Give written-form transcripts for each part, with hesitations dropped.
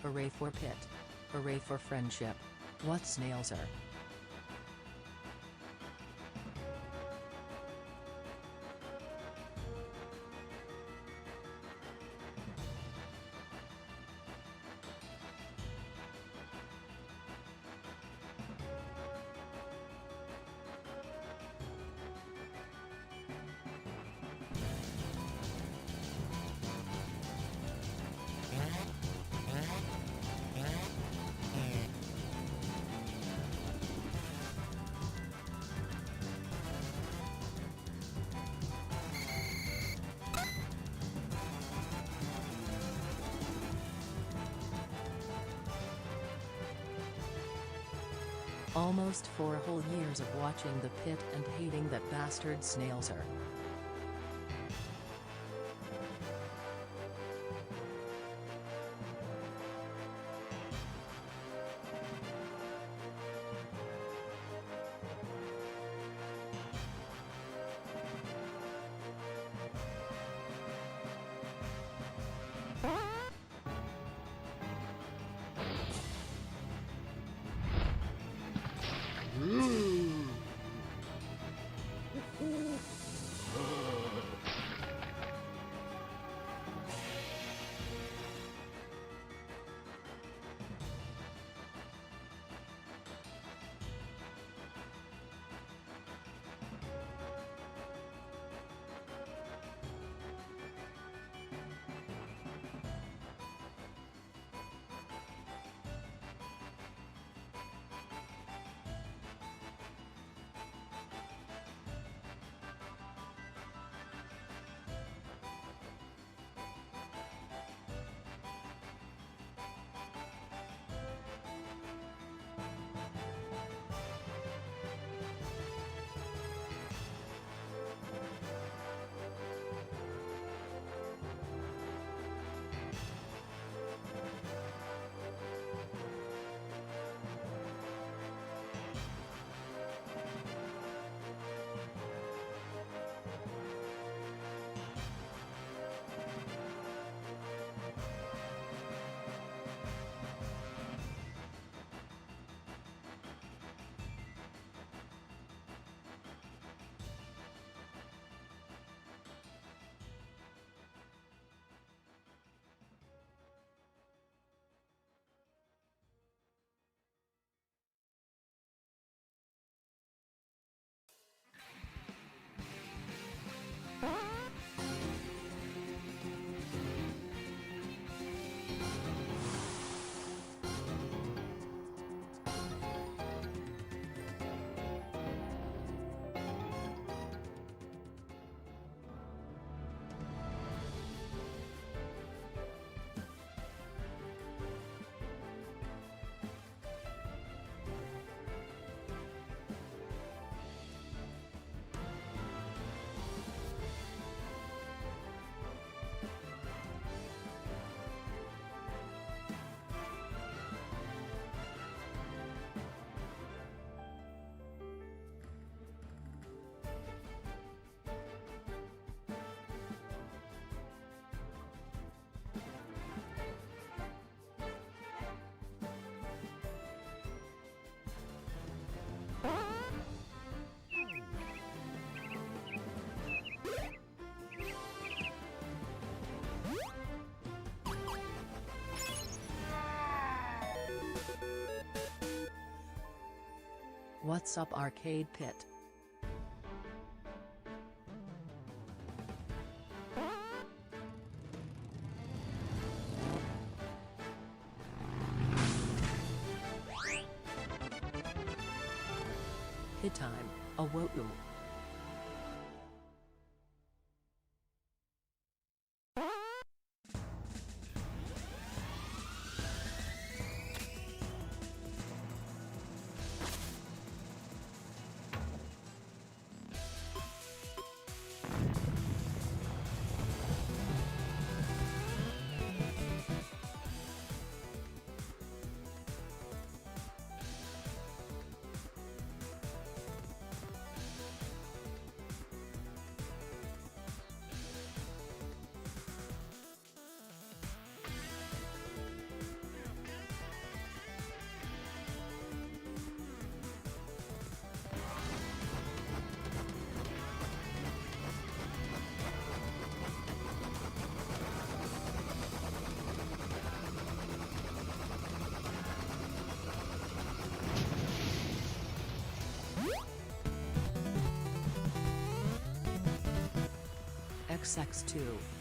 Hooray for Pit. Hooray for friendship. What snails are? Almost 4 whole years of watching the pit and hating that bastard snails are. What's up, Arcade Pit? Hit time, a woo. XX2.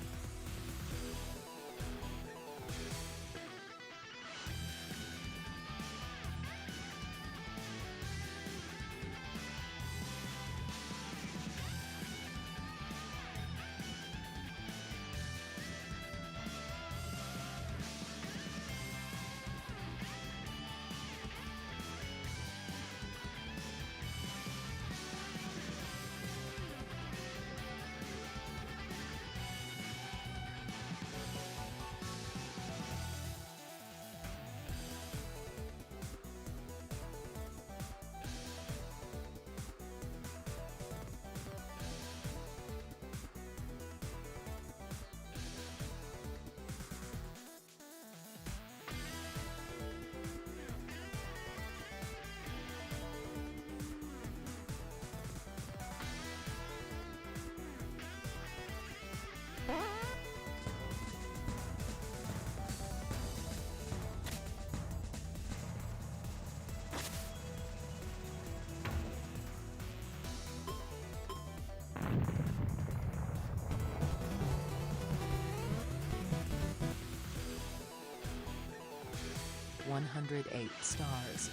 $108 stars.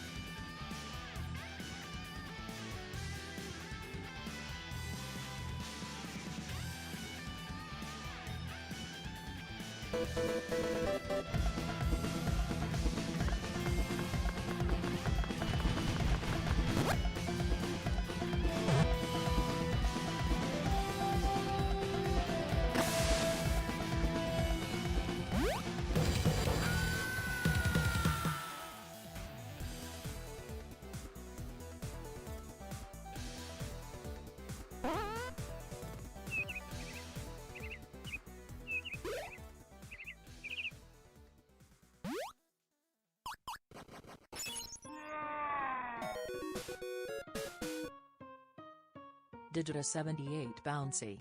Digita 78 bouncy.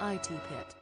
IT Pit.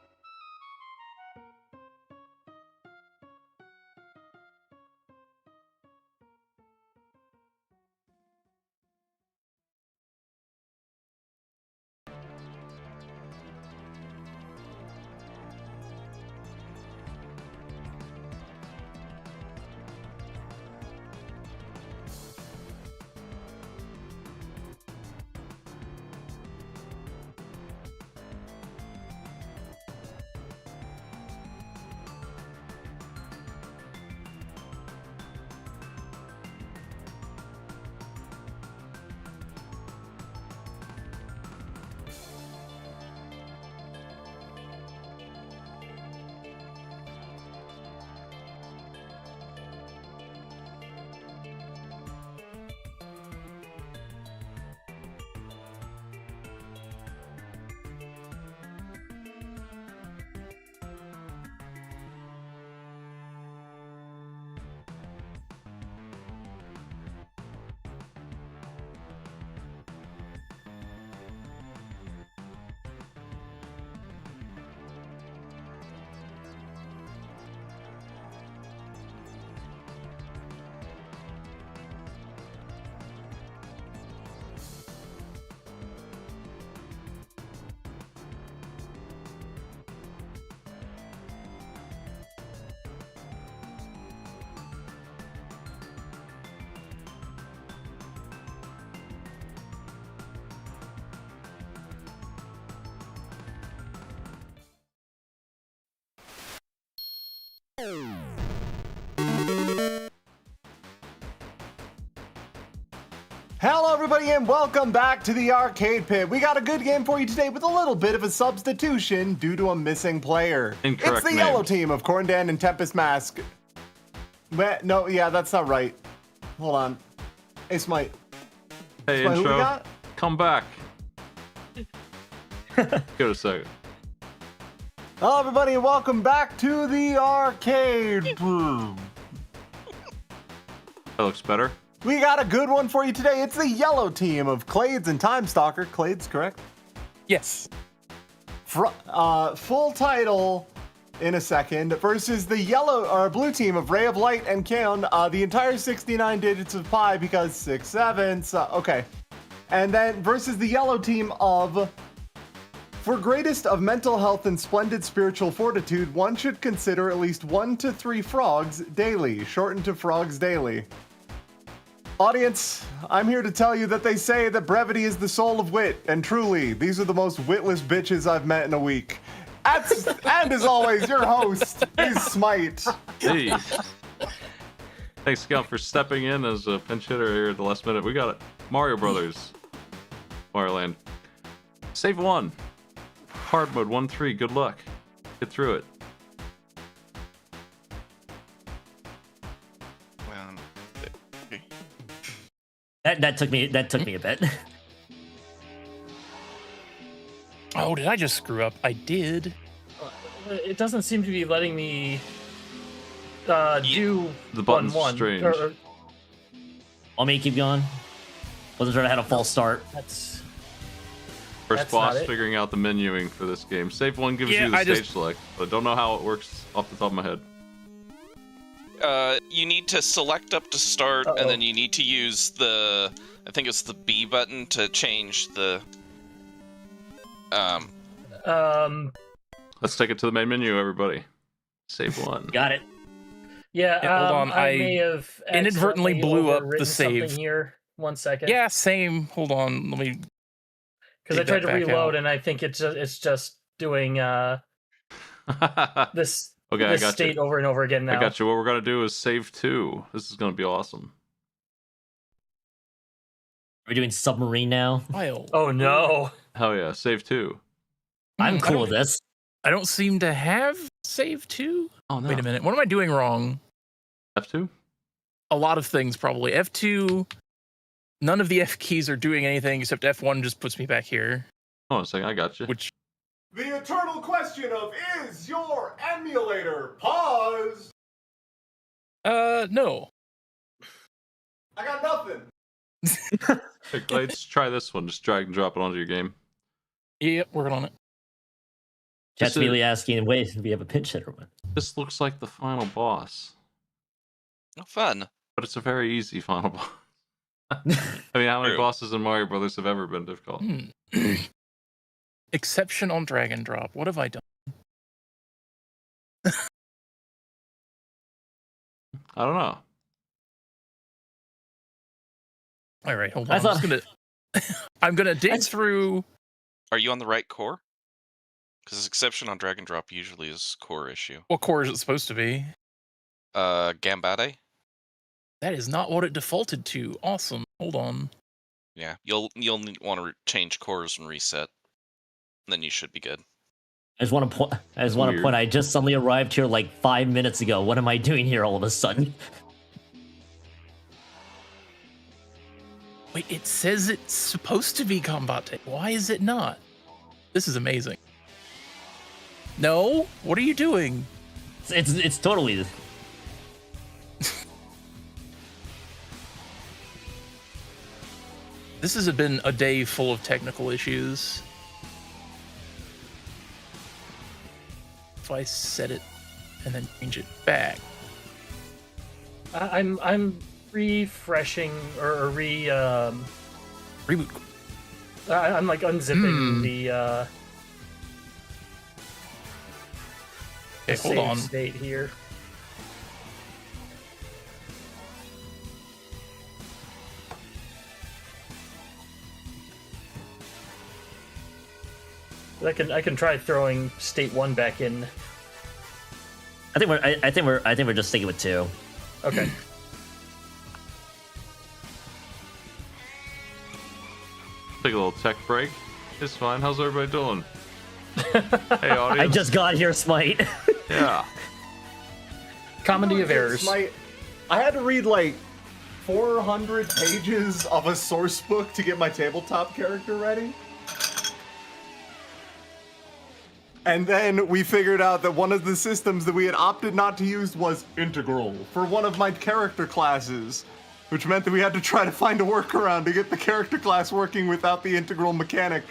Hello everybody and welcome back to the Arcade Pit. We got a good game for you today with a little bit of a substitution due to a missing player. Incorrect It's the name. yellow team of Corndan and Tempest Mask. No, yeah, that's not right. Hold on. Hey, Smite. Hey, Smite, who we intro. got? Come back. Give it a second. Hello everybody and welcome back to the Arcade Pit. That looks better. We got a good one for you today. It's the yellow team of Clades and Time Stalker. Clades, correct? Yes. Full title in a second versus the blue team of Ray of Light and Kaon. The entire 69 digits of pi because 6, 7. So, okay. And then versus the yellow team of for greatest of mental health and splendid spiritual fortitude, one should consider at least 1 to 3 frogs daily, shortened to frogs daily. Audience, I'm here to tell you that they say that brevity is the soul of wit, and truly, these are the most witless bitches I've met in a week. And as always, your host is Smite. Hey. Thanks, Scout, for stepping in as a pinch hitter here at the last minute. We got it. Mario Brothers. Mario Land. Save 1. Hard mode 1-3. Good luck. Get through it. That took me a bit. Oh, did I just screw up? I did. It doesn't seem to be letting me do The button's 1-1. strange. Want me to keep going? Wasn't sure I had a false start. That's First That's not boss it. figuring out the menuing for this game. Save 1 gives Yeah, you the I stage just- select, but I don't know how it works off the top of my head. You need to select up to start, and then you need to use the, I think it's the B button to change the, Let's take it to the main menu, everybody. Save 1. Got it. yeah. Yeah, hold on, I I may have inadvertently accidentally blew up the overwritten something save. here. 1 second. Yeah, same. Hold on. Let me. because I take tried that to back reload out. and I think it's just doing this Okay, I this got state you. over and over again now. I got you. What we're gonna do is save 2. This is gonna be awesome. We're doing submarine now. File. Oh no! Hell yeah, save 2. I'm I cool don't- with this. I don't seem to have save 2. Oh no. Wait a minute. What am I doing wrong? F2? A lot of things, probably. F2. None of the F keys are doing anything except F1 just puts me back here. Hold on a second, I got you. Which. The eternal question of is your emulator paused? No. I got nothing. Hey, let's try this one. Just drag and drop it onto your game. Yep, working on it. Chat's This is- immediately asking, wait, we have a pinch hitter one. This looks like the final boss, oh, fun. but it's a very easy final boss. I mean, how many True. bosses in Mario Brothers have ever been difficult? Exception on drag and drop. What have I done? I don't know. All right, hold on. I I'm thought- just gonna. I'm gonna dig That's- through. Are you on the right core? Because exception on drag and drop usually is core issue. What core is it supposed to be? Gambade? That is not what it defaulted to. Awesome. Hold on. Yeah, you'll want to change cores and reset. Then you should be good. I just want to Weird. point. I just suddenly arrived here like 5 minutes ago. What am I doing here all of a sudden? Wait, it says it's supposed to be Combate. Why is it not? This is amazing. No? What are you doing? It's totally. This has been a day full of technical issues. If I set it and then change it back. I'm refreshing or Reboot. I'm like unzipping the Okay, hold save on. state here. I can try throwing state 1 back in. I think we're just sticking with 2. Okay. Take a little tech break. It's fine. How's everybody doing? Hey, audience. I just got here, Smite. Yeah. Comedy of errors. I had to read like 400 pages of a source book to get my tabletop character ready. And then we figured out that one of the systems that we had opted not to use was integral for one of my character classes, which meant that we had to try to find a workaround to get the character class working without the integral mechanic.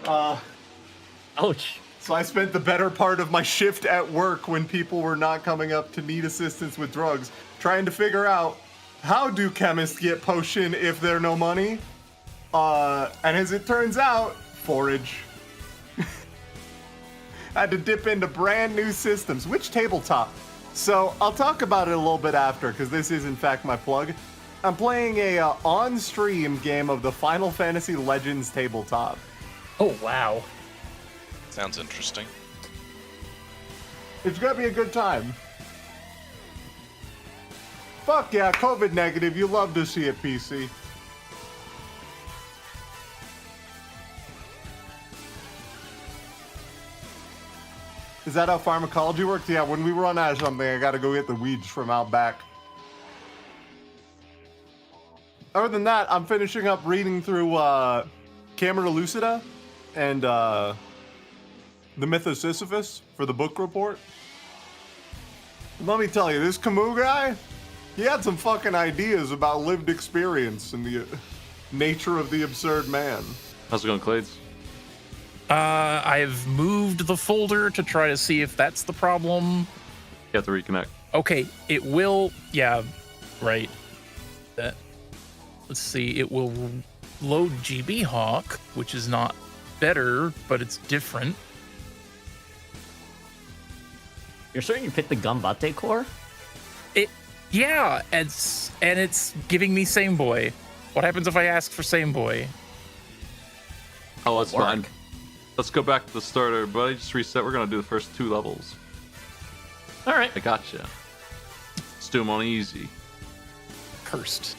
Ouch. So I spent the better part of my shift at work when people were not coming up to need assistance with drugs, trying to figure out how do chemists get potion if there no money? And as it turns out, forage. I had to dip into brand new systems. Which tabletop? So I'll talk about it a little bit after, because this is in fact my plug. I'm playing a on-stream game of the Final Fantasy Legends tabletop. Oh, wow. Sounds interesting. It's gonna be a good time. Fuck yeah, COVID negative. You love to see it, PC. Is that how pharmacology works? Yeah, when we run out of something, I gotta go get the weeds from out back. Other than that, I'm finishing up reading through Camera Lucida and The Myth of Sisyphus for the book report. And let me tell you, this Camus guy, he had some fucking ideas about lived experience and the nature of the absurd man. How's it going, Clades? I've moved the folder to try to see if that's the problem. You have to reconnect. Okay, it will. Yeah, right. That. Let's see. It will load GB Hawk, which is not better, but it's different. You're certain you picked the Gambate core? Yeah, it's giving me Same Boy. What happens if I ask for Same Boy? Oh, that's fine. Let's go back to the start, everybody. Just reset. We're gonna do the first 2 levels. All right. I gotcha. Let's do them on easy. Cursed.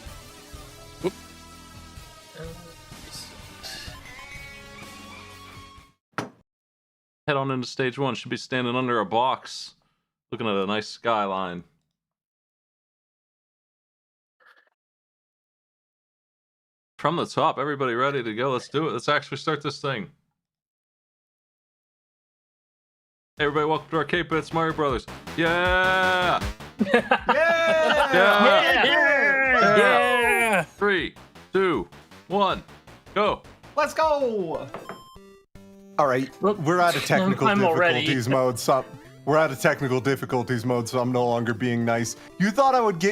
Head on into stage 1. Should be standing under a box, looking at a nice skyline. From the top, everybody ready to go? Let's do it. Let's actually start this thing. Hey, everybody, welcome to Arcade Bits, Mario Brothers. Yeah! Yeah! 3, 2, 1, go! Let's go! All right, we're out of technical I'm already- difficulties mode. So we're out of technical difficulties mode, so I'm no longer being nice. You thought I would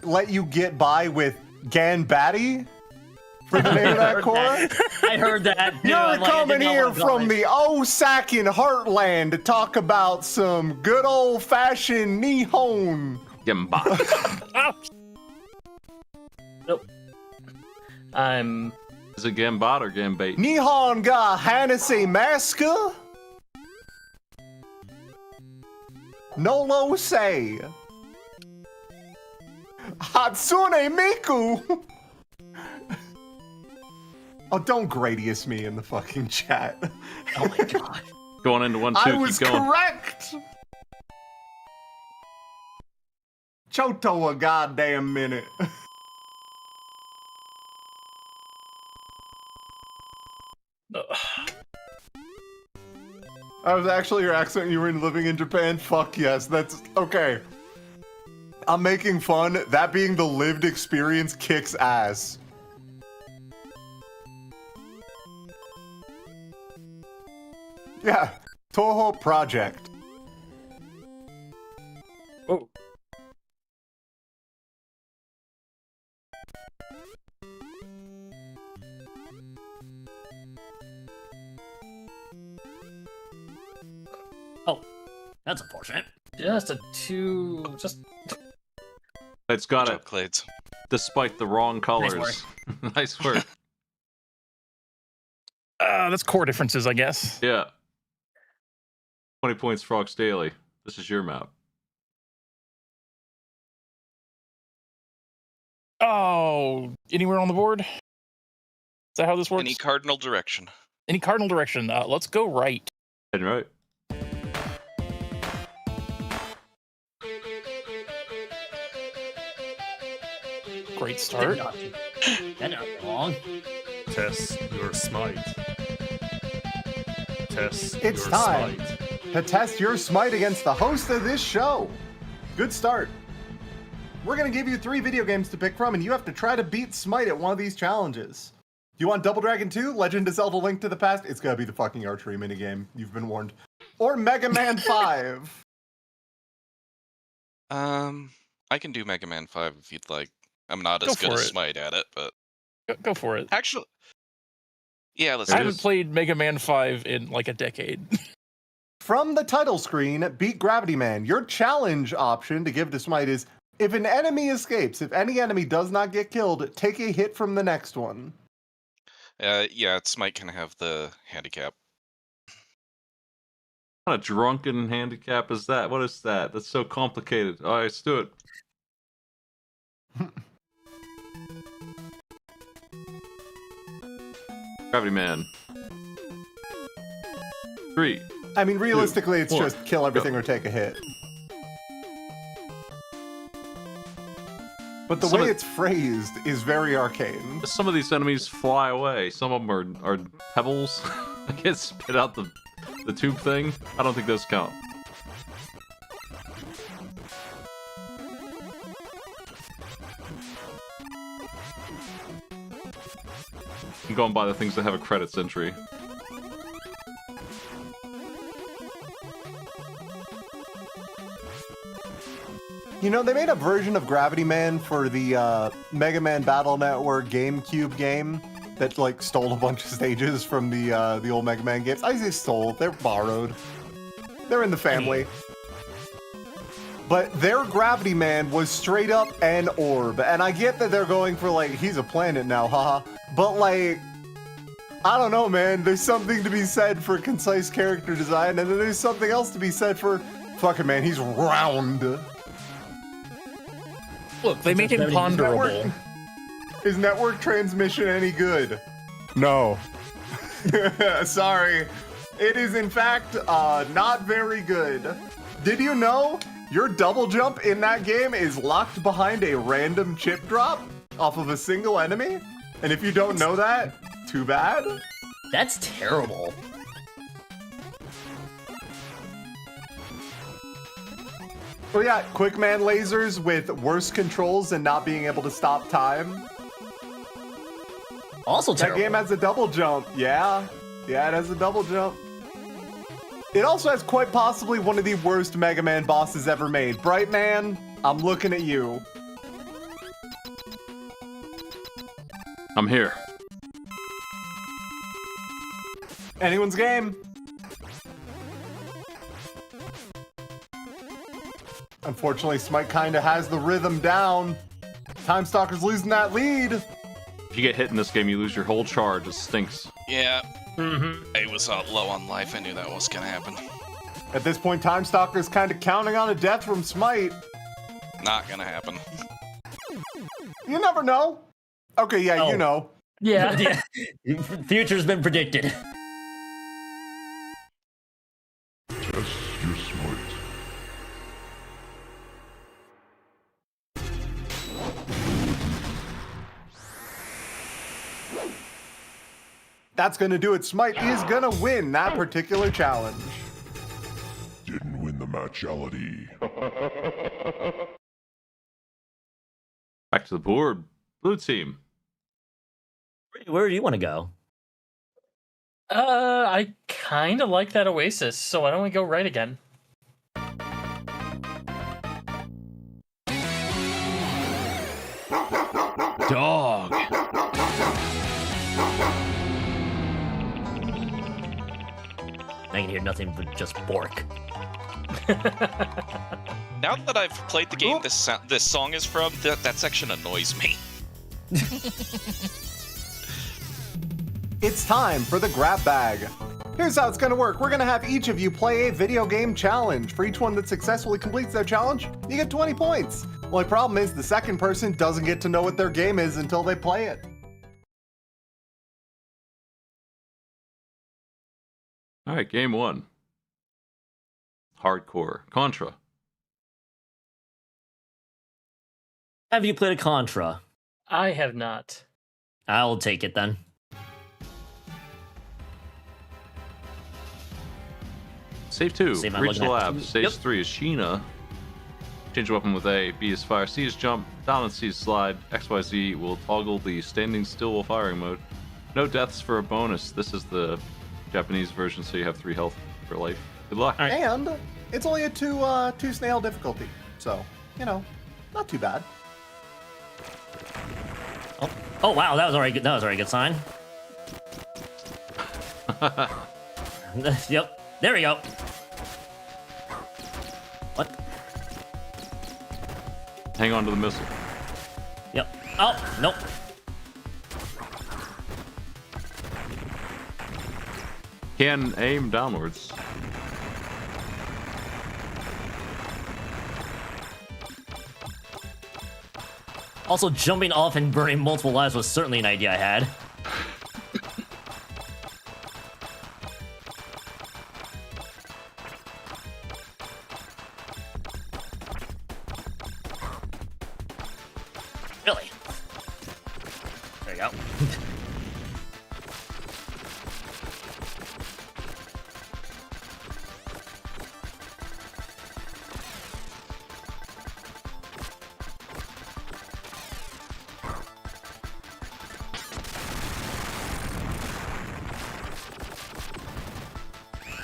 let you get by with Ganbati for the name of that core? I heard that. Too. You're I'm like, I coming didn't know here what from the Osakin heartland to talk about some good old-fashioned Nihon. Gamba. Nope. I'm... Is it Gambot or Gambate? Nihon ga Hanase Maska? Nolo say. Hatsune Miku. Oh, don't Gradius me in the fucking chat. Oh my god. Going into 1, 2, I was keep going. correct. Choto a goddamn minute. I was actually your accent. You were living in Japan. Fuck yes, that's okay. I'm making fun. That being the lived experience kicks ass. Yeah, Toho Project. Oh. Oh, that's unfortunate. Just a 2... Just... It's got Good it, job, Clades. despite the wrong colors. Nice work. That's core differences, I guess. Yeah. 20 points, Frogs Daily. This is your map. Oh, anywhere on the board? Is that how this works? Any cardinal direction. Any cardinal direction. Let's go right. And right. Great start. That not wrong. Test your smite. Test It's your time smite. to test your smite against the host of this show. Good start. We're going to give you 3 video games to pick from, and you have to try to beat Smite at one of these challenges. Do you want Double Dragon 2, Legend of Zelda Link to the Past? It's going to be the fucking archery minigame. You've been warned. Or Mega Man 5. I can do Mega Man 5 if you'd like. I'm not Go as good for as it. Smite at it, but Go for it. actually, yeah, let's I do haven't this. played Mega Man 5 in like a decade. From the title screen, beat Gravity Man. Your challenge option to give to Smite is, if an enemy escapes, if any enemy does not get killed, take a hit from the next one. Yeah, Smite can have the handicap. What kind of drunken handicap is that? What is that? That's so complicated. All right, let's do it. Gravity Man. 3. I mean, realistically, it's 4, just kill everything or take a hit. But the Some way of- it's phrased is very arcane. Some of these enemies fly away. Some of them are pebbles. I can't spit out the tube thing. I don't think those count. I'm going by the things that have a credits entry. You know, they made a version of Gravity Man for the Mega Man Battle Network GameCube game that like stole a bunch of stages from the old Mega Man games. I say stole, they're borrowed. They're in the family. But their Gravity Man was straight up an orb. And I get that they're going for like, he's a planet now, haha. But like, I don't know, man. There's something to be said for concise character design, and then there's something else to be said for, fucking man, he's round. Look, they made him Network- ponderable. Is network transmission any good? No. Sorry. It is in fact not very good. Did you know your double jump in that game is locked behind a random chip drop off of a single enemy? And if you don't know that, too bad. That's terrible. Oh yeah, quick man lasers with worse controls and not being able to stop time. Also That terrible. game has a double jump. Yeah, it has a double jump. It also has quite possibly one of the worst Mega Man bosses ever made. Bright Man, I'm looking at you. I'm here. Anyone's game. Unfortunately, Smite kinda has the rhythm down. Time Stalker's losing that lead. If you get hit in this game, you lose your whole charge. It stinks. Yeah. I was low on life. I knew that was gonna happen. At this point, Time Stalker's kinda counting on a death from Smite. Not gonna happen. You never know. Okay, yeah, Oh. you know. Yeah. Yeah. Future's been predicted. Test your smite. That's gonna do it. Smite is gonna win that particular challenge. Didn't win the matchality. Back to the board. Blue team. Where do you want to go? I kind of like that Oasis, so why don't we go right again? Dog. I can hear nothing but just Bork. Now that I've played the game this song is from, that section annoys me. It's time for the grab bag. Here's how it's gonna work. We're gonna have each of you play a video game challenge. For each one that successfully completes that challenge, you get 20 points. Only problem is the second person doesn't get to know what their game is until they play it. All right, game 1. Hardcore. Contra. Have you played a Contra? I have not. I'll take it then. Save 2. Save I'm Reach the looking at. lab. Stage Yep. 3 is Sheena. Change weapon with A. B is fire. C is jump. Down and C is slide. XYZ will toggle the standing still while firing mode. No deaths for a bonus. This is the Japanese version, so you have 3 health for life. Good luck. All right. And it's only a two snail difficulty, so not too bad. Oh wow, that was already good. That was already a good sign. Yep. There we go. What? Hang on to the missile. Yep. Oh, nope. Can aim downwards. Also, jumping off and burning multiple lives was certainly an idea I had. Really? There you go.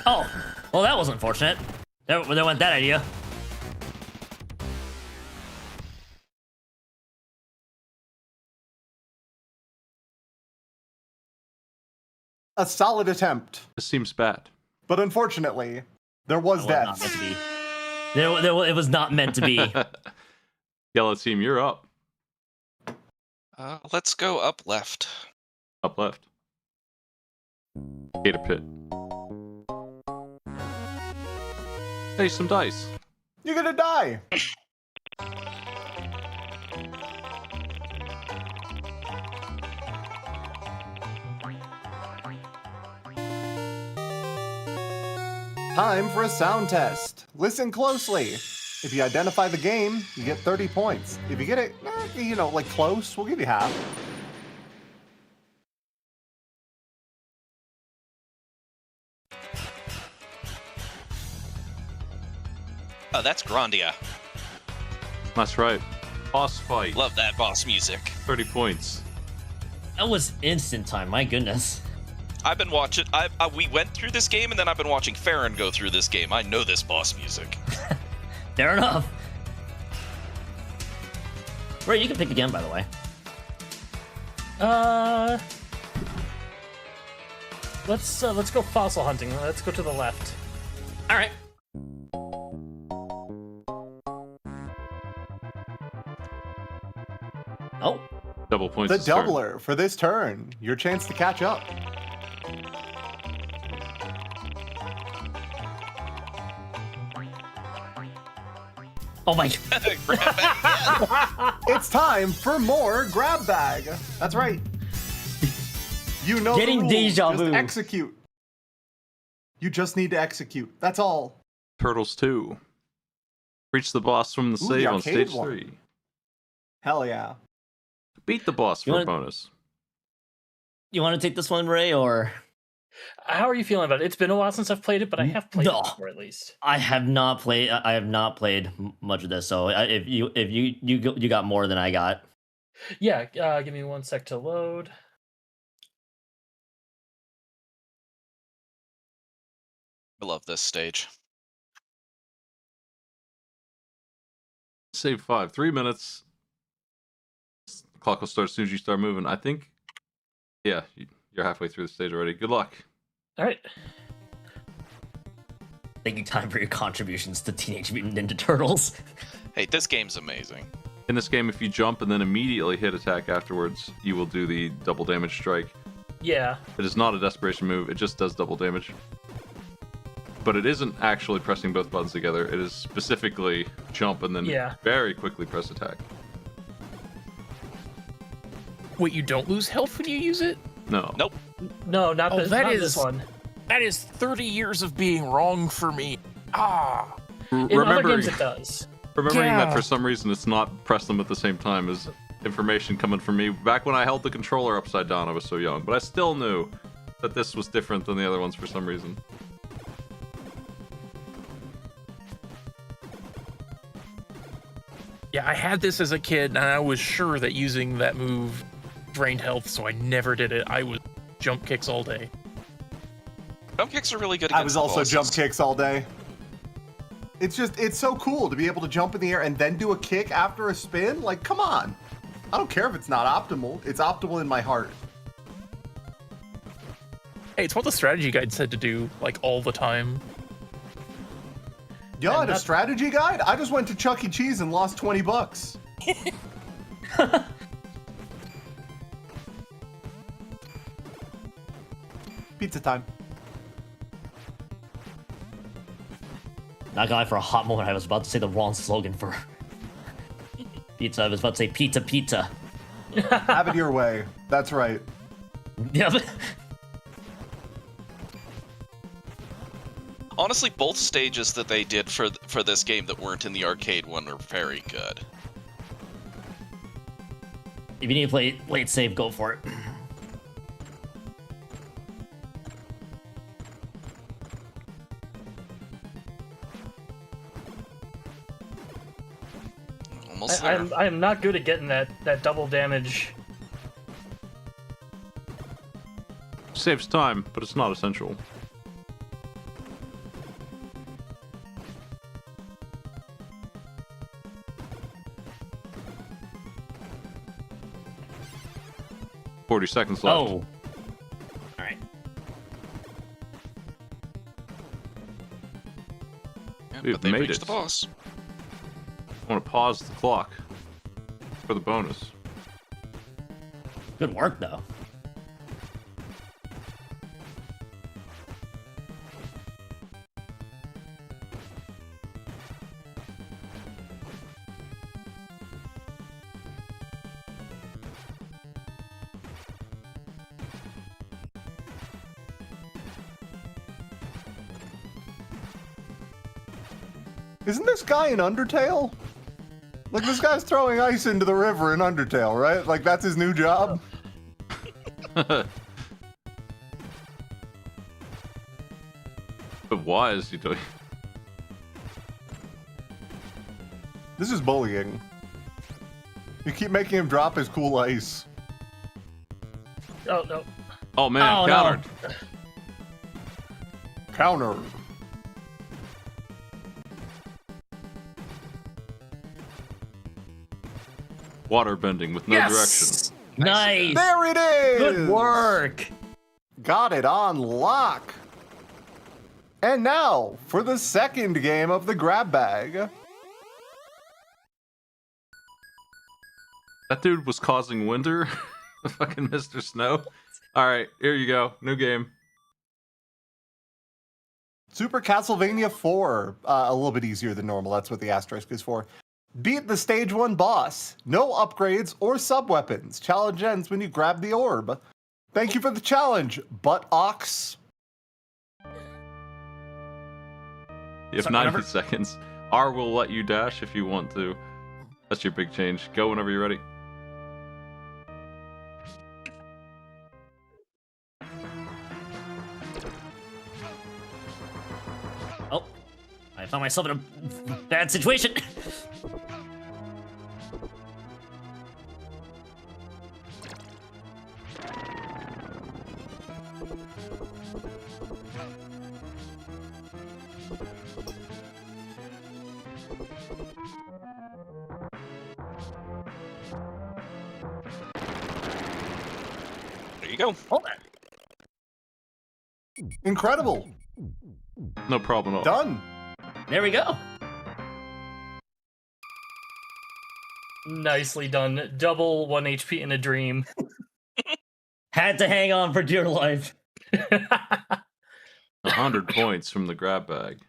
Oh, well, that was unfortunate. There went that idea. A solid attempt, This seems bad. but unfortunately, there was That was not death. meant to be. It was not meant to be. Yellow team, you're up. Let's go up left. Up left. Gator pit. Hey, some dice. You're gonna die. Time for a sound test. Listen closely. If you identify the game, you get 30 points. If you get it, like close, we'll give you half. Oh, that's Grandia. That's right. Boss fight. Love that boss music. 30 points. That was instant time. My goodness. I've been watching. We went through this game, and then I've been watching Farron go through this game. I know this boss music. Fair enough. Ray, you can pick again, by the way. Let's go fossil hunting. Let's go to the left. All right. Oh, Double points. The to start. doubler for this turn. Your chance to catch up. oh my. Grab back. It's time for more grab bag. That's right. You know Getting the rules. deja Just vu. execute. You just need to execute. That's all. Turtles 2. Reach the boss from the Ooh, save the on arcade stage one. 3. Hell yeah. Beat the boss You for a wanna- bonus. You want to take this one, Ray, or How are you feeling about it? It's been a while since I've played it, but I have played No. it before at least. I have not played. I have not played much of this. So if you got more than I got. Yeah, give me 1 sec to load. I love this stage. Save 5. 3 minutes. Clock will start as soon as you start moving. I think. Yeah, you're halfway through the stage already. Good luck. All right. Taking time for your contributions to Teenage Mutant Ninja Turtles. Hey, this game's amazing. In this game, if you jump and then immediately hit attack afterwards, you will do the double damage strike. Yeah. It is not a desperation move. It just does double damage. but it isn't actually pressing both buttons together. It is specifically jump and then very quickly press attack. Wait, you don't lose health when you use it? No. Nope. No, not this. that Not is this one. That is 30 years of being wrong for me. Ah. In other games, it does. Remembering that for some reason it's not press them at the same time is information coming from me. Back when I held the controller upside down, I was so young, but I still knew that this was different than the other ones for some reason. Yeah, I had this as a kid, and I was sure that using that move drained health, so I never did it. I was jump kicks all day. Jump kicks are really good against I was also bosses. jump kicks all day. It's so cool to be able to jump in the air and then do a kick after a spin. Like, come on. I don't care if it's not optimal. It's optimal in my heart. Hey, it's what the strategy guide said to do, like, all the time. Yo, a strategy guide? I just went to Chuck E. Cheese and lost $20. Pizza time. Not gonna lie, for a hot moment, I was about to say the wrong slogan for pizza. I was about to say pizza, pizza. Have it your way. That's right. Yeah. Honestly, both stages that they did for this game that weren't in the arcade one are very good. If you need to play late save, go for it. Almost there. I'm not good at getting that double damage. Saves time, but it's not essential. $40 seconds left. Oh. Alright. Yeah, We've but they made reached it. the boss. I want to pause the clock for the bonus. Good work, though. Isn't this guy in Undertale? Like, this guy's throwing ice into the river in Undertale, right? Like, that's his new job? But why is he doing? This is bullying. You keep making him drop his cool ice. Oh no. Oh man, Oh, no. countered. Counter. Water bending with no direction. Nice. There it is! Good work. Got it on lock. And now, for the second game of the grab bag. That dude was causing winter. The fucking Mr. Snow. Alright, here you go. New game. Super Castlevania 4. A little bit easier than normal. That's what the asterisk is for. Beat the stage 1 boss. No upgrades or sub-weapons. Challenge ends when you grab the orb. Thank you for the challenge, Butt Ox. You have So 90 whenever- seconds. R will let you dash if you want to. That's your big change. Go whenever you're ready. Oh, I found myself in a bad situation. There you go. Hold on. Incredible. No problem at all. Done. There we go. Nicely done. Double 1 HP in a dream. Had to hang on for dear life. 100 points from the grab bag.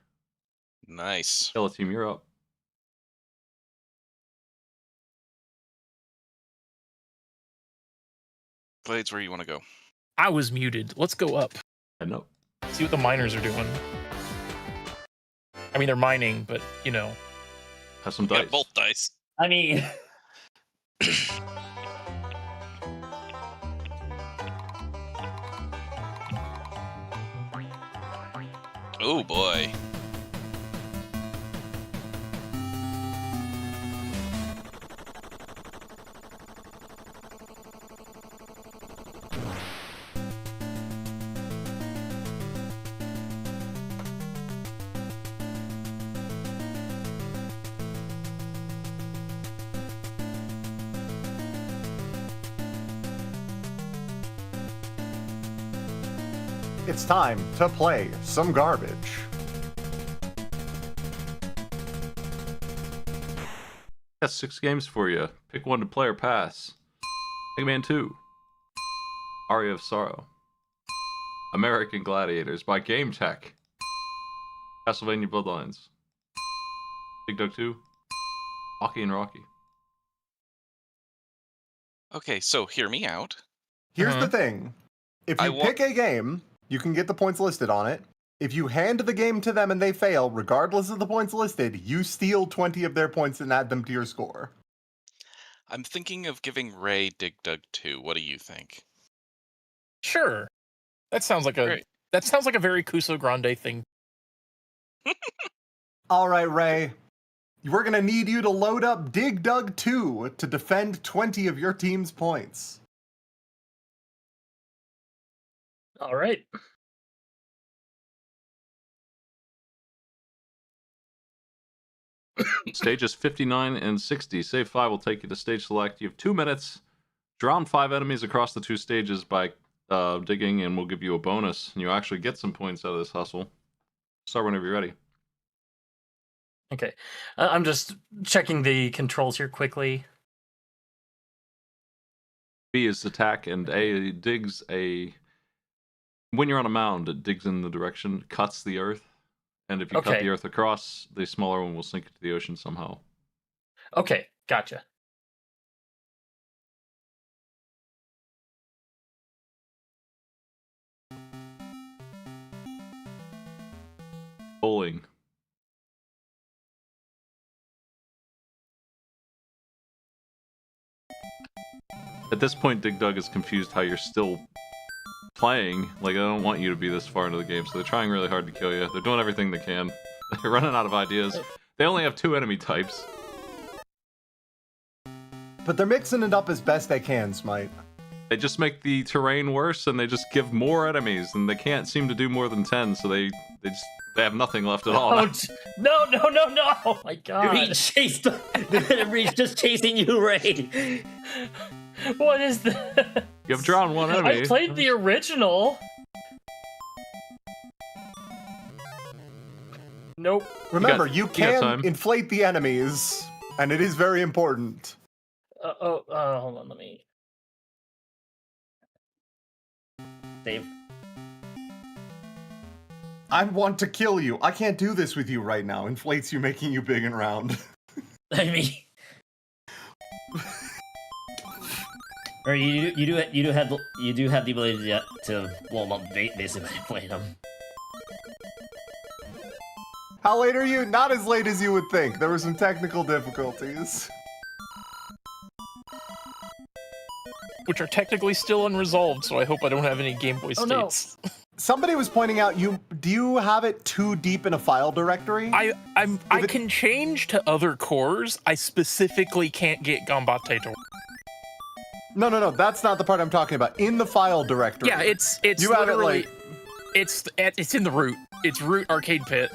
Nice. Yellow team, you're up. Blades, where you want to go? I was muted. Let's go up. I know. See what the miners are doing. I mean, they're mining, but you know. Have some You dice. got both dice. I mean, Oh boy. It's time to play some garbage. Got 6 games for you. Pick one to play or pass. Mega Man 2. Aria of Sorrow. American Gladiators by Game Tech. Castlevania Bloodlines. Dig Dug 2. Rocky and Rocky. Okay, so hear me out. Here's the thing. If you pick a game, you can get the points listed on it. If you hand the game to them and they fail, regardless of the points listed, you steal 20 of their points and add them to your score. I'm thinking of giving Ray Dig Dug 2. What do you think? Sure. That sounds like a Great. very Kuso Grande thing. All right, Ray. We're going to need you to load up Dig Dug 2 to defend 20 of your team's points. All right. Stages 59 and 60. Save 5 will take you to stage select. You have 2 minutes. Drown 5 enemies across the 2 stages by digging, and we'll give you a bonus. And you actually get some points out of this hustle. Start whenever you're ready. Okay. I'm just checking the controls here quickly. B is attack, and A digs a... When you're on a mound, it digs in the direction, cuts the earth. And if you cut the earth across, the smaller one will sink into the ocean somehow. Okay, gotcha. Bowling. At this point, Dig Dug is confused how you're still playing. Like, I don't want you to be this far into the game, so they're trying really hard to kill you. They're doing everything they can. They're running out of ideas. They only have 2 enemy types. But they're mixing it up as best they can, Smite. They just make the terrain worse, and they just give more enemies, and they can't seem to do more than 10, so they have nothing left at all. Oh, no! Oh my god. Reed chased. Reed's just chasing you, Ray. What is that? You have drawn 1 enemy. I played the original. Nope. Remember, got you can inflate the enemies, and it is very important. Hold on, let me... Dave. I want to kill you. I can't do this with you right now. Inflates you, making you big and round. I mean, or you do have the ability to blow them up, basically inflate them. How late are you? Not as late as you would think. There were some technical difficulties. Which are technically still unresolved, so I hope I don't have any Game Boy states. No. Somebody was pointing out, do you have it too deep in a file directory? I can change to other cores. I specifically can't get Gambate to work. No, that's not the part I'm talking about. In the file directory. Yeah, it's you have it literally like... it's in the root. It's root arcade pit.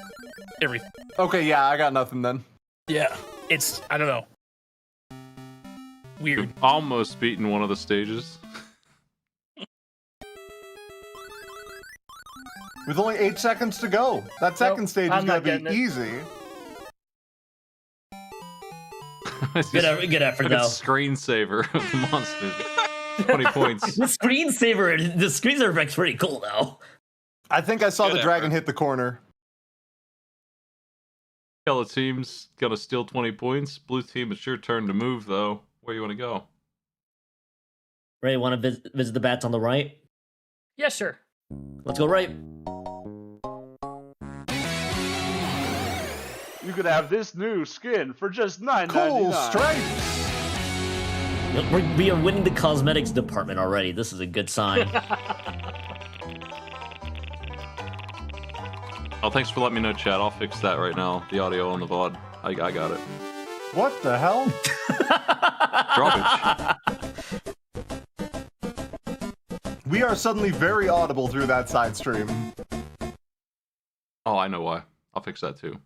Everything. Okay, yeah, I got nothing then. Yeah, it's I don't know. Weird. You've almost beaten one of the stages. With only 8 seconds to go. That second stage is I'm going not to be getting it. easy. Good effort, Like a though. screensaver of the monsters. 20 points. The screensaver effect's pretty cool, though. I think I saw Good the dragon effort. hit the corner. Yellow team's gonna steal 20 points. Blue team, it's your turn to move, though. Where you want to go? Ray, want to visit the bats on the right? Yeah, sure. Let's go right. You could have this new skin for just $9.99. Cool stripes. We are winning the cosmetics department already. This is a good sign. Oh, thanks for letting me know, chat. I'll fix that right now. The audio on the VOD. I got it. What the hell? Garbage. We are suddenly very audible through that side stream. Oh, I know why. I'll fix that too.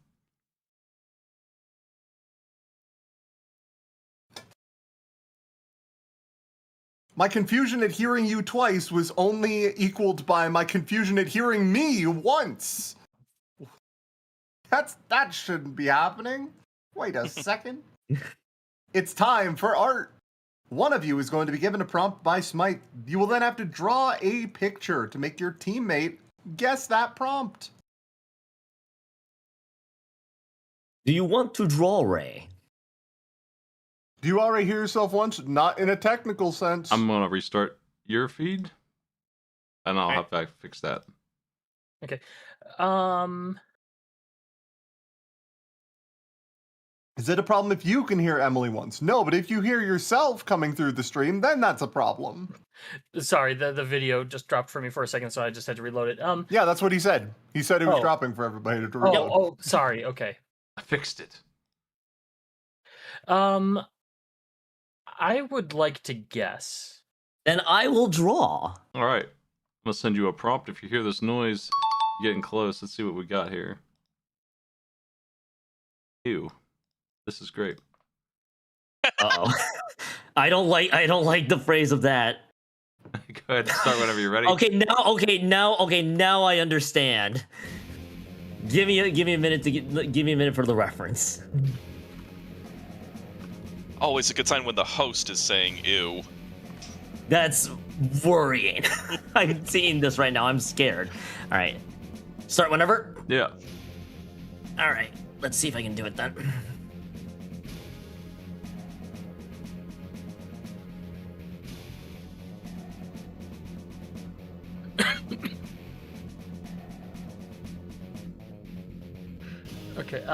My confusion at hearing you twice was only equaled by my confusion at hearing me once. That shouldn't be happening. Wait a second. It's time for art. One of you is going to be given a prompt by Smite. You will then have to draw a picture to make your teammate guess that prompt. Do you want to draw, Ray? Do you already hear yourself once? Not in a technical sense. I'm gonna restart your feed, and I'll have to fix that. Okay. Is it a problem if you can hear Emily once? No, but if you hear yourself coming through the stream, then that's a problem. Sorry, the video just dropped for me for a second, so I just had to reload it. Yeah, that's what he said. He said it was Oh. dropping for everybody to reload. Oh, sorry. Okay. I fixed it. I would like to guess. Then I will draw. All right. I'm gonna send you a prompt. If you hear this noise, you're getting close. Let's see what we got here. Ew. This is great. Uh-oh. I don't like the phrase of that. Go ahead, start whenever you're ready. Now I understand. Give me a minute for the reference. Always a good sign when the host is saying ew. That's worrying. I'm seeing this right now. I'm scared. All right. Start whenever. Yeah. All right. Let's see if I can do it then. Okay.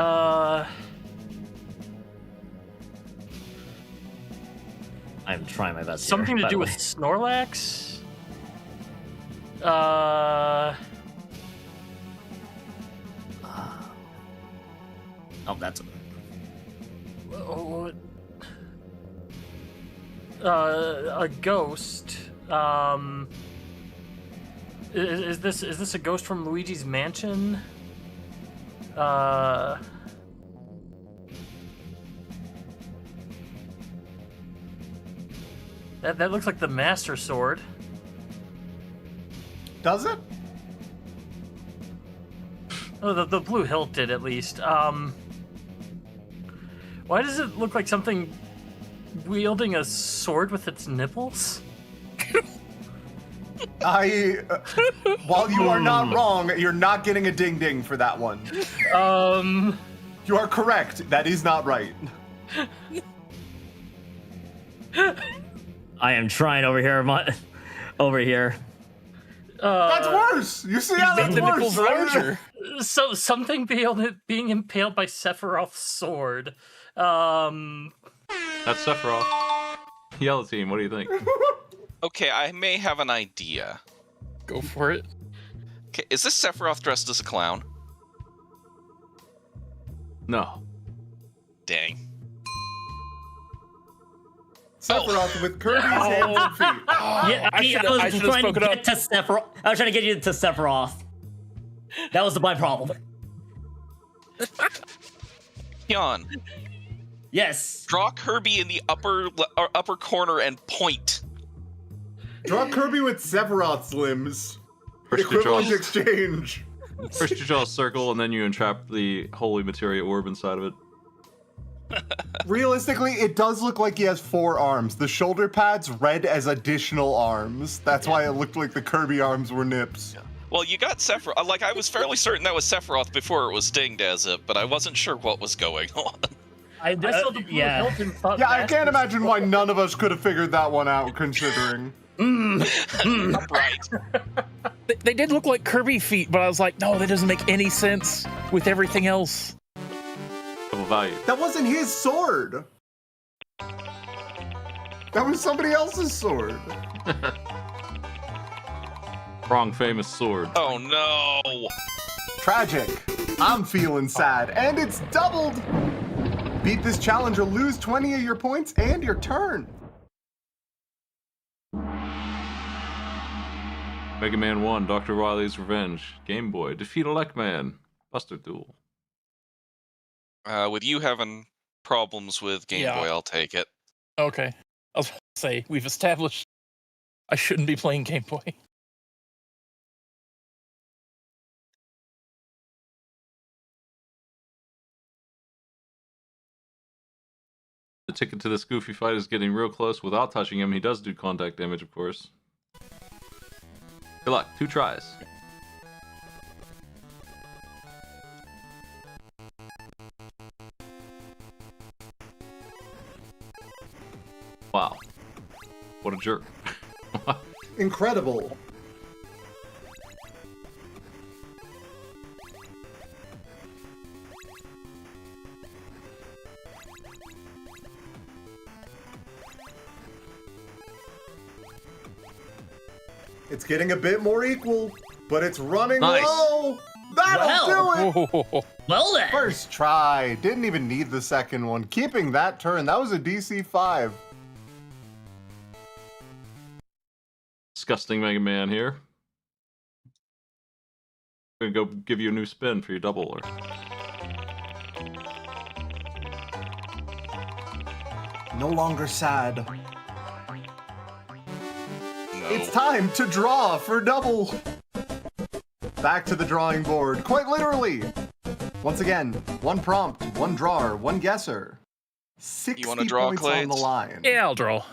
I'm trying my best. Something here, to by do the with way. Snorlax? Oh, that's. A ghost. Is this a ghost from Luigi's Mansion? That looks like the Master Sword. Does it? Oh, the blue hilt did at least. Why does it look like something wielding a sword with its nipples? While you are not wrong, you're not getting a ding ding for that one. You are correct. That is not right. I am trying over here. Over here. That's worse. You see how that's the nipples worse? larger. So something being impaled by Sephiroth's sword. That's Sephiroth. Yellow team, what do you think? Okay, I may have an idea. Go for it. Okay, is this Sephiroth dressed as a clown? No. Dang. Sephiroth with Kirby's hands and feet. Yeah, I was trying to get to Sephiroth. I was trying to get you to Sephiroth. That was my problem. Hyun, Yes. draw Kirby in the upper corner and point. Draw Kirby with Sephiroth's limbs. First you, draw, Equivalent exchange. first you draw a circle, and then you entrap the holy materia orb inside of it. Realistically, it does look like he has 4 arms. The shoulder pads read as additional arms. That's why it looked like the Kirby arms were nips. Well, you got Sephiroth. Like, I was fairly certain that was Sephiroth before it was dinged as it, but I wasn't sure what was going on. I saw the blue hilt and thought. Yeah, I can't Bastards imagine why none of us could have figured that one out, considering. Right. They did look like Kirby feet, but I was like, no, that doesn't make any sense with everything else. Double value. That wasn't his sword. That was somebody else's sword. Wrong famous sword. Oh no. Tragic. I'm feeling sad, and it's doubled. Beat this challenge or lose 20 of your points and your turn. Mega Man 1, Dr. Wily's Revenge. Game Boy, defeat Electman. Buster Duel. With you having problems with Game Yeah. Boy, I'll take it. Okay. I was about to say, we've established I shouldn't be playing Game Boy. The ticket to this goofy fight is getting real close without touching him. He does do contact damage, of course. Good luck. 2 tries. Wow. What a jerk. Incredible. It's getting a bit more equal, but it's running Nice. low. That'll do it. Well then. First try. Didn't even need the second one. Keeping that turn. That was a DC 5. Disgusting Mega Man here. I'm gonna go give you a new spin for your doubler. No longer sad. No. It's time to draw for double. Back to the drawing board, quite literally. Once again, 1 prompt, 1 drawer, 1 guesser. 60 You wanna draw, points on the Clades? line. Yeah, I'll draw.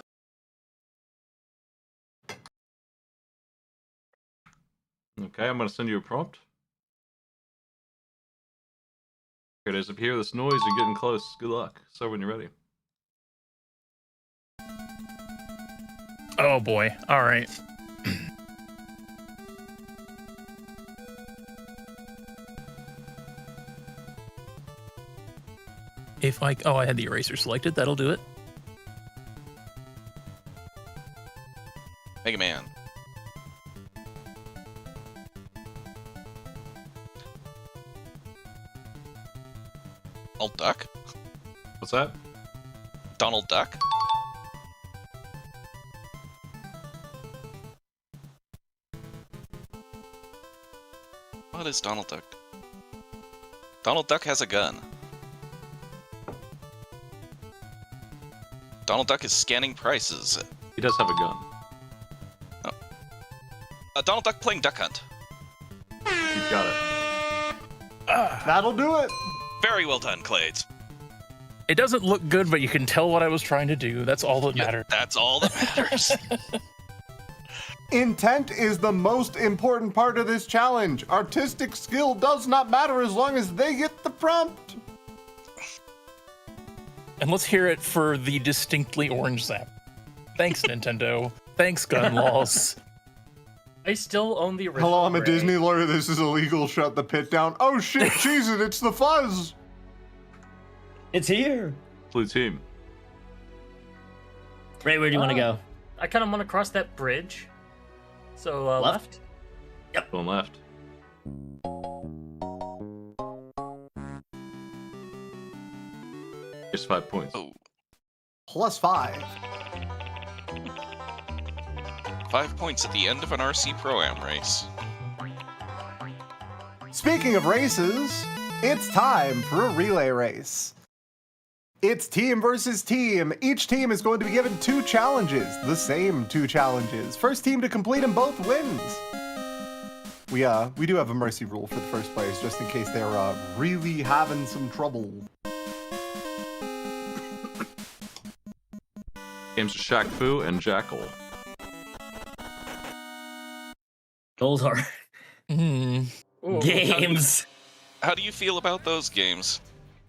Okay, I'm gonna send you a prompt. Here it is up here. This noise, you're getting close. Good luck. So when you're ready. Oh boy. All right. If I I had the eraser selected. That'll do it. Mega Man. Donald Duck? What's that? Donald Duck? What is Donald Duck? Donald Duck has a gun. Donald Duck is scanning prices. He does have a gun. Donald Duck playing Duck Hunt. You got it. That'll do it. Very well done, Clades. It doesn't look good, but you can tell what I was trying to do. That's all that matters. That's all that matters. Intent is the most important part of this challenge. Artistic skill does not matter as long as they get the prompt. And let's hear it for the distinctly orange zap. Thanks, Nintendo. Thanks, gun laws. I still own the original. Hello, I'm a Ray. Disney lawyer. This is illegal. Shut the pit down. Oh shit, Jesus, it's the fuzz. It's here. Blue team. Ray, where do you want to go? I kind of want to cross that bridge. So left. Going left. Here's 5 points. Oh, +5. 5 points at the end of an RC Pro-Am race. Speaking of races, it's time for a relay race. It's team versus team. Each team is going to be given 2 challenges, the same 2 challenges. First team to complete them both wins. We do have a mercy rule for the first players, just in case they're really having some trouble. Games are Shaq Fu and Jackal. Those are Hmm. Ooh, Games. How do you feel about those games?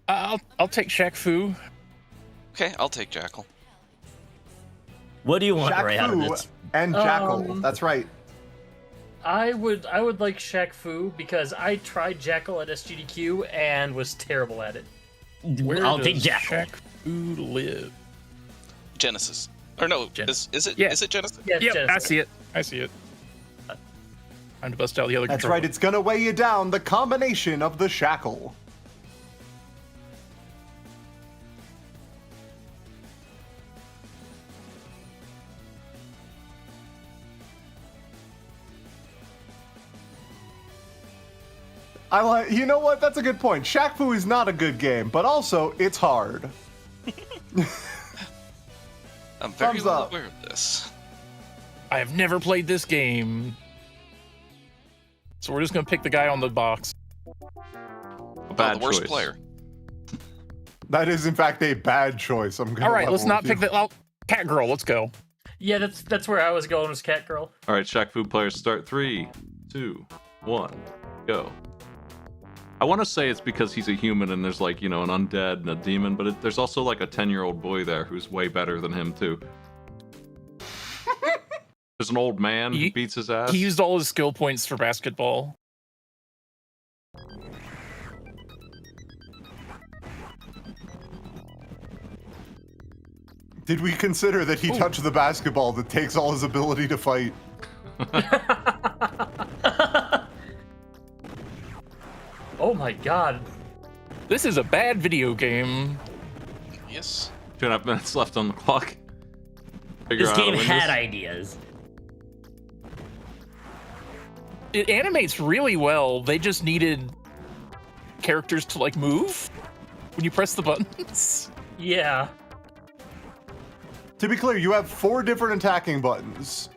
I'll take Shaq Fu. Okay, I'll take Jackal. What do you want, Shaq Ray, out of Fu this? and Jackal. That's right. I would like Shaq Fu because I tried Jackal at SGDQ and was terrible at it. Where I'll does take Jackal. Shaq Fu live? Genesis. Or no, Genesis. is it Yeah. is it Genesis? Yeah, Yep, Genesis. I see it. I see it. Time to bust out the other That's controller. right. It's gonna weigh you down. The combination of the shackle. I like. You know what? That's a good point. Shaq Fu is not a good game, but also it's hard. I'm very Thumbs well up. aware of this. I have never played this game. So we're just gonna pick the guy on the box. A bad the worst choice. player. That is, in fact, a bad choice. I'm gonna. All right, let's level not with pick you. the Cat Girl. Let's go. Yeah, that's where I was going, was Cat Girl. All right, Shaq Fu players start 3, 2, 1, go. I want to say it's because he's a human and there's like, you know, an undead and a demon, but there's also like a 10-year-old boy there who's way better than him too. There's an old man who beats his ass. He used all his skill points for basketball. Did we consider that he touched the basketball that takes all his ability to fight? Oh my god. This is a bad video game. Yes. 2.5 minutes left on the clock. Figure This out how to game win had this. ideas. It animates really well. They just needed characters to like move when you press the buttons. Yeah. To be clear, you have 4 different attacking buttons.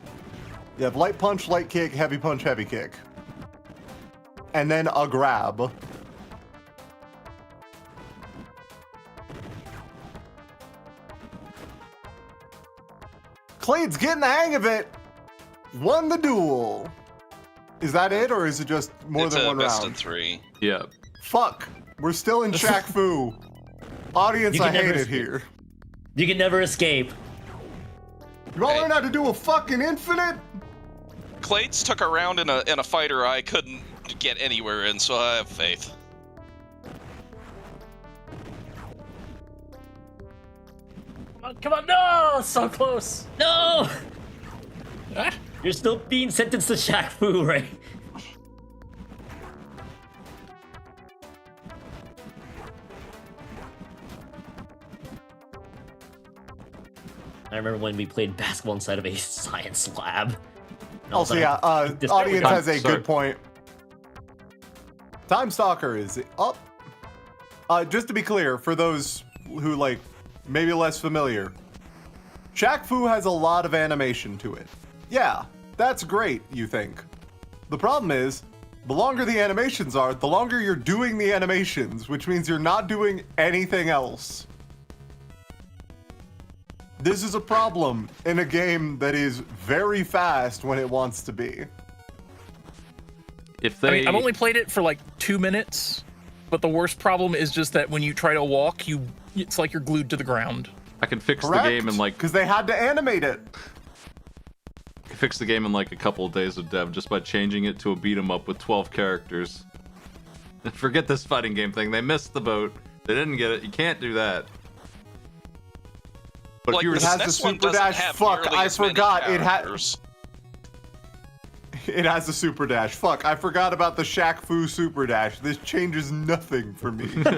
You have light punch, light kick, heavy punch, heavy kick. And then a grab. Clade's getting the hang of it. Won the duel. Is that it, or is it just more It's than a one best round? of 3. Yeah. Fuck. We're still in Shaq Fu. Audience, You I can never hate it escape. here. You can never escape. You all Hey. learn how to do a fucking infinite? Clades took a round in a fighter I couldn't get anywhere in, so I have faith. Come on, no! So close. No! Ah, You're still being sentenced to Shaq Fu, Ray. I remember when we played basketball inside of a science lab. And all of a Also, sudden, yeah, this- audience has a Sorry. good point. Time Stalker is up. Just to be clear, for those who like maybe less familiar, Shaq Fu has a lot of animation to it. Yeah, that's great, you think. The problem is, the longer the animations are, the longer you're doing the animations, which means you're not doing anything else. This is a problem in a game that is very fast when it wants to be. If they, I mean, I've only played it for like 2 minutes, but the worst problem is just that when you try to walk, it's like you're glued to the ground. I can fix Correct? the game in like Because they had to animate it. fix the game in like a couple of days of dev just by changing it to a beat 'em up with 12 characters. Forget this fighting game thing. They missed the boat. They didn't get it. You can't do that. But if you were It the has the SNES one super doesn't dash. have Fuck, nearly I as many forgot. It had. characters. It has the super dash. Fuck, I forgot about the Shaq Fu super dash. This changes nothing for me. you go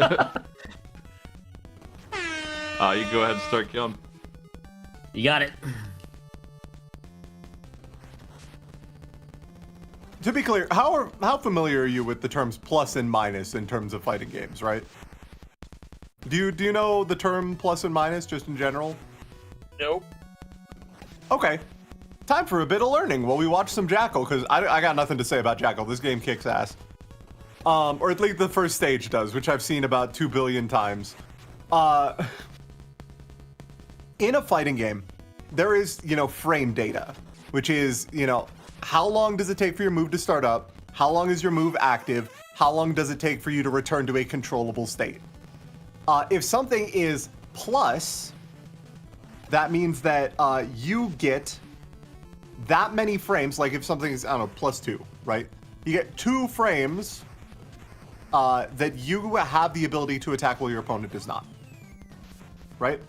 ahead and start killing. You got it. To be clear, how familiar are you with the terms plus and minus in terms of fighting games, right? Do you know the term plus and minus just in general? Nope. Okay. Time for a bit of learning while we watch some Jackal, because I got nothing to say about Jackal. This game kicks ass. Or at least the first stage does, which I've seen about 2 billion times. In a fighting game, there is, frame data, which is, how long does it take for your move to start up? How long is your move active? How long does it take for you to return to a controllable state? If something is plus, that means that you get that many frames. Like if something is, I don't know, +2, right? You get 2 frames that you have the ability to attack while your opponent does not. Right?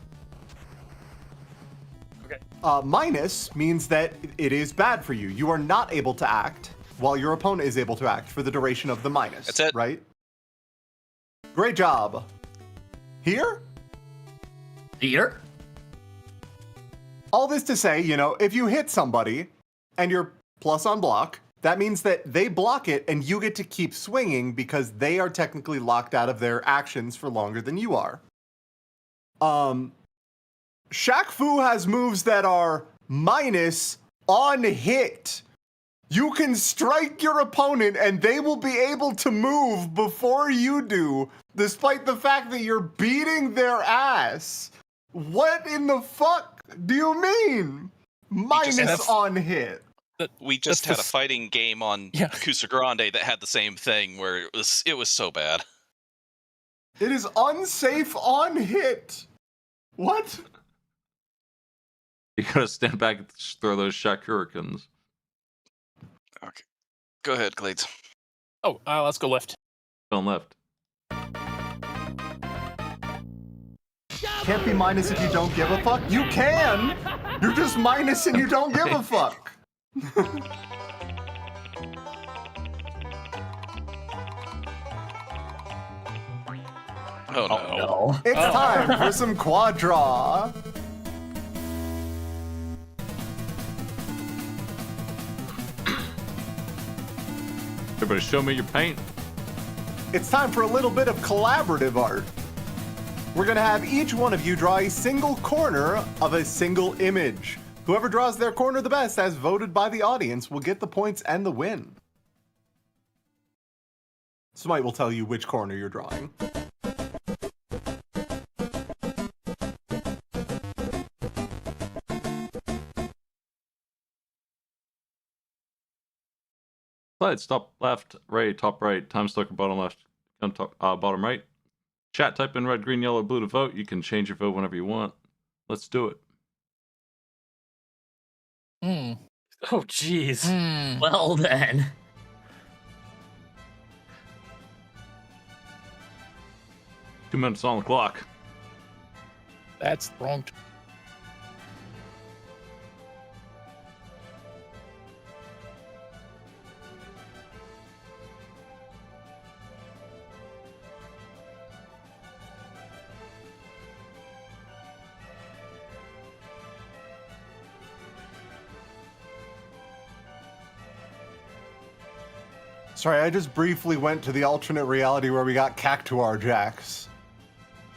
Okay. Minus means that it is bad for you. You are not able to act while your opponent is able to act for the duration of the minus. That's it. Right? Great job. Here? Here? All this to say, you know, if you hit somebody and you're plus on block, that means that they block it and you get to keep swinging because they are technically locked out of their actions for longer than you are. Shaq Fu has moves that are minus on hit. You can strike your opponent and they will be able to move before you do, despite the fact that you're beating their ass. What in the fuck do you mean? Minus on hit. We just had that's a fighting game on Yeah. Kusa that had the same thing where it was so bad. It is unsafe on hit. What? You gotta stand back and throw those Shakurikens. Okay. Go ahead, Glades. Oh, let's go left. Going left. Can't be minus if you don't give a fuck. You can. You're just minus and you don't give a fuck. Oh no. No. It's time for some quadra. Everybody show me your paint. It's time for a little bit of collaborative art. We're gonna have each one of you draw a single corner of a single image. Whoever draws their corner the best, as voted by the audience, will get the points and the win. Smite will tell you which corner you're drawing. Slides top left, right, top right, time stucker bottom left, bottom right. Chat, type in red, green, yellow, blue to vote. You can change your vote whenever you want. Let's do it. Oh, jeez. Well then. Two minutes on the clock. That's wrong. Sorry, I just briefly went to the alternate reality where we got Cactuar Jacks.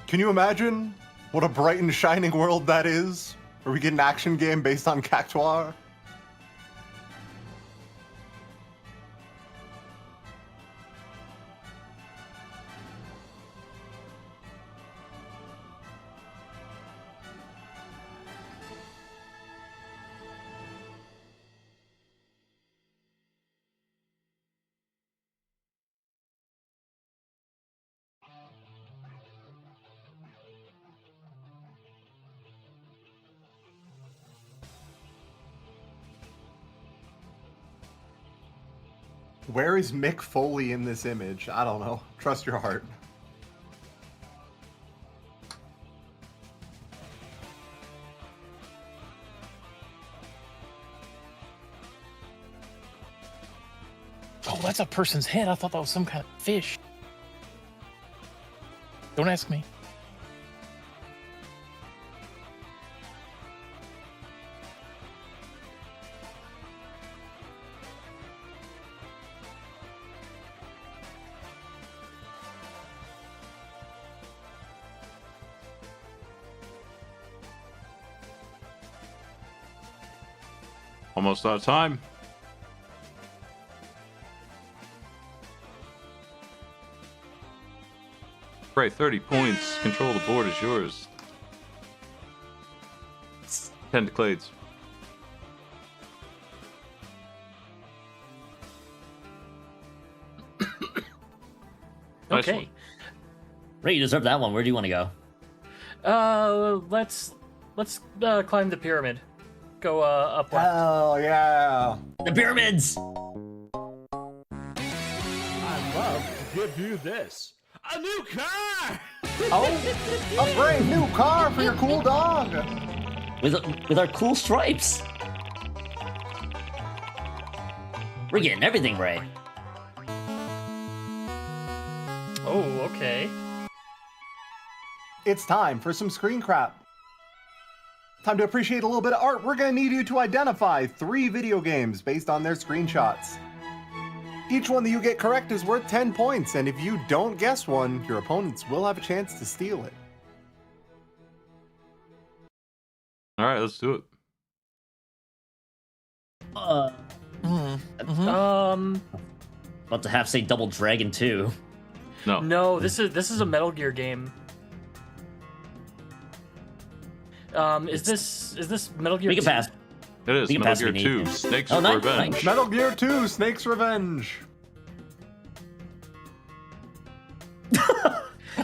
Can you imagine what a bright and shining world that is? Where we get an action game based on Cactuar? Where is Mick Foley in this image? I don't know. Trust your heart. Oh, that's a person's head. I thought that was some kind of fish. Don't ask me. Almost out of time. Great, 30 points. Control the board is yours. 10 to Clades. Nice Okay. Ray, you deserve that one. Where do you want to go? Let's climb the pyramid. Go up left. Hell yeah. The pyramids! I'd love to give you this. A new car! Oh, a brand new car for your cool dog. With our cool stripes. We're getting everything, Ray. Oh, okay. It's time for some screen crap. Time to appreciate a little bit of art. We're going to need you to identify 3 video games based on their screenshots. Each one that you get correct is worth 10 points, and if you don't guess one, your opponents will have a chance to steal it. All right, let's do it. About to have to say Double Dragon 2. No. No, this is a Metal Gear game. Is this Metal Gear? We can 2? pass. It is We can Metal pass Gear if we 2, need to. Snake's Oh, nice, Revenge. nice. Metal Gear 2, Snake's Revenge.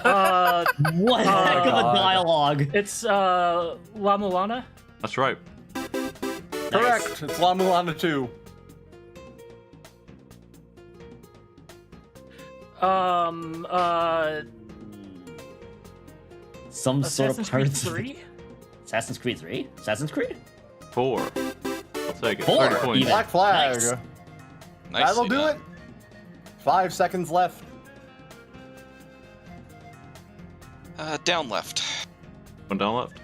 What heck of a God. dialogue. It's La Mulana. That's right. Correct. It's La Mulana 2. Some sort of Assassin's Creed Pirates. 3. Assassin's Creed 3? Assassin's Creed? 4. I'll take it. 4, 30 points. even. Black Flag. Nice. That'll do it. 5 seconds left. Down left. One down left.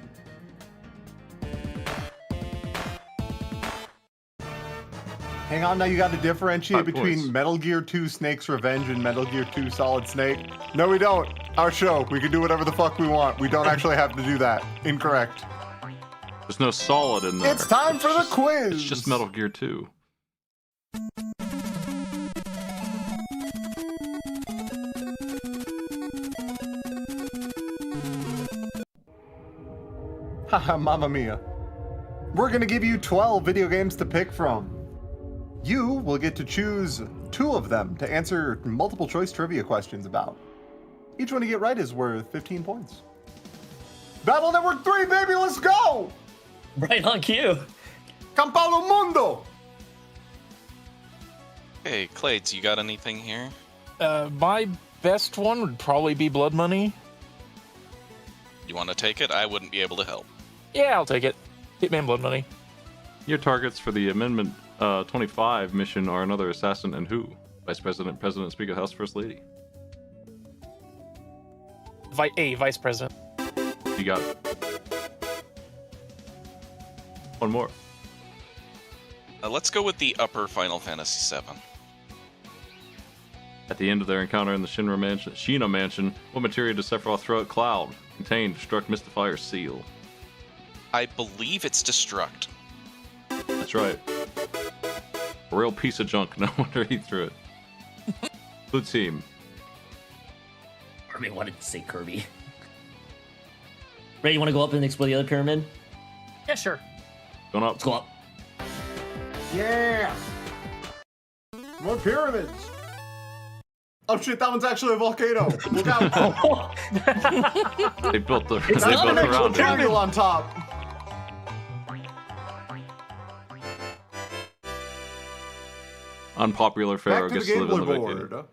Hang on, now you got to differentiate 5 between points. Metal Gear 2 Snake's Revenge and Metal Gear 2 Solid Snake. No, we don't. Our show. We can do whatever the fuck we want. We don't actually have to do that. Incorrect. There's no solid in there. It's time for the quiz. It's just Metal Gear 2. Haha, mamma mia. We're going to give you 12 video games to pick from. You will get to choose 2 of them to answer multiple choice trivia questions about. Each one you get right is worth 15 points. Battle Network 3, baby, let's go! Right on cue. Campalo Mundo! Hey, Clades, you got anything here? My best one would probably be Blood Money. You want to take it? I wouldn't be able to help. Yeah, I'll take it. Hitman Blood Money. Your targets for the Amendment 25 mission are another assassin and who? Vice President, President, Speaker, House, First Lady. Vice President. You got it. One more. Let's go with the upper Final Fantasy VII. At the end of their encounter in the Shino Mansion, what material does Sephiroth throw at Cloud? Contain, destruct, mystify, or seal? I believe it's Destruct. That's right. A real piece of junk. No wonder he threw it. Blue team. Kirby wanted to say Kirby. Ray, you want to go up and explore the other pyramid? Yeah, sure. Going up. Let's go up. Yeah! More pyramids! Oh shit, that one's actually a volcano. Look out. They built the. That's they an built actual around it. triangle on top. Unpopular Pharaoh Back to the gets to live in game the board. vacated.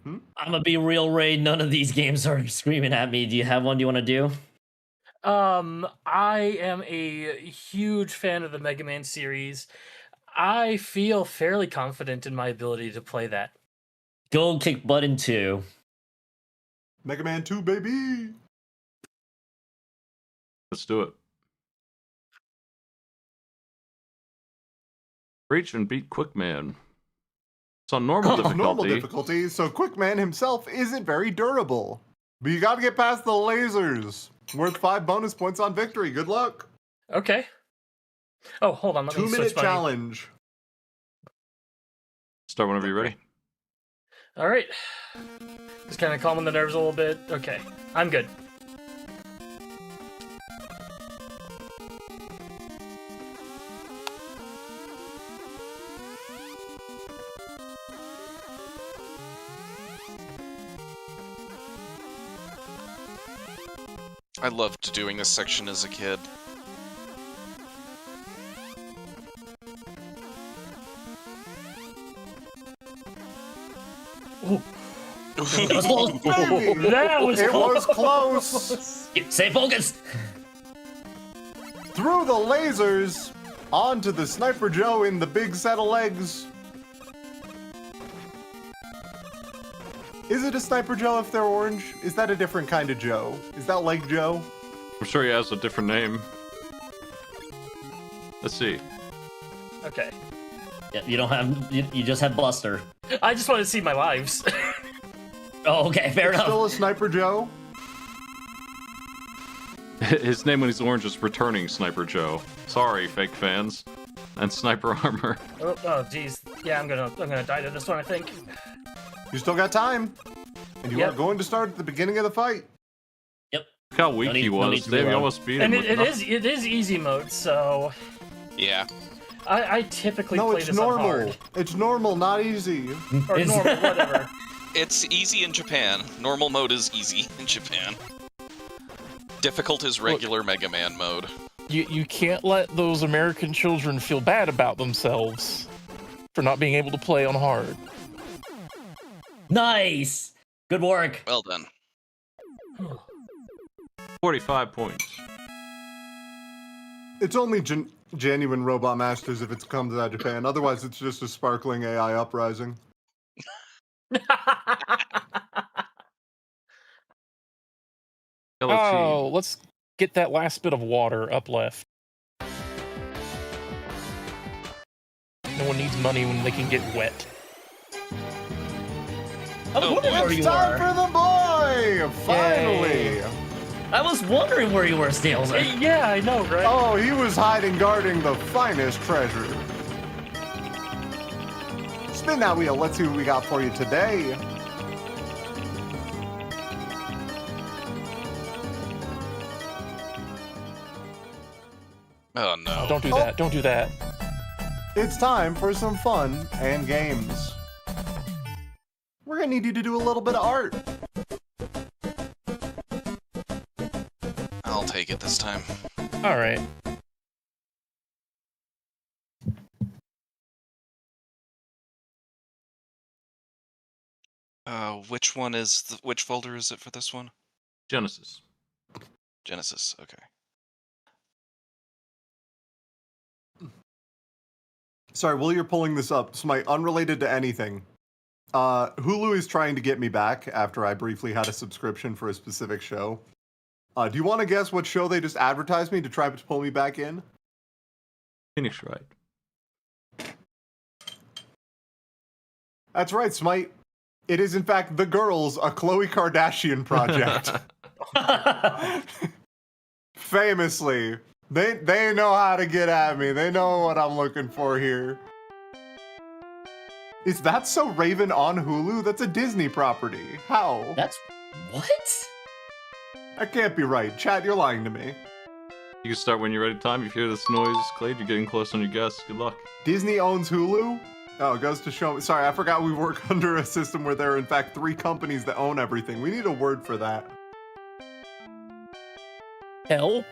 I'm gonna be real, Ray. None of these games are screaming at me. Do you have one you want to do? I am a huge fan of the Mega Man series. I feel fairly confident in my ability to play that. Go kick butt in 2. Mega Man 2, baby! Let's do it. Reach and beat Quickman. It's on normal difficulty. Normal difficulty, so Quickman himself isn't very durable. But you gotta get past the lasers. Worth 5 bonus points on victory. Good luck. Okay. Oh, hold on. Let me 2-minute switch my... challenge. Start whenever you're ready. All right. Just kind of calming the nerves a little bit. Okay. I'm good. I loved doing this section as a kid. That was close. That was It was close. Stay focused. Through the lasers, onto the Sniper Joe in the big set of legs. Is it a Sniper Joe if they're orange? Is that a different kind of Joe? Is that Leg Joe? I'm sure he has a different name. Let's see. Okay. Yeah, you don't have. You just have Buster. I just want to see my lives. Oh, okay, fair enough. Still a Sniper Joe? His name when he's orange is Returning Sniper Joe. Sorry, fake fans. And Sniper Armor. Oh, jeez. Yeah, I'm gonna die to this one, I think. You still got time. And you Yep. are going to start at the beginning of the fight. Yep. Look how weak No need- he no was. need to be Damn, he loud. almost beat him. And with nothing. it is easy mode, so Yeah. I typically No, play it's this on normal. hard. It's normal, not easy. Or normal, whatever. It's easy in Japan. Normal mode is easy in Japan. Difficult is regular Mega Man mode. You can't let those American children feel bad about themselves for not being able to play on hard. Nice. Good work. Well done. 45 points. It's only genuine Robot Masters if it comes out of Japan. Otherwise, it's just a sparkling AI uprising. Yellow Oh, let's get that last bit of water up left. No one needs money when they can get wet. I was wondering where It's you time were. for the boy! Finally! I was wondering where you were, Snails. Yeah, I know, right? Oh, he was hiding guarding the finest treasure. Spin that wheel. Let's see what we got for you today. Oh no. Don't do that. Don't do that. It's time for some fun and games. We're gonna need you to do a little bit of art. I'll take it this time. All right. Which one is which folder is it for this one? Genesis. Genesis. Okay. Sorry, while you're pulling this up, Smite, unrelated to anything. Hulu is trying to get me back after I briefly had a subscription for a specific show. Do you want to guess what show they just advertised me to try to pull me back in? Phoenix Wright. That's right, Smite. It is, in fact, The Girls, a Khloe Kardashian project. Famously. They know how to get at me. They know what I'm looking for here. Is That So Raven on Hulu? That's a Disney property. How? That's what? That can't be right. Chat, you're lying to me. You can start when you're ready. Time. If you hear this noise, Clade, you're getting close on your guess. Good luck. Disney owns Hulu? Oh, it goes to show. Sorry, I forgot we work under a system where there are, in fact, 3 companies that own everything. We need a word for that. Hell?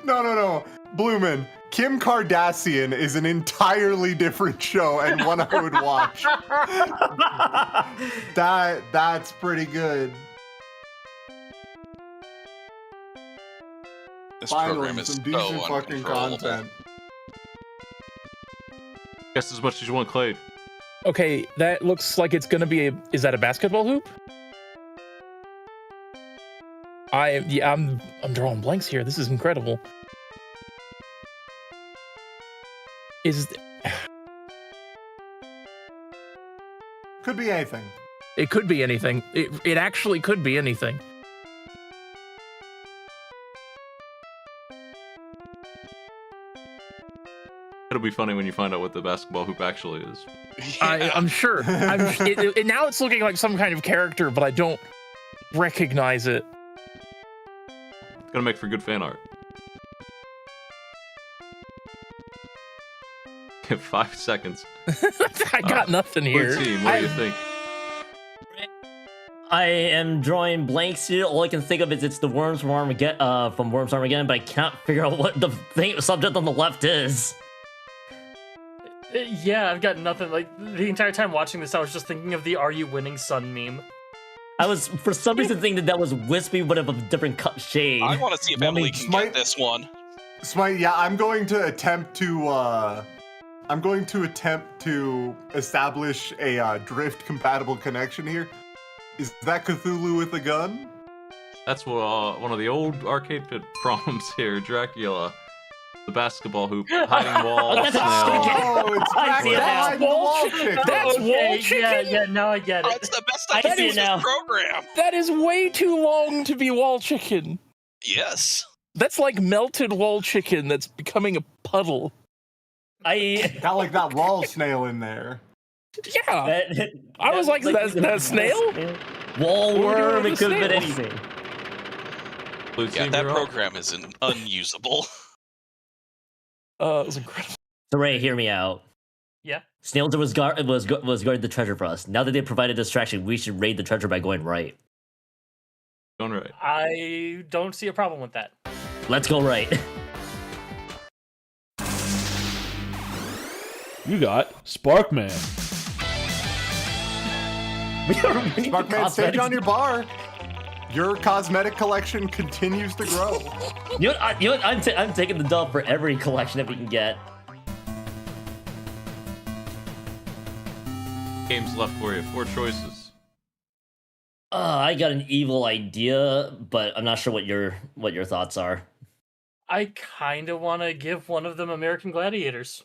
No. Bloomin', Kim Kardashian is an entirely different show and one I would watch. That's pretty good. This Finally, program is some so decent fucking uncontrollable. content. Guess as much as you want, Clade. Okay, that looks like it's gonna be a. Is that a basketball hoop? I'm drawing blanks here. This is incredible. Could be anything. It could be anything. It actually could be anything. It'll be funny when you find out what the basketball hoop actually is. I'm sure. Now it's looking like some kind of character, but I don't recognize it. Gonna make for good fan art. 5 seconds. I got nothing here. Blue team, what do you think? I am drawing blanks here. All I can think of is it's the worms from Armageddon, but I can't figure out what the subject on the left is. Yeah, I've got nothing. Like, the entire time watching this, I was just thinking of the "Are you winning, son" meme. I was, for some reason, thinking that was wispy, but of a different cut shade. I want to see if Emily can get this one. Smite, yeah, I'm going to attempt to establish a drift-compatible connection here. Is that Cthulhu with a gun? That's one of the old arcade pit problems here. Dracula, the basketball hoop, hiding walls. That's snail. Oh, it's I see it now. hiding wall chicken. That's Okay, wall chicken? Yeah, now I get it. That's the best I I can see do it with now. this program. That is way too long to be wall chicken. Yes. That's like melted wall chicken that's becoming a puddle. Got like that wall snail in there. Yeah. I was like, that's that snail? Wall worm, What it could have been snail? anything. Blue Yeah, team, that you're up. program is unusable. It was incredible. So Ray, hear me out. Yeah. Snail's was guarding the treasure for us. Now that they provided distraction, we should raid the treasure by going right. Going right. I don't see a problem with that. Let's go right. You got Sparkman. Sparkman, stay on your bar. Your cosmetic collection continues to grow. You know what? I'm taking the dub for every collection that we can get. Games left for you. 4 choices. I got an evil idea, but I'm not sure what your thoughts are. I kind of want to give one of them American Gladiators.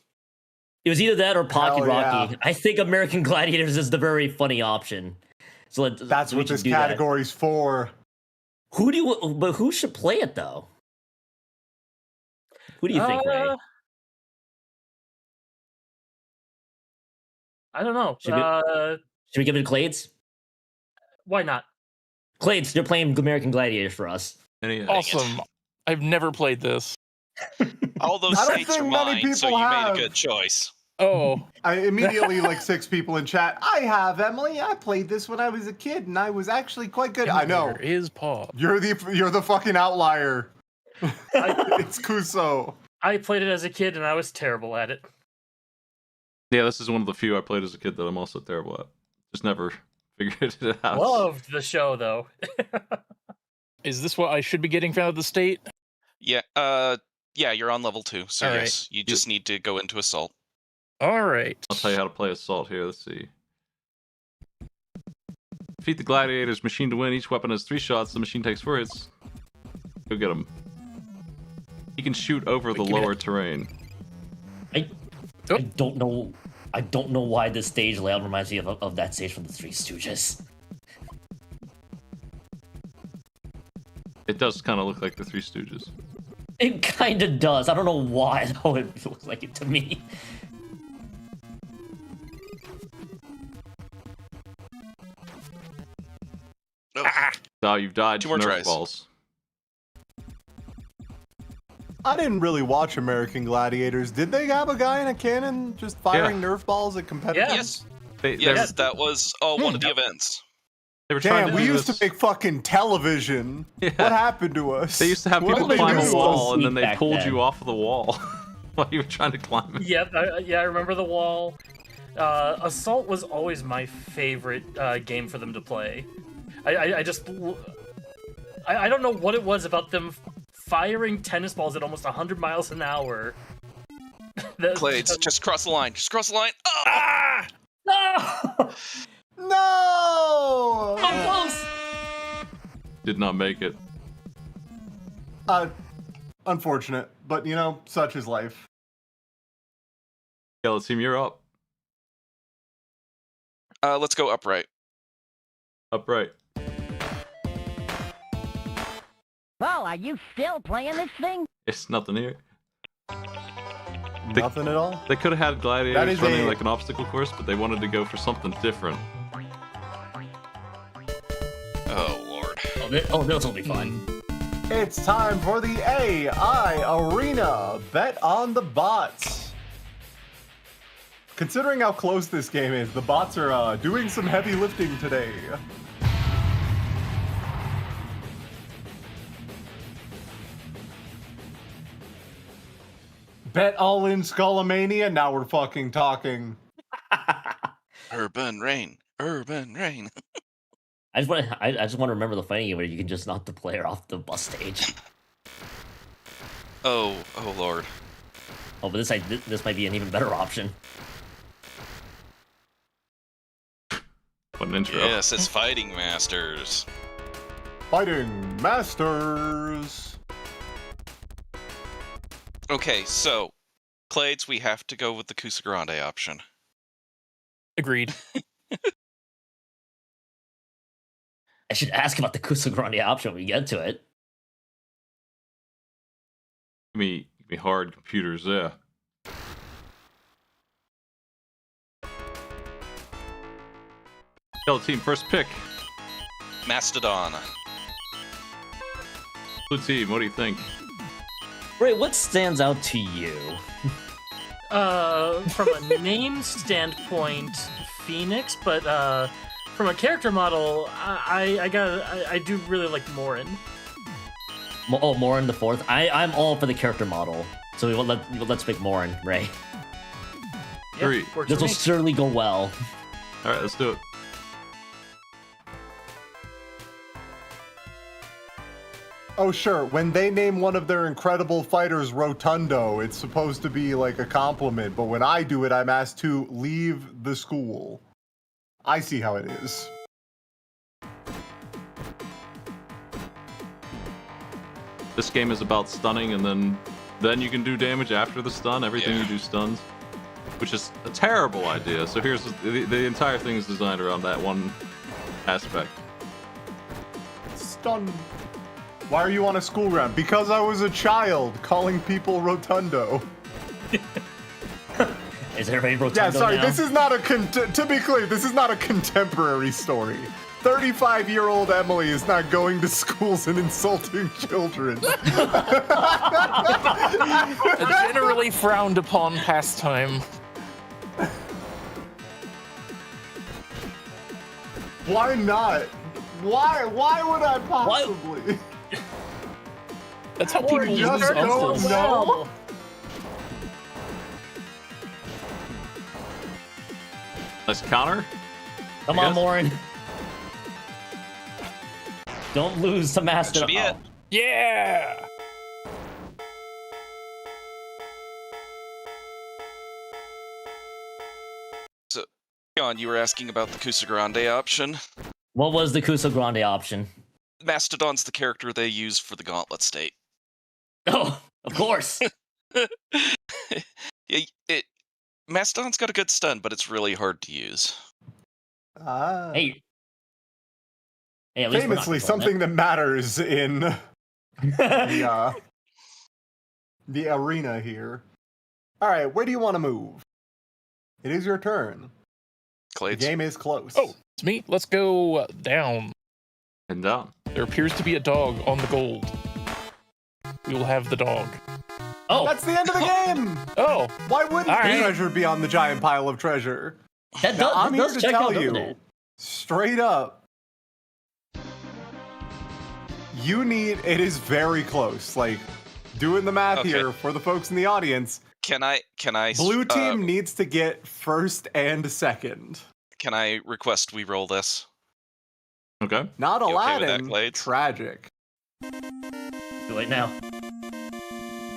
It was either that or Pocket Hell yeah. Rocky. I think American Gladiators is the very funny option. So That's we what should this do that. category's for. But who should play it though? Who do you think, Ray? I don't know. Should we give it to Clades? Why not? Clades, you're playing American Gladiators for us. Awesome. I've never played this. All those I don't states are think many mine, so you people made have. a good choice. Oh. I immediately, like 6 people in chat. I have, Emily. I played this when I was a kid, and I was actually quite good. I know. There is Paul. You're the fucking outlier. It's Kuso. I played it as a kid, and I was terrible at it. Yeah, this is one of the few I played as a kid that I'm also terrible at. Just never figured it out. Loved the show, though. Is this what I should be getting out of the state? Yeah, yeah, you're on level 2, so All right. yes, you just need to go into assault. All right. I'll tell you how to play Assault here. Let's see. Defeat the gladiators. Machine to win. Each weapon has 3 shots. The machine takes 4 hits. Go get him. He can shoot over the give me lower that. terrain. I don't know. I don't know why this stage layout reminds me of that stage from the Three Stooges. It does kind of look like the Three Stooges. It kind of does. I don't know why though. It looks like it to me. Oh, you've died 2 to more Nerf tries. balls. I didn't really watch American Gladiators. Did they have a guy in a cannon just firing Nerf balls at competitors? Yes, They yes, that was one of the events. were trying Damn, to we do used this. to make fucking television. Yeah. What happened to us? They used to have What people did they climb a do? wall and then Sneak they back pulled then. you off of the wall while you were trying to climb it. Yep, I remember the wall. Assault was always my favorite game for them to play. I don't know what it was about them firing tennis balls at almost 100 miles an hour. Clades, just cross the line. Just cross the line. Oh! Ah! No! No! So close! Did not make it. Unfortunate, but you know, such is life. Yellow team, you're up. Let's go upright. Upright. Well, are you still playing this thing? It's nothing here. Nothing at all. They could have had That gladiators is running a- like an obstacle course, but they wanted to go for something different. Oh lord. Oh, those will be fun. It's time for the AI Arena. Bet on the bots. Considering how close this game is, the bots are doing some heavy lifting today. Bet all in Skullomania. Now we're fucking talking. Urban Rain. I just want to remember the fighting game where you can just knock the player off the bus stage. Oh lord. Oh, but this might be an even better option. What an intro. Yes, it's Fighting Masters. Fighting Masters. Okay, so Clades, we have to go with the Kusagrande option. Agreed. I should ask about the Kusagrande option when we get to it. Give me hard computers, yeah. Yellow team, first pick. Mastodon. Blue team, what do you think? Ray, what stands out to you? From a name standpoint, Phoenix, but from a character model, I do really like Morin. Oh, Morin the fourth. I'm all for the character model. So let's pick Morin, Ray. Three. Yeah, works This for will me. surely go well. All right, let's do it. Oh, sure. When they name one of their incredible fighters Rotundo, it's supposed to be like a compliment. But when I do it, I'm asked to leave the school. I see how it is. This game is about stunning, and then you can do damage after the stun. Everything you do stuns, which is a terrible idea. So here's the entire thing is designed around that one aspect. Stun. Why are you on a school ground? Because I was a child calling people Rotundo. Is everybody Rotundo Yeah, sorry, now? this is not to be clear, this is not a contemporary story. 35-year-old Emily is not going to schools and insulting children. A generally frowned upon pastime. Why not? Why would I possibly? That's how people use just don't uncles. know. Nice counter. Come on, Morin. Don't lose to That should Mastodon. be it. Yeah! So, John, you were asking about the Kusagrande option. What was the Kusagrande option? Mastodon's the character they use for the Gauntlet state. Oh, of course. Mastodon's got a good stun, but it's really hard to use. Hey, at least we're not Famously, controlling something that matters in it. the arena here. All right, where do you want to move? It is your turn. The Clades. game is close. Oh, it's me. Let's go down. And down. There appears to be a dog on the gold. We will have the dog. Oh, That's the end of the game! Oh, Why wouldn't All the right. treasure be on the giant pile of treasure? that Now, I'm here does to check tell out, you, doesn't it? straight up, it is very close. Like, doing the math Okay. here for the folks in the audience, Can I blue team needs to get first and second. can I request we roll this? Okay. Not You okay with that, Aladdin, Glades? tragic. Too late now.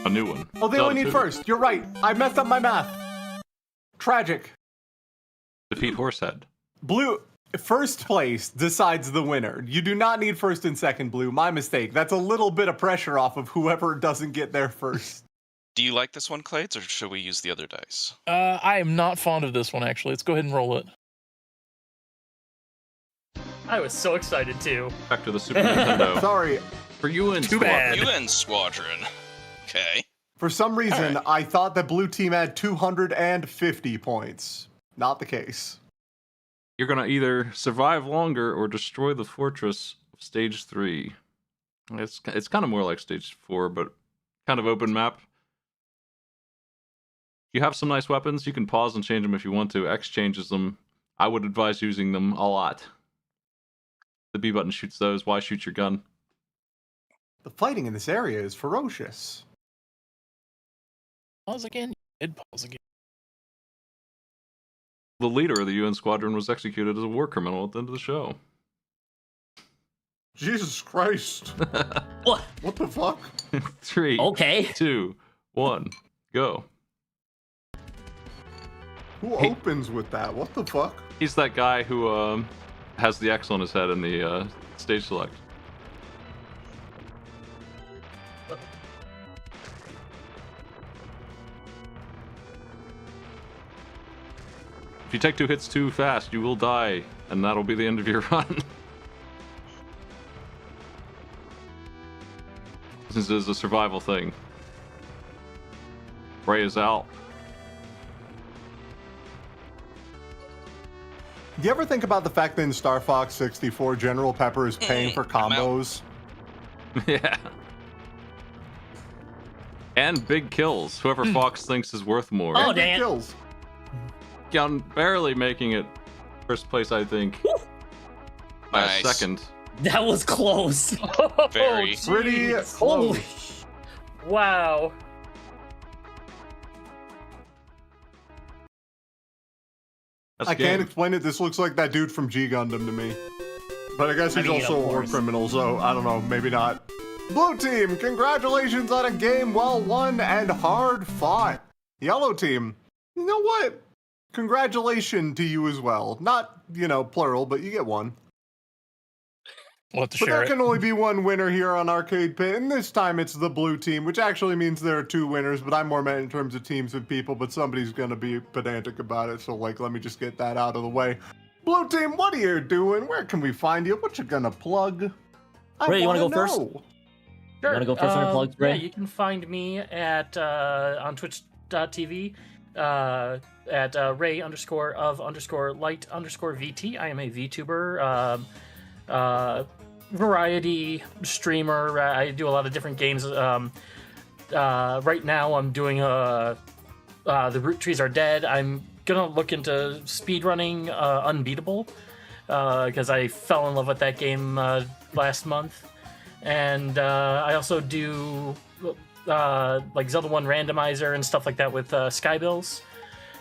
A new one. Oh, they Zelda only need 2. first. You're right. I messed up my math. Tragic. Defeat Horsehead. Blue, first place decides the winner. You do not need first and second, Blue. My mistake. That's a little bit of pressure off of whoever doesn't get there first. Do you like this one, Clades, or should we use the other dice? I am not fond of this one, actually. Let's go ahead and roll it. I was so excited too. Back to the Super Nintendo. Sorry. For UN Too Squad. bad. UN Squadron. Okay. For some reason, Alright. I thought that blue team had 250 points. Not the case. You're gonna either survive longer or destroy the fortress of stage 3. It's kind of more like stage 4, but kind of open map. You have some nice weapons. You can pause and change them if you want to. X changes them. I would advise using them a lot. The B button shoots those. Y shoots your gun. The fighting in this area is ferocious. Pause again. Did pause again. The leader of the UN squadron was executed as a war criminal at the end of the show. Jesus Christ. What? What the fuck? 3, Okay. 2, 1, go. Who opens with that? What the fuck? He's that guy who has the X on his head in the stage select. If you take 2 hits too fast, you will die, and that'll be the end of your run. This is a survival thing. Ray is out. Do you ever think about the fact that in Star Fox 64, General Pepper is paying for combos? Yeah. And big kills. Whoever Fox thinks is worth more. Oh, And big damn. kills. Down barely making it first place, I think. By a Nice. second. That was close. Very. Pretty jeez. close. Wow. That's I game. can't explain it. This looks like that dude from G Gundam to me. But I guess he's mean, also a of war course. criminal, so I don't know. Maybe not. Blue team, congratulations on a game well won and hard fought. Yellow team, you know what? Congratulations to you as well. Not, plural, but you get one. We'll have to But share there it. can only be one winner here on Arcade Pit, and this time it's the blue team, which actually means there are 2 winners, but I'm more meant in terms of teams and people, but somebody's gonna be pedantic about it, so let me just get that out of the way. Blue team, what are you doing? Where can we find you? What you gonna plug? Ray, you wanna go first? know. Sure. You wanna go first on your plugs, Yeah, Ray? you can find me at on twitch.tv at Ray_of_light_VT. I am a VTuber, variety streamer. I do a lot of different games. Right now, I'm doing The Root Trees Are Dead. I'm gonna look into speedrunning Unbeatable because I fell in love with that game last month. And I also do like Zelda 1 randomizer and stuff like that with Skybills.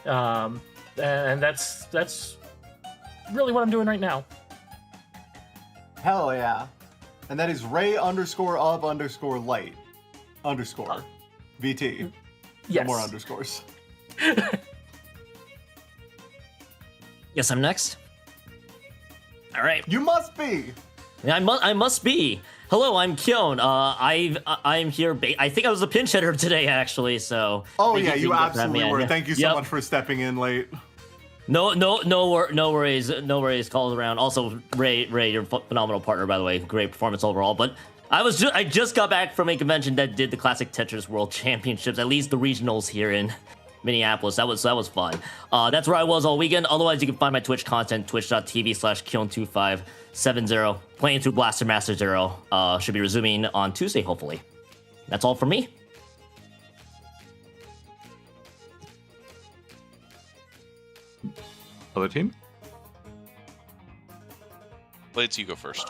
And that's really what I'm doing right now. Hell yeah. And that is Ray_of_light_ VT. Yes. No more underscores. Yes, I'm next. All right. You must be. Yeah, I must be. Hello, I'm Kyon. I'm here. I think I was a pinch hitter today, actually. So. Oh thank yeah, you for having absolutely me. were. Yeah. Thank you so Yep. much for stepping in late. No worries. Calls around. Also, Ray, you're a phenomenal partner, by the way. Great performance overall. But I just got back from a convention that did the classic Tetris World Championships, at least the regionals here in Minneapolis. That was fun. That's where I was all weekend. Otherwise, you can find my Twitch content, twitch.tv/Kyon2570. Playing through Blaster Master Zero. Should be resuming on Tuesday, hopefully. That's all from me. Other team? Blades, you go first.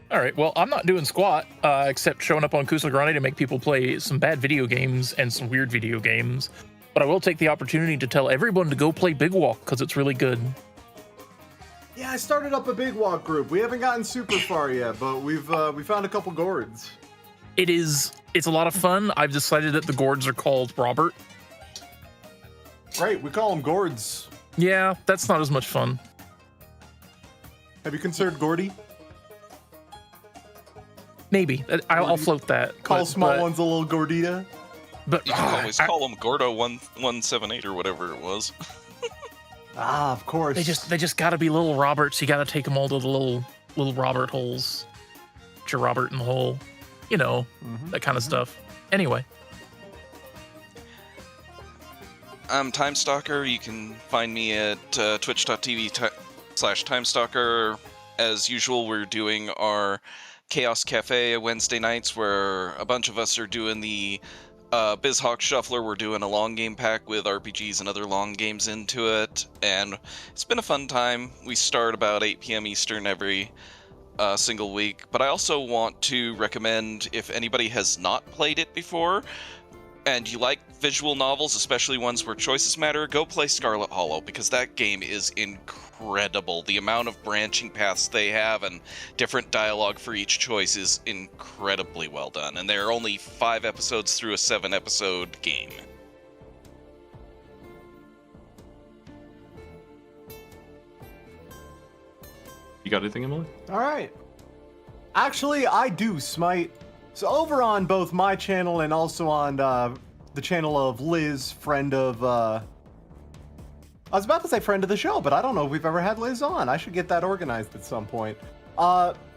All right. Well, I'm not doing squat except showing up on Kusla Grande to make people play some bad video games and some weird video games. But I will take the opportunity to tell everyone to go play Big Walk because it's really good. Yeah, I started up a big walk group. We haven't gotten super far yet, but we found a couple gourds. It's a lot of fun. I've decided that the gourds are called Robert. Right, we call them gourds. Yeah, that's not as much fun. Have you considered Gordy? Maybe. I'll float that. Call small ones a little gordita. But You can always call him Gordo 1178 or whatever it was. Ah, of course. they just gotta be little Roberts. You gotta take them all to the little Robert holes. Put your Robert in the hole. You know, that kind of stuff. Anyway. I'm Timestalker. You can find me at twitch.tv/Timestalker. As usual, we're doing our Chaos Cafe Wednesday nights where a bunch of us are doing the BizHawk Shuffler. We're doing a long game pack with RPGs and other long games into it, and it's been a fun time. We start about 8 p.m. Eastern every single week, but I also want to recommend, if anybody has not played it before, and you like visual novels, especially ones where choices matter, go play Scarlet Hollow, because that game is incredible. The amount of branching paths they have and different dialogue for each choice is incredibly well done, and there are only 5 episodes through a 7-episode game. You got anything, Emily? All right. Actually, I do, Smite. So over on both my channel and also on the channel of Liz, friend of... I was about to say friend of the show, but I don't know if we've ever had Liz on. I should get that organized at some point.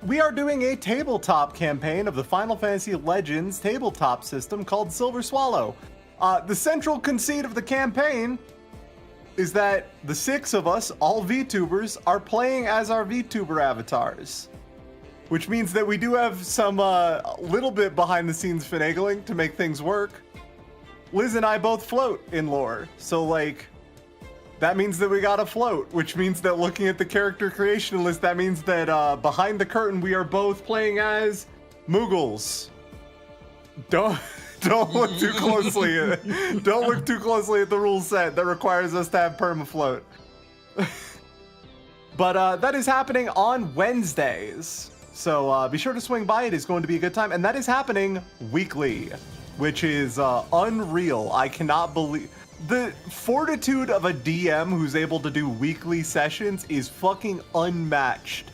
We are doing a tabletop campaign of the Final Fantasy Legends tabletop system called Silver Swallow. The central conceit of the campaign is that the 6 of us, all VTubers, are playing as our VTuber avatars. Which means that we do have some little bit behind the scenes finagling to make things work. Liz and I both float in lore, so like, that means that we gotta float, which means that looking at the character creation list, that means that behind the curtain we are both playing as Moogles. Don't look too closely. Don't look too closely at the rule set that requires us to have permafloat. But that is happening on Wednesdays. So be sure to swing by. It is going to be a good time. And that is happening weekly, which is unreal. I cannot believe... The fortitude of a DM who's able to do weekly sessions is fucking unmatched.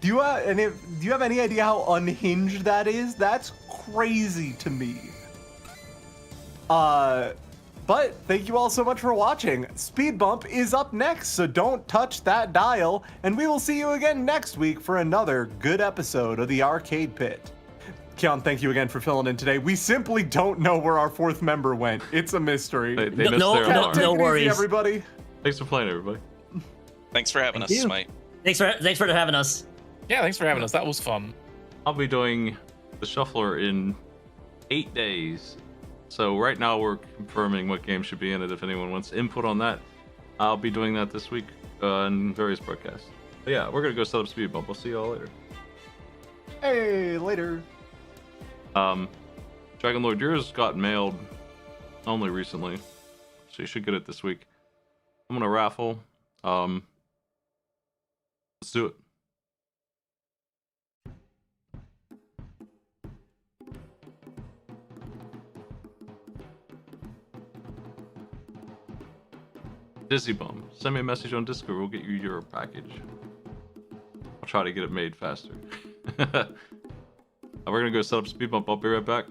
Do you have any idea how unhinged that is? That's crazy to me. But thank you all so much for watching. SpeedBump is up next, so don't touch that dial, and we will see you again next week for another good episode of the Arcade Pit. Keon, thank you again for filling in today. We simply don't know where our 4th member went. It's a mystery. They missed their alarm. No worries, everybody. Thanks for playing, everybody. Thanks for having us, Smite. Thanks for having us. Yeah, thanks for having us. That was fun. I'll be doing the Shuffler in 8 days. So right now we're confirming what game should be in it. If anyone wants input on that, I'll be doing that this week in various broadcasts. But yeah, we're gonna go set up SpeedBump. We'll see y'all later. Hey, later. Dragon Lord, yours got mailed only recently, so you should get it this week. I'm gonna raffle. Let's do it. Dizzy Bum, send me a message on Discord. We'll get you your package. I'll try to get it made faster. We're gonna go set up SpeedBump. I'll be right back.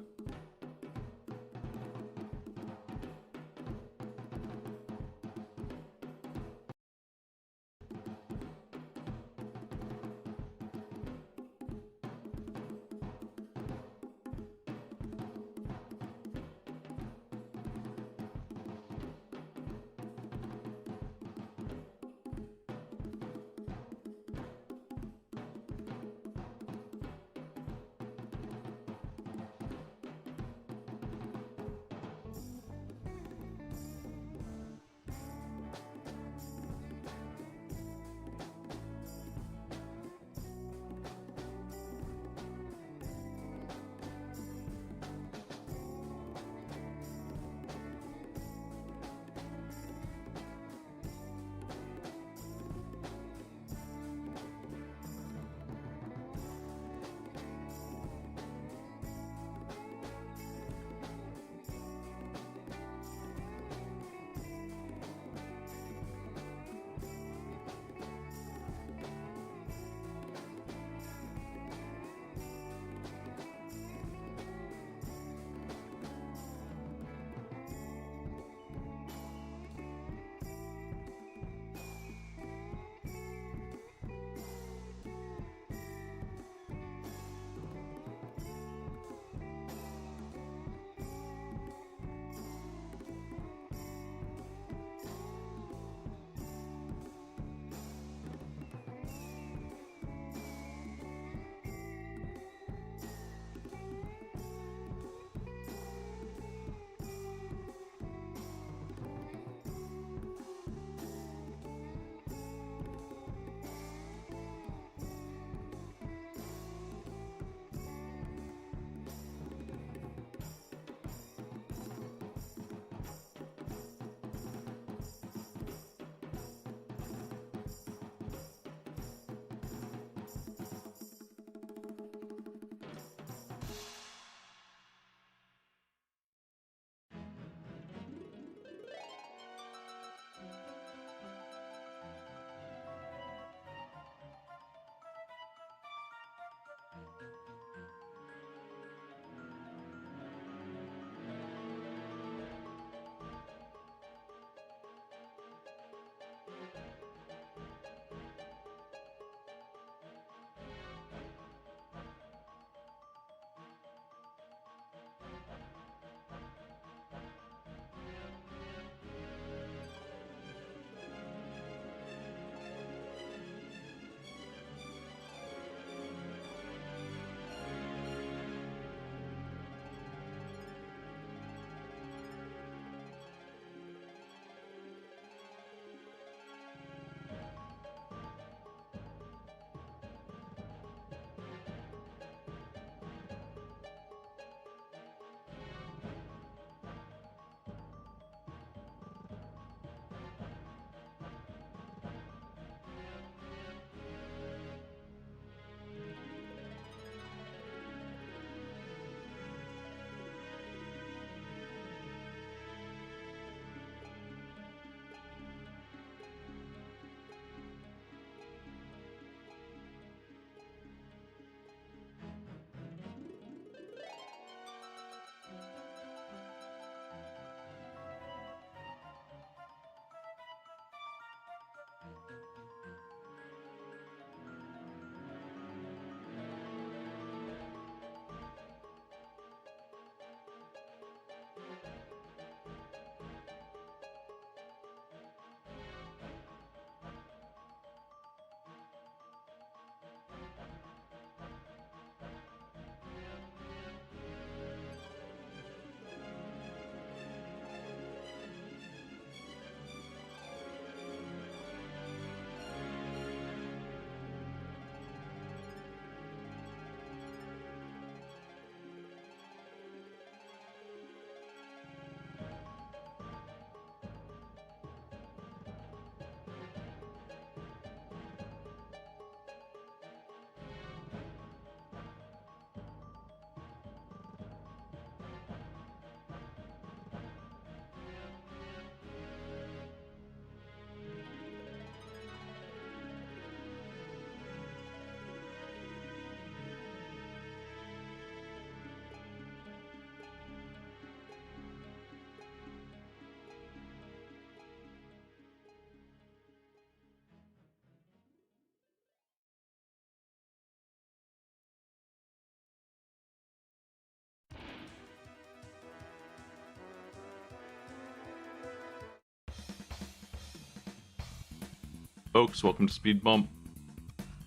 Folks, welcome to SpeedBump.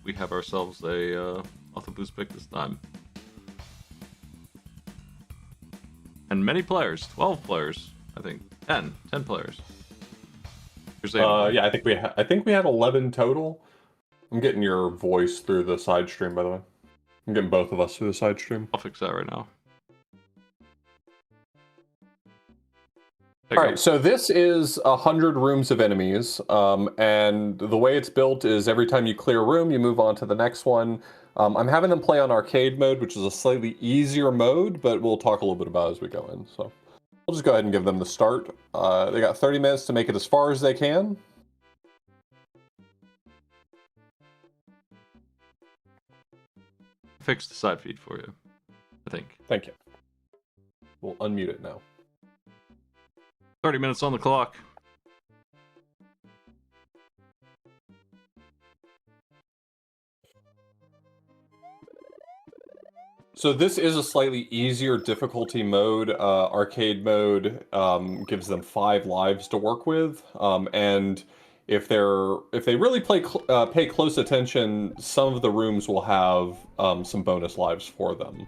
We have ourselves a auto boost pick this time. And many players, 12 players, I think. 10 players. Yeah, I think we had 11 total. I'm getting your voice through the side stream, by the way. I'm getting both of us through the side stream. I'll fix that right now. All right, so this is 100 rooms of enemies, and the way it's built is every time you clear a room, you move on to the next one. I'm having them play on arcade mode, which is a slightly easier mode, but we'll talk a little bit about it as we go in. So we'll just go ahead and give them the start. They got 30 minutes to make it as far as they can. Fix the side feed for you, I think. Thank you. We'll unmute it now. 30 minutes on the clock. So this is a slightly easier difficulty mode. Arcade mode gives them 5 lives to work with, and if they really pay close attention, some of the rooms will have some bonus lives for them,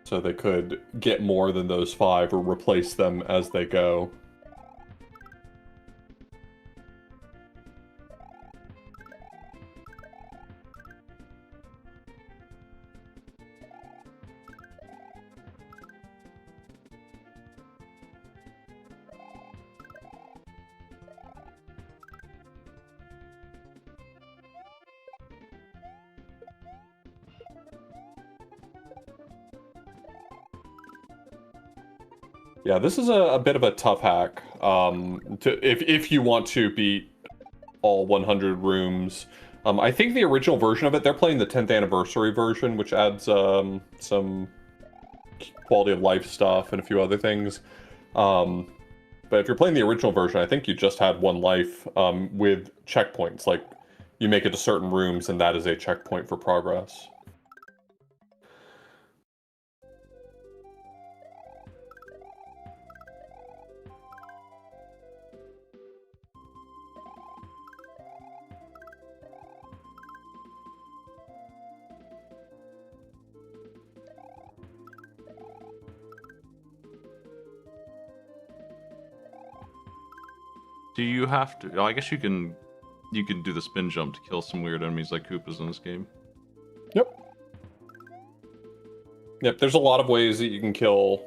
so they could get more than those 5 or replace them as they go. Yeah, this is a bit of a tough hack. If you want to beat all 100 rooms. I think the original version of it, they're playing the 10th anniversary version, which adds some quality of life stuff and a few other things. But if you're playing the original version, I think you just had 1 life with checkpoints. Like, you make it to certain rooms, and that is a checkpoint for progress. Do you have to? Oh, I guess you can do the spin jump to kill some weird enemies like Koopas in this game. Yep, there's a lot of ways that you can kill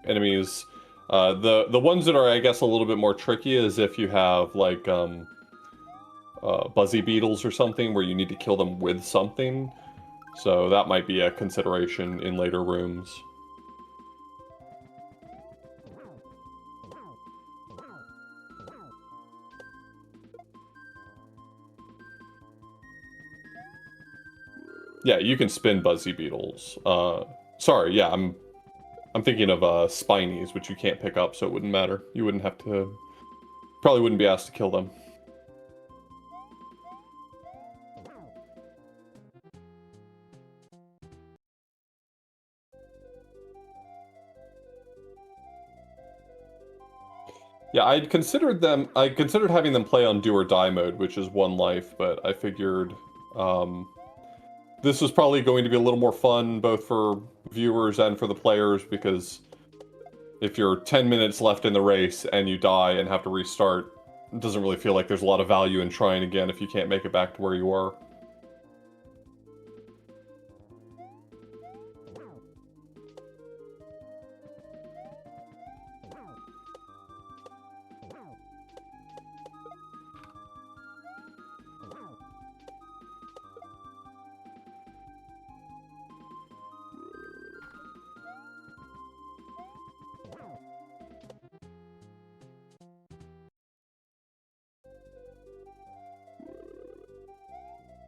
enemies. The ones that are, I guess, a little bit more tricky is if you have, like, buzzy beetles or something where you need to kill them with something. So that might be a consideration in later rooms. Yeah, you can spin buzzy beetles. Sorry, yeah, I'm thinking of spinies, which you can't pick up, so it wouldn't matter. You wouldn't have to... Probably wouldn't be asked to kill them. Yeah, I considered having them play on do or die mode, which is 1 life, but I figured this was probably going to be a little more fun, both for viewers and for the players, because if you're 10 minutes left in the race and you die and have to restart, it doesn't really feel like there's a lot of value in trying again if you can't make it back to where you are.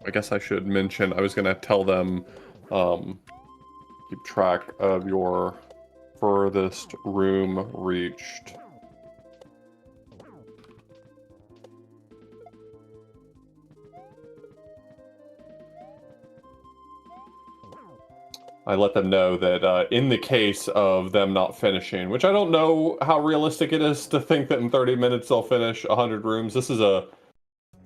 I guess I should mention, I was going to tell them, keep track of your furthest room reached. I let them know that in the case of them not finishing, which I don't know how realistic it is to think that in 30 minutes they'll finish 100 rooms. This is a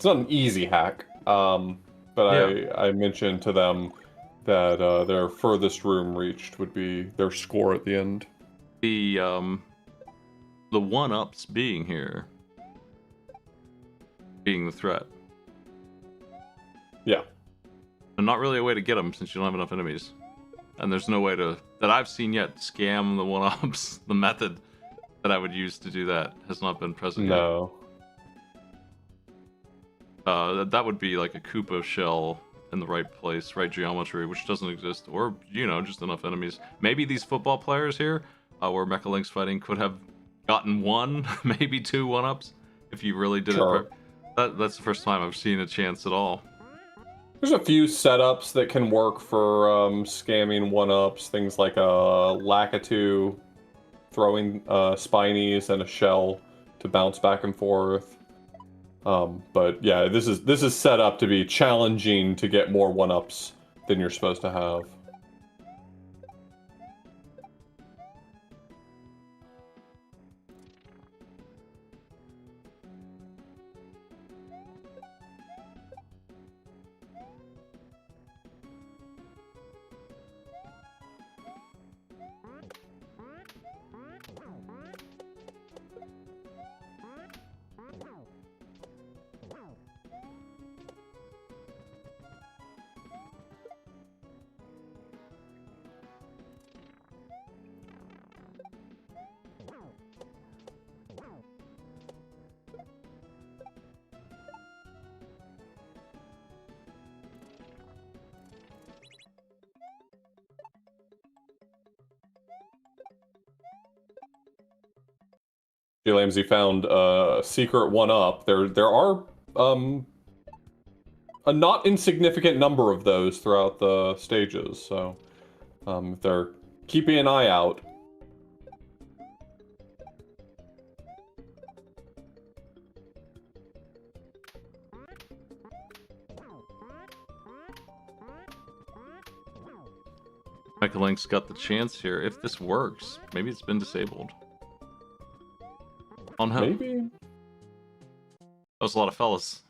It's not an easy hack, but Yeah. I mentioned to them that their furthest room reached would be their score at the end. The 1-ups being here, being the threat. Yeah. And not really a way to get them since you don't have enough enemies. And there's no way to, that I've seen yet, scam the 1-ups. The method that I would use to do that has not been present No. yet. That would be like a Koopa shell in the right place, right geometry, which doesn't exist. Or, you know, just enough enemies. Maybe these football players here, where Mecha Link's fighting, could have gotten 1, maybe 2 1-ups if you really did Sure. it. That's the first time I've seen a chance at all. There's a few setups that can work for scamming 1-ups, things like a Lakitu throwing spinies and a shell to bounce back and forth. But yeah, this is set up to be challenging to get more 1-ups than you're supposed to have. Lamsey found a secret 1-up. There are a not insignificant number of those throughout the stages, so if they're keeping an eye out. Mecha Link's got the chance here. If this works, maybe it's been disabled. On him. Maybe. That was a lot of fellas.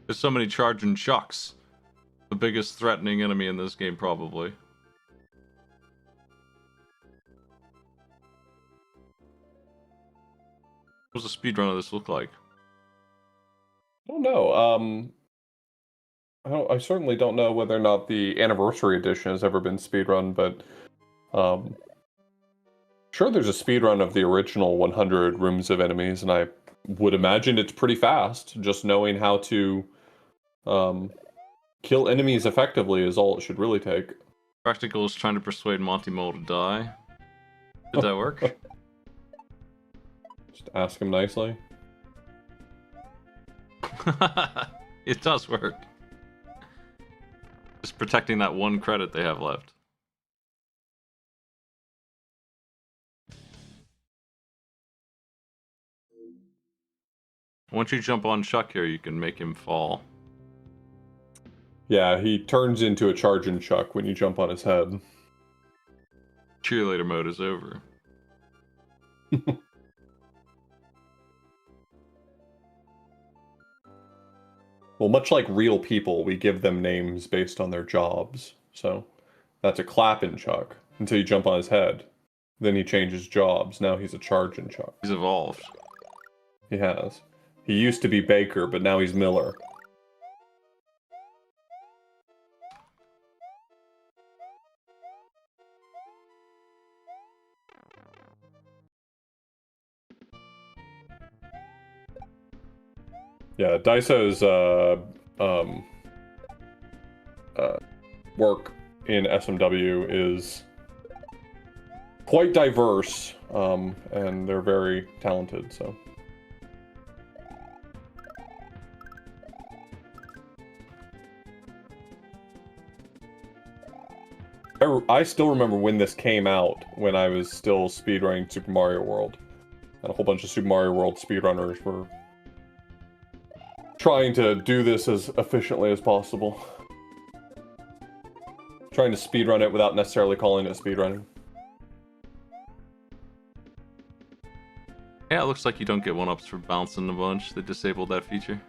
There's so many charging chucks. The biggest threatening enemy in this game, probably. What does a speedrun of this look like? I don't know. I certainly don't know whether or not the anniversary edition has ever been speedrun, but sure, there's a speedrun of the original 100 rooms of enemies, and I would imagine it's pretty fast. Just knowing how to kill enemies effectively is all it should really take. Practical is trying to persuade Monty Mole to die. Did that work? Just ask him nicely. It does work. Just protecting that 1 credit they have left. Once you jump on Chuck here, you can make him fall. Yeah, he turns into a charging chuck when you jump on his head. Cheerleader mode is over. Well, much like real people, we give them names based on their jobs. So that's a clapping chuck until you jump on his head. Then he changes jobs. Now he's a charging chuck. He's evolved. He has. He used to be Baker, but now he's Miller. Yeah, Daiso's work in SMW is quite diverse, and they're very talented. So. I still remember when this came out, when I was still speedrunning Super Mario World. And a whole bunch of Super Mario World speedrunners were trying to do this as efficiently as possible. Trying to speedrun it without necessarily calling it speedrunning. Yeah, it looks like you don't get 1-ups for bouncing a bunch. They disabled that feature.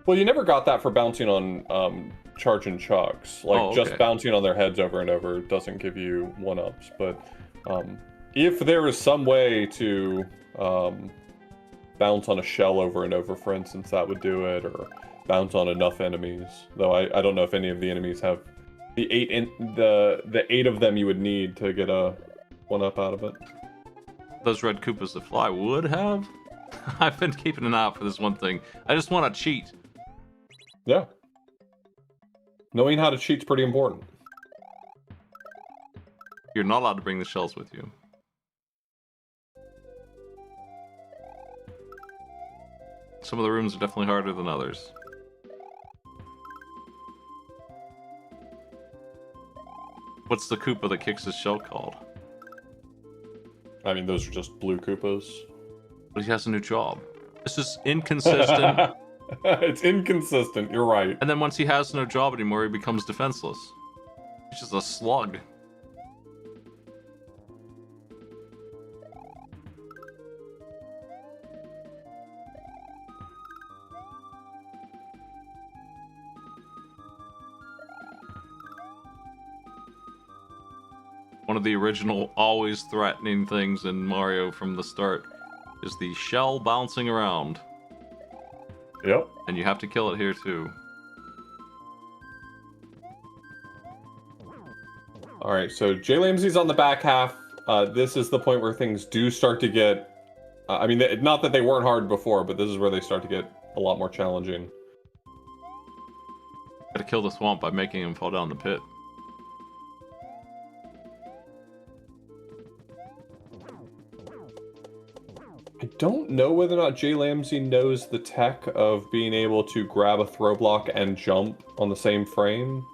Well, you never got that for bouncing on charging chucks. Like, just bouncing on their heads over and over doesn't give you 1-ups. But if there is some way to bounce on a shell over and over, for instance, that would do it. Or bounce on enough enemies. Though I don't know if any of the enemies have the 8 of them you would need to get a 1-up out of it. Those red Koopas that fly would have. I've been keeping an eye out for this one thing. I just want to cheat. Yeah. Knowing how to cheat's pretty important. You're not allowed to bring the shells with you. Some of the rooms are definitely harder than others. What's the Koopa that kicks his shell called? I mean, those are just blue Koopas. But he has a new job. This is inconsistent. It's inconsistent, you're right. And then once he has no job anymore, he becomes defenseless. He's just a slug. One of the original always threatening things in Mario from the start is the shell bouncing around. Yep. And you have to kill it here too. Alright, so Jay Lamsey's on the back half. This is the point where things do start to get... I mean, not that they weren't hard before, but this is where they start to get a lot more challenging. Gotta kill the swamp by making him fall down the pit. I don't know whether or not Jay Lamsey knows the tech of being able to grab a throw block and jump on the same frame.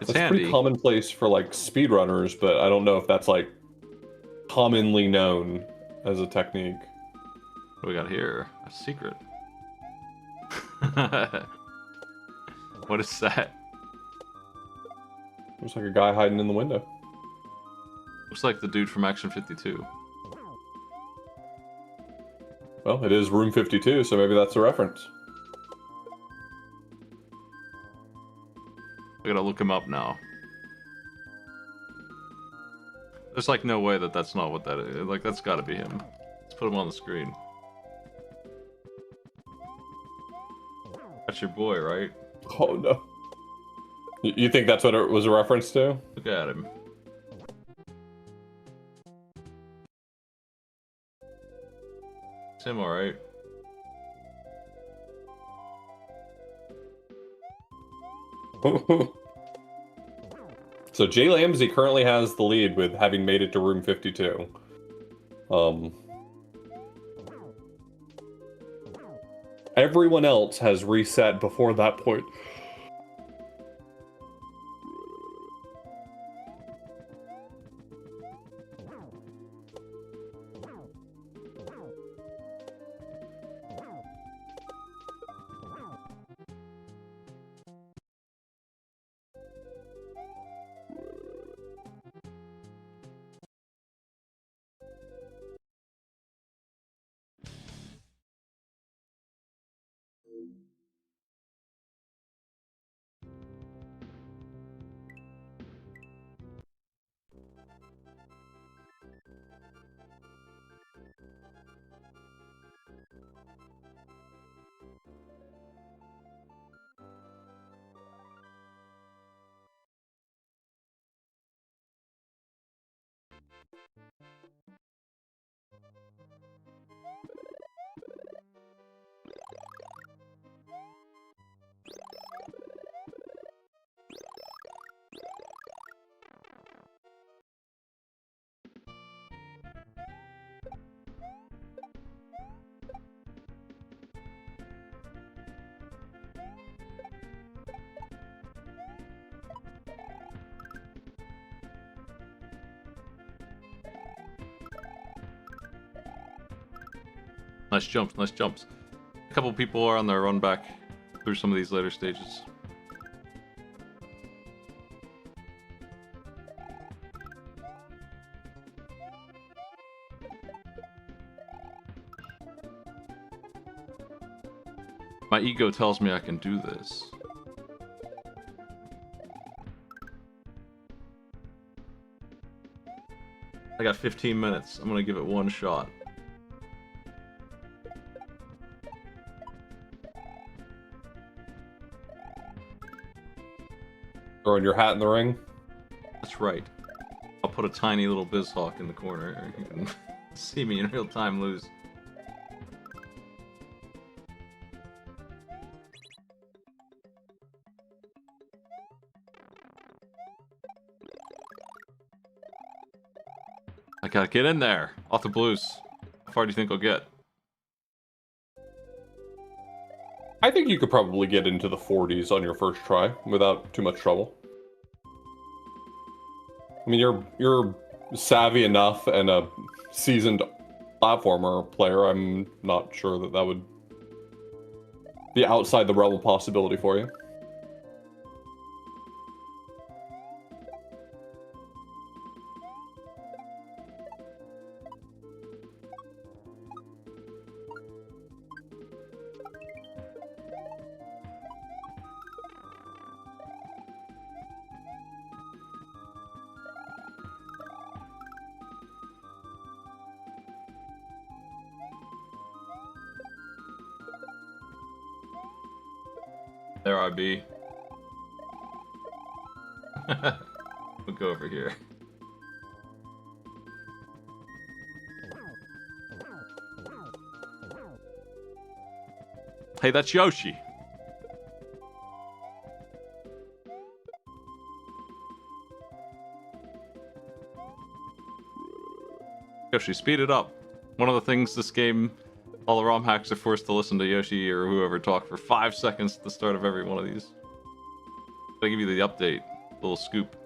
It's that's handy. Pretty commonplace for like speedrunners, but I don't know if that's like commonly known as a technique. What do we got here? A secret. What is that? Looks like a guy hiding in the window. Looks like the dude from Action 52. Well, it is room 52, so maybe that's a reference. I gotta look him up now. There's like no way that that's not what that is. Like, that's gotta be him. Let's put him on the screen. That's your boy, right? Oh no. You think that's what it was a reference to? Look at him. It's him, alright. So Jay Lamsey currently has the lead with having made it to room 52. Everyone else has reset before that point. Nice jumps, nice jumps. A couple people are on their run back through some of these later stages. My ego tells me I can do this. I got 15 minutes. I'm gonna give it one shot. Throwing your hat in the ring? That's right. I'll put a tiny little BizHawk in the corner. You can see me in real time lose. I gotta get in there. Off the blues. How far do you think I'll get? I think you could probably get into the 40s on your first try without too much trouble. I mean, you're savvy enough and a seasoned platformer player. I'm not sure that would be outside the realm of possibility for you. There I be. We'll go over here. Hey, that's Yoshi. Yoshi, speed it up. One of the things this game, all the ROM hacks are forced to listen to Yoshi or whoever talk for 5 seconds at the start of every one of these. They give you the update, little scoop.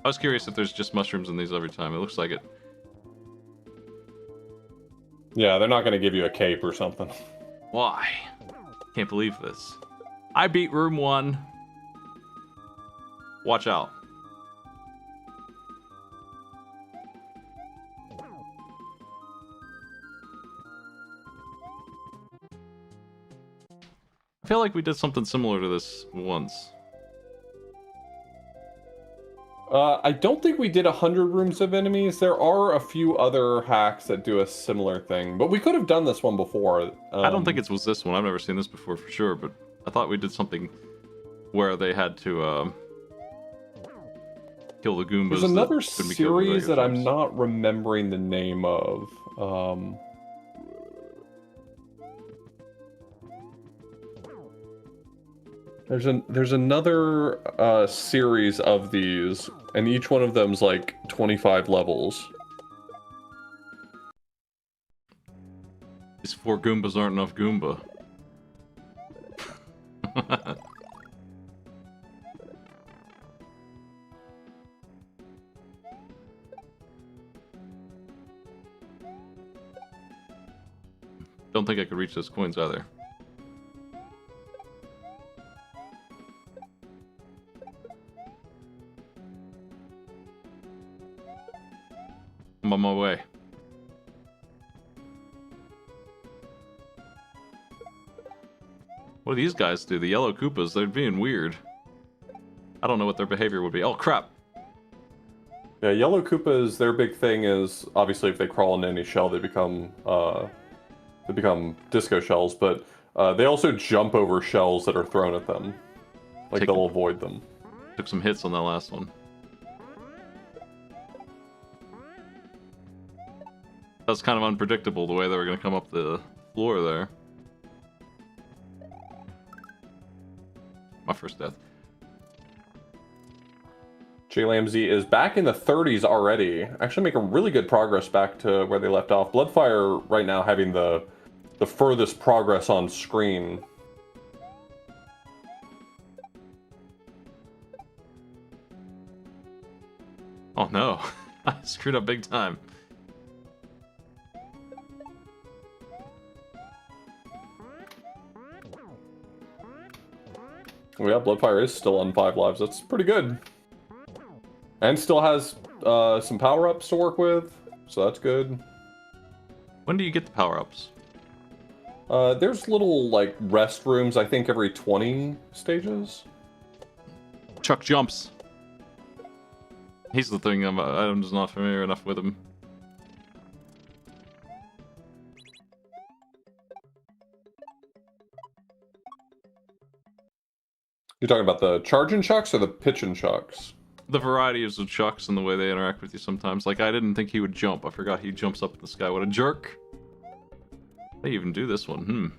I was curious if there's just mushrooms in these every time. It looks like it. Yeah, they're not going to give you a cape or something. Why? Can't believe this. I beat room 1. Watch out. I feel like we did something similar to this once. I don't think we did 100 rooms of enemies. There are a few other hacks that do a similar thing, but we could have done this one before. I don't think it was this one. I've never seen this before for sure, but I thought we did something where they had to kill the Goombas. There's another series that I'm not remembering the name of. There's another series of these, and each one of them's like 25 levels. These 4 Goombas aren't enough Goomba. Don't think I could reach those coins either. I'm on my way. What do these guys do? The yellow Koopas, they're being weird. I don't know what their behavior would be. Oh, crap. Yeah, yellow Koopas, their big thing is, obviously, if they crawl into any shell, they become disco shells, but they also jump over shells that are thrown at them. Like, they'll avoid them. Took some hits on that last one. That's kind of unpredictable, the way they were going to come up the floor there. My first death. JLamZ is back in the 30s already. Actually making really good progress back to where they left off. Bloodfire right now having the furthest progress on screen. Oh no, I screwed up big time. Well, yeah, Bloodfire is still on 5 lives. That's pretty good. And still has some power-ups to work with, so that's good. When do you get the power-ups? There's little, like, rest rooms, I think, every 20 stages. Chuck jumps. He's the thing, I'm just not familiar enough with him. You're talking about the charging chucks or the pitching chucks? The varieties of chucks and the way they interact with you sometimes. Like, I didn't think he would jump. I forgot he jumps up in the sky. What a jerk. They even do this one.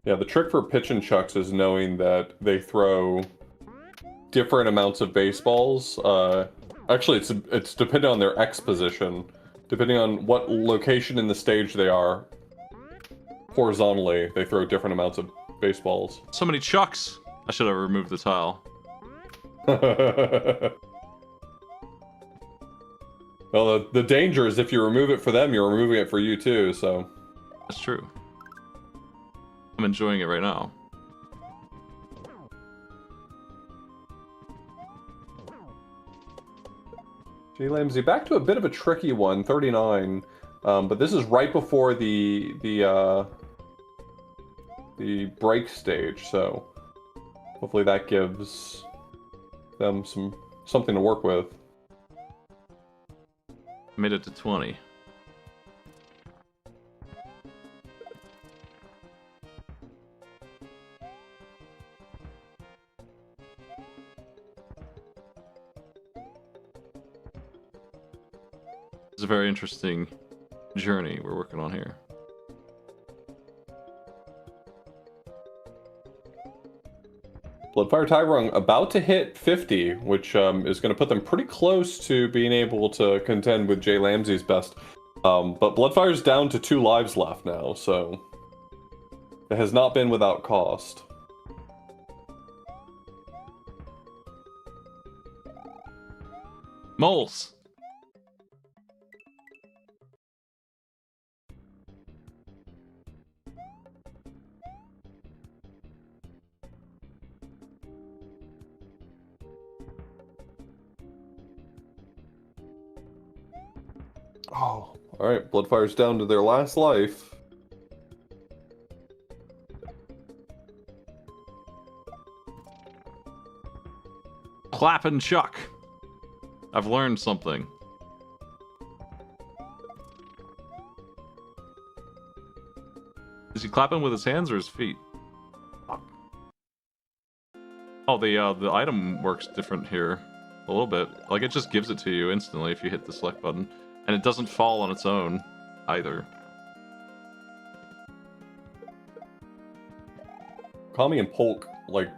Yeah, the trick for pitching chucks is knowing that they throw different amounts of baseballs. Actually, it's dependent on their X position. Depending on what location in the stage they are, horizontally, they throw different amounts of baseballs. So many chucks! I should have removed the tile. Well, the danger is if you remove it for them, you're removing it for you too, so... That's true. I'm enjoying it right now. Gee, Lamsey, back to a bit of a tricky one, 39. But this is right before the break stage, so hopefully that gives them something to work with. Made it to 20. It's a very interesting journey we're working on here. Bloodfire Tyrung about to hit 50, which is going to put them pretty close to being able to contend with Jay Lamsey's best. But Bloodfire's down to 2 lives left now, so it has not been without cost. Moles! Oh, alright, Bloodfire's down to their last life. Clap and chuck. I've learned something. Is he clapping with his hands or his feet? Oh, the item works different here. A little bit. Like, it just gives it to you instantly if you hit the select button. And it doesn't fall on its own, either. Kami and Polk, like,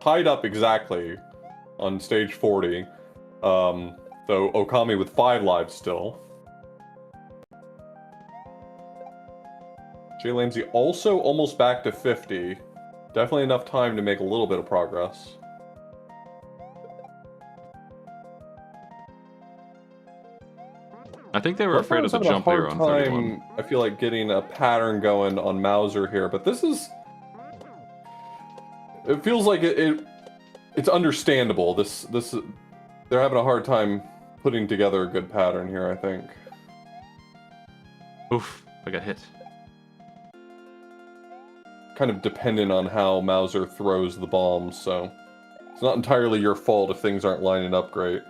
tied up exactly on stage 40. Though Okami with 5 lives still. Jay Lamsey also almost back to 50. Definitely enough time to make a little bit of progress. I think they were afraid of the jump here on 31. I feel like getting a pattern going on Mauser here, but this is... It feels like it's understandable. They're having a hard time putting together a good pattern here, I think. Oof, I got hit. Kind of dependent on how Mauser throws the bombs, so it's not entirely your fault if things aren't lining up great.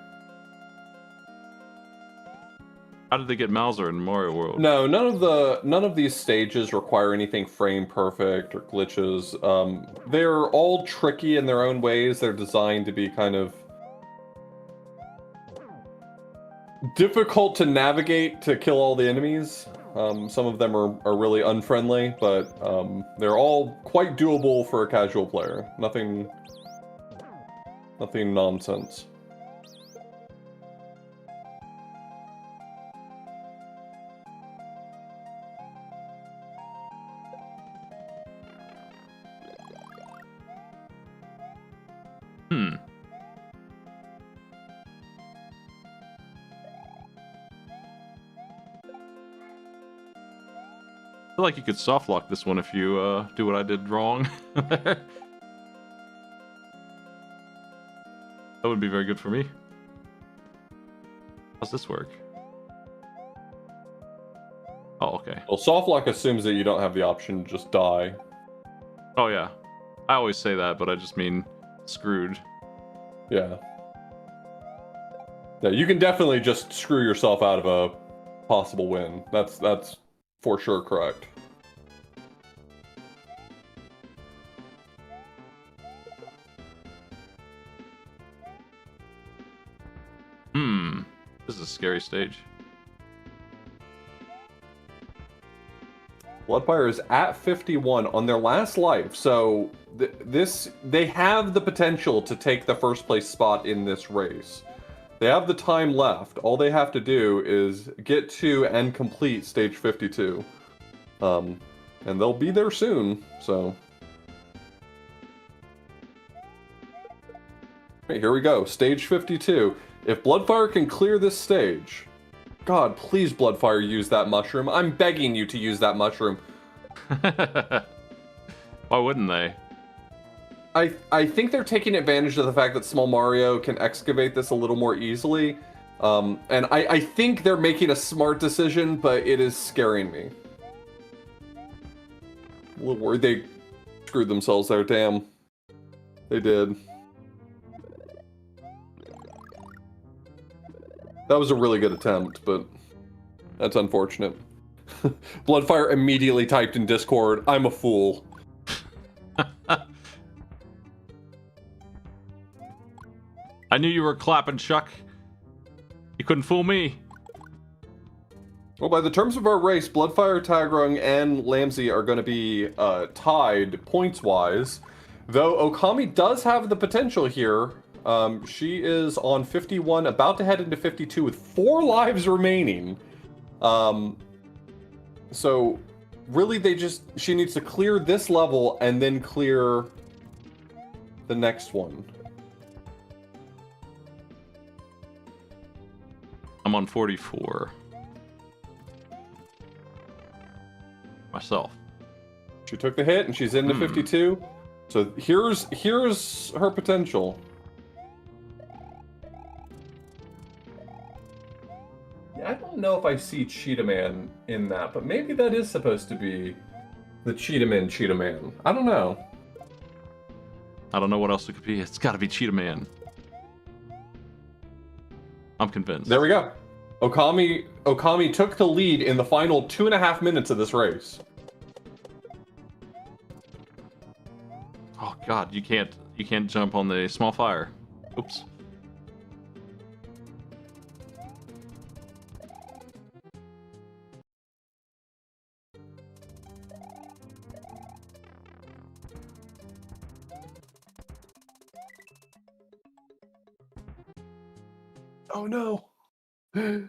How did they get Mauser in Mario World? No, none of these stages require anything frame perfect or glitches. They're all tricky in their own ways. They're designed to be kind of difficult to navigate to kill all the enemies. Some of them are really unfriendly, but they're all quite doable for a casual player. Nothing nonsense. feel like you could soft lock this one if you do what I did wrong. That would be very good for me. How's this work? Oh, okay. Well, soft lock assumes that you don't have the option to just die. Oh, yeah. I always say that, but I just mean screwed. Yeah. Yeah, you can definitely just screw yourself out of a possible win. That's for sure correct. This is a scary stage. Bloodfire is at 51 on their last life, so they have the potential to take the first place spot in this race. They have the time left. All they have to do is get to and complete stage 52. And they'll be there soon, so. Right, here we go, stage 52. If Bloodfire can clear this stage, God, please Bloodfire use that mushroom. I'm begging you to use that mushroom. Why wouldn't they? I think they're taking advantage of the fact that Small Mario can excavate this a little more easily. And I think they're making a smart decision, but it is scaring me. A little worried they screwed themselves there, damn. They did. That was a really good attempt, but that's unfortunate. Bloodfire immediately typed in Discord, "I'm a fool." I knew you were clapping, Chuck. You couldn't fool me. Well, by the terms of our race, Bloodfire, Tagrung, and Lamsey are going to be tied points-wise. Though Okami does have the potential here. She is on 51, about to head into 52 with 4 lives remaining. So, really, she needs to clear this level and then clear the next one. I'm on 44. Myself. She took the hit and she's into 52. So here's her potential. Yeah, I don't know if I see Cheetah Man in that, but maybe that is supposed to be the Cheetah Man. I don't know. I don't know what else it could be. It's got to be Cheetah Man. I'm convinced. There we go. Okami took the lead in the final 2.5 minutes of this race. Oh God, you can't jump on the small fire. Oops. Oh no. I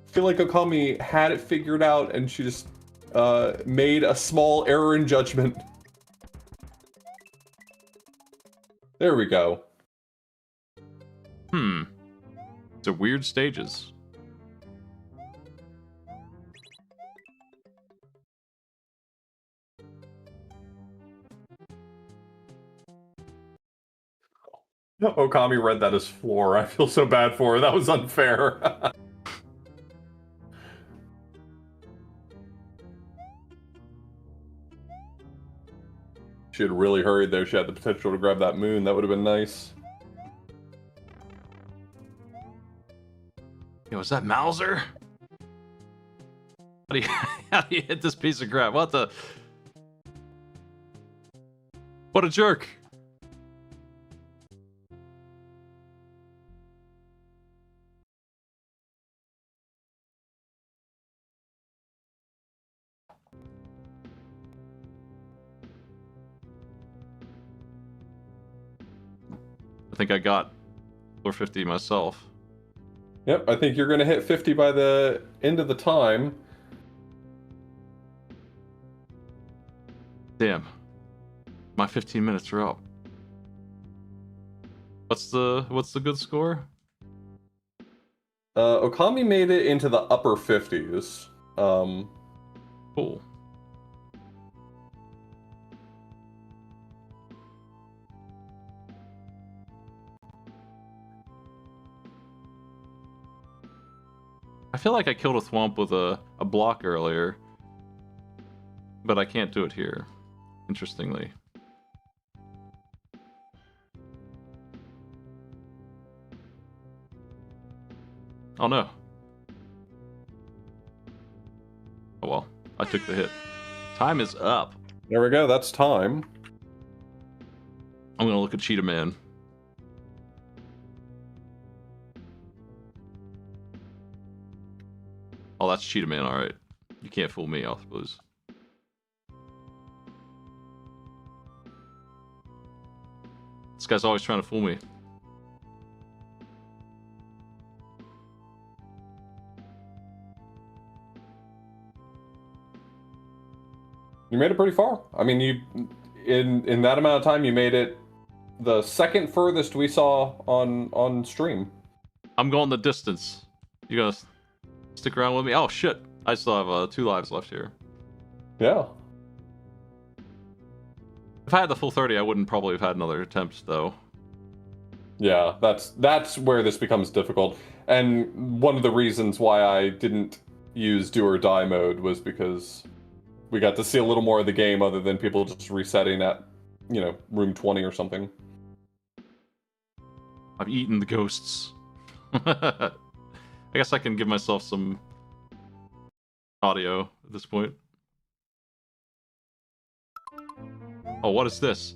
feel like Okami had it figured out and she just made a small error in judgment. There we go. It's a weird stages. Okami read that as floor. I feel so bad for her. That was unfair. She had really hurried there. She had the potential to grab that moon. That would have been nice. Yo, is that Mauser? How do you hit this piece of crap? What the? What a jerk! I think I got 450 myself. Yep, I think you're going to hit 50 by the end of the time. Damn. My 15 minutes are up. What's the good score? Okami made it into the upper 50s. Cool. I feel like I killed a thwomp with a block earlier. But I can't do it here, interestingly. Oh no. Oh well, I took the hit. Time is up. There we go, that's time. I'm gonna look at Cheetah Man. Oh, that's Cheetah Man, alright. You can't fool me, I suppose. This guy's always trying to fool me. You made it pretty far. I mean, you in that amount of time, you made it the second furthest we saw on stream. I'm going the distance. You gonna stick around with me? Oh shit! I still have 2 lives left here. Yeah. If I had the full 30, I wouldn't probably have had another attempt, though. Yeah, that's where this becomes difficult. And one of the reasons why I didn't use do or die mode was because we got to see a little more of the game other than people just resetting at, you know, room 20 or something. I've eaten the ghosts. I guess I can give myself some audio at this point. Oh, what is this?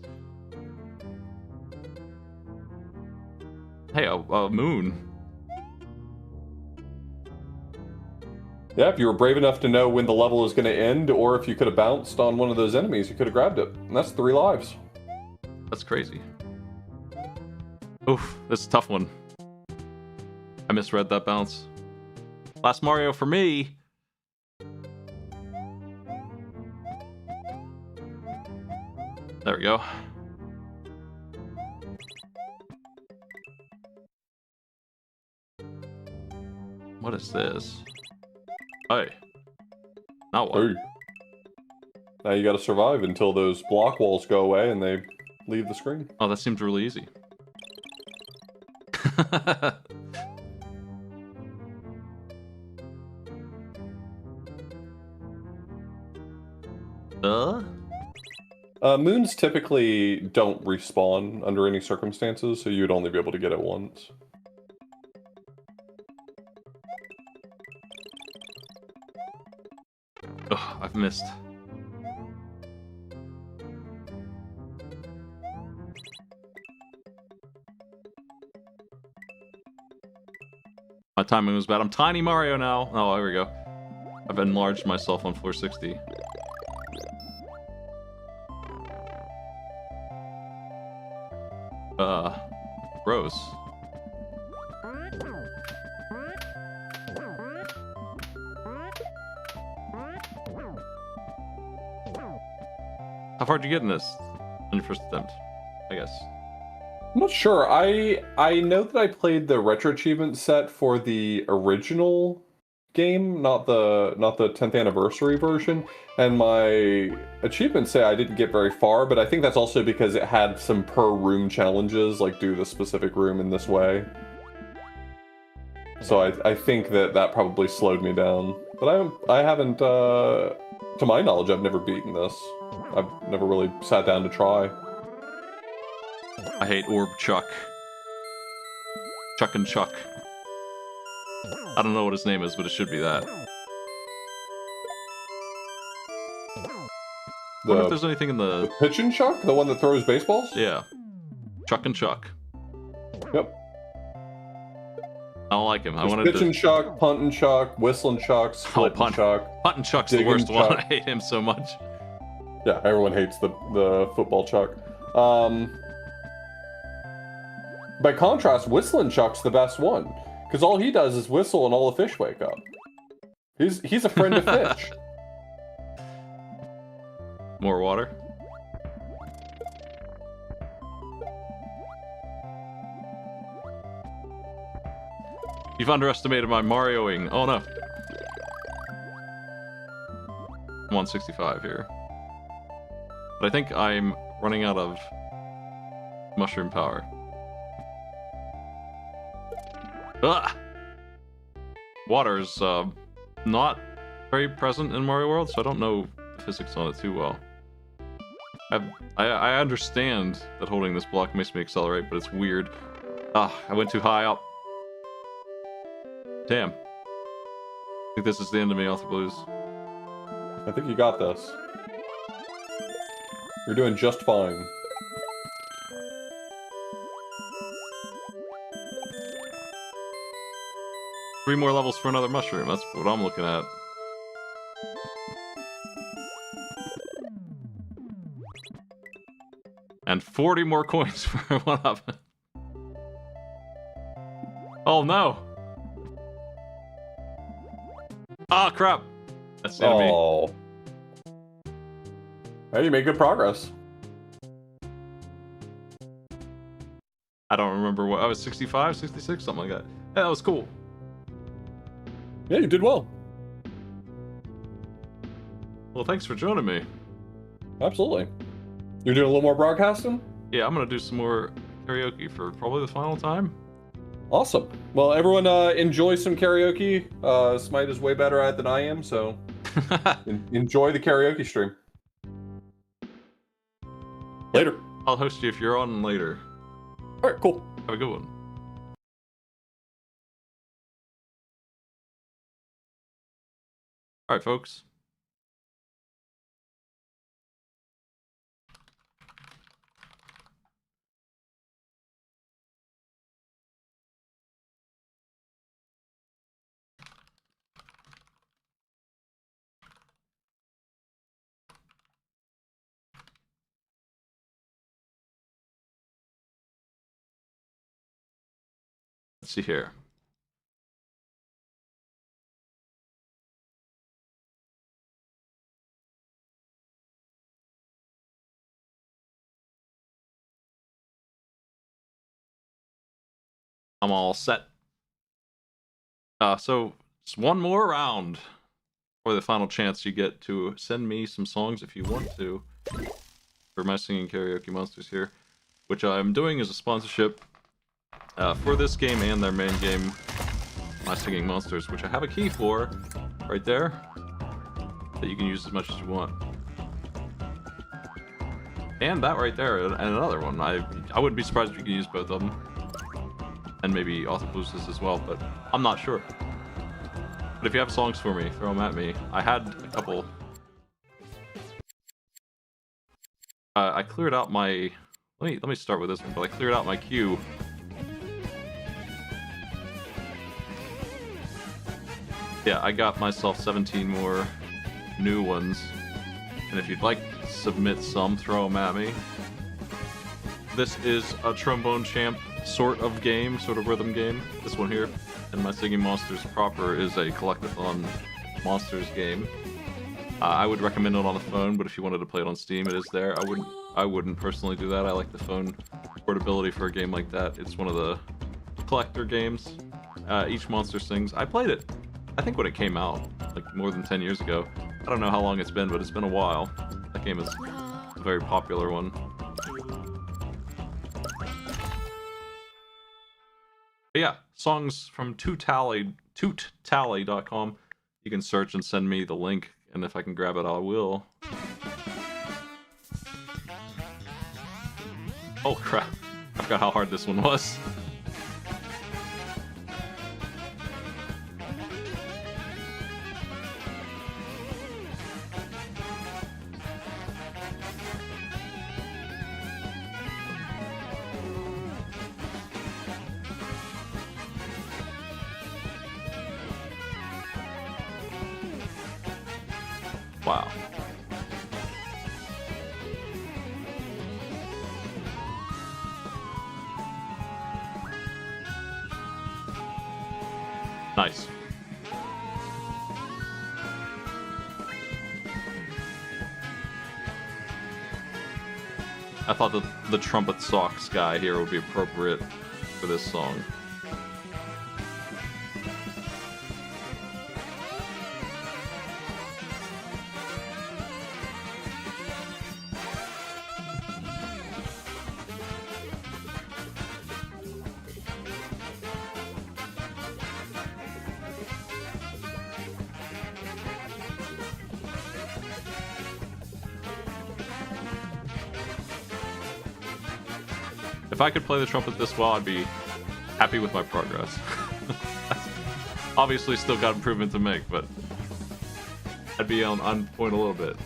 Hey, a moon. Yeah, if you were brave enough to know when the level is going to end, or if you could have bounced on one of those enemies, you could have grabbed it. And that's 3 lives. That's crazy. Oof, this is a tough one. I misread that bounce. Last Mario for me. There we go. What is this? Hey. Now what? Hey. Now you gotta survive until those block walls go away and they leave the screen. Oh, that seems really easy. Moons typically don't respawn under any circumstances, so you'd only be able to get it once. Ugh, I've missed. My timing was bad. I'm Tiny Mario now. Oh, here we go. I've enlarged myself on floor 60. Gross. How far did you get in this on your first attempt? I guess. I'm not sure. I know that I played the retro achievement set for the original game, not the 10th anniversary version, and my achievements say I didn't get very far, but I think that's also because it had some per room challenges, like do the specific room in this way. So I think that probably slowed me down. But I haven't, to my knowledge, I've never beaten this. I've never really sat down to try. I hate Orb Chuck. Chuck and Chuck. I don't know what his name is, but it should be that. I wonder if there's anything in the pitch and Chuck? The one that throws baseballs? Yeah. Chuck and Chuck. Yep. I don't like him. I There's wanted pitch and Chuck, punt and Chuck, whistle and Chuck, split and Chuck. Punt and Chuck's the worst one. I hate him so much. Yeah, everyone hates the football Chuck. By contrast, Whistling Chuck's the best one, because all he does is whistle and all the fish wake up. He's a friend of fish. More water. You've underestimated my Marioing. Oh no. I'm on 65 here. But I think I'm running out of mushroom power. Ah! water is not very present in Mario World, so I don't know the physics on it too well. I understand that holding this block makes me accelerate, but it's weird. Ah, I went too high up. Damn. I think this is the end of me, Author Blues. I think you got this. You're doing just fine. Three more levels for another mushroom. That's what I'm looking at. And 40 more coins for one of them. Oh no! Ah, crap! That's the enemy. Oh. Hey, you made good progress. I don't remember what. I was 65, 66, something like that. Yeah, that was cool. Yeah, you did well. Well, thanks for joining me. Absolutely. You're doing a little more broadcasting? Yeah, I'm gonna do some more karaoke for probably the final time. Awesome. Well, everyone enjoy some karaoke. Smite is way better at it than I am, so enjoy the karaoke stream. Later. I'll host you if you're on later. Alright, cool. Have a good one. Alright, folks. Let's see here. I'm all set. So it's one more round for the final chance you get to send me some songs if you want to for my singing karaoke monsters here, which I'm doing as a sponsorship for this game and their main game, My Singing Monsters, which I have a key for right there that you can use as much as you want. And that right there, and another one. I wouldn't be surprised if you could use both of them. And maybe Author Blues as well, but I'm not sure. But if you have songs for me, throw them at me. I had a couple. I cleared out my... Let me start with this one, but I cleared out my queue. Yeah, I got myself 17 more new ones. And if you'd like to submit some, throw them at me. This is a Trombone Champ sort of game, sort of rhythm game. This one here, and My Singing Monsters proper, is a collectathon monsters game. I would recommend it on the phone, but if you wanted to play it on Steam, it is there. I wouldn't personally do that. I like the phone portability for a game like that. It's one of the collector games. Each monster sings. I played it, I think when it came out, like more than 10 years ago. I don't know how long it's been, but it's been a while. That game is a very popular one. But yeah, songs from toottally.com. You can search and send me the link, and if I can grab it, I will. Oh crap, I forgot how hard this one was. Wow. Nice. I thought the trumpet socks guy here would be appropriate for this song. If I could play the trumpet this well, I'd be happy with my progress. Obviously, still got improvement to make, but I'd be on point a little bit.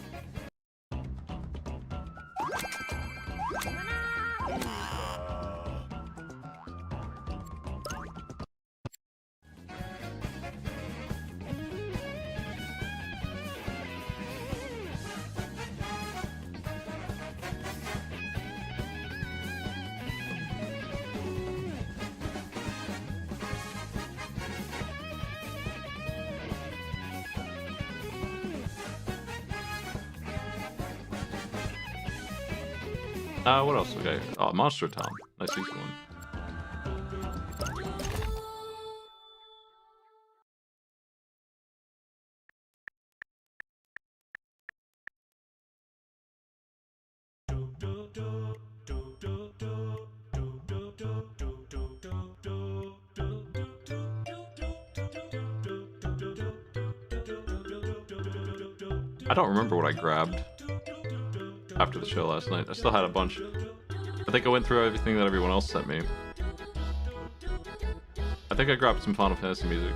What else? Okay. Oh, Monster Town. Nice easy one. I don't remember what I grabbed after the show last night. I still had a bunch. I think I went through everything that everyone else sent me. I think I grabbed some Final Fantasy music.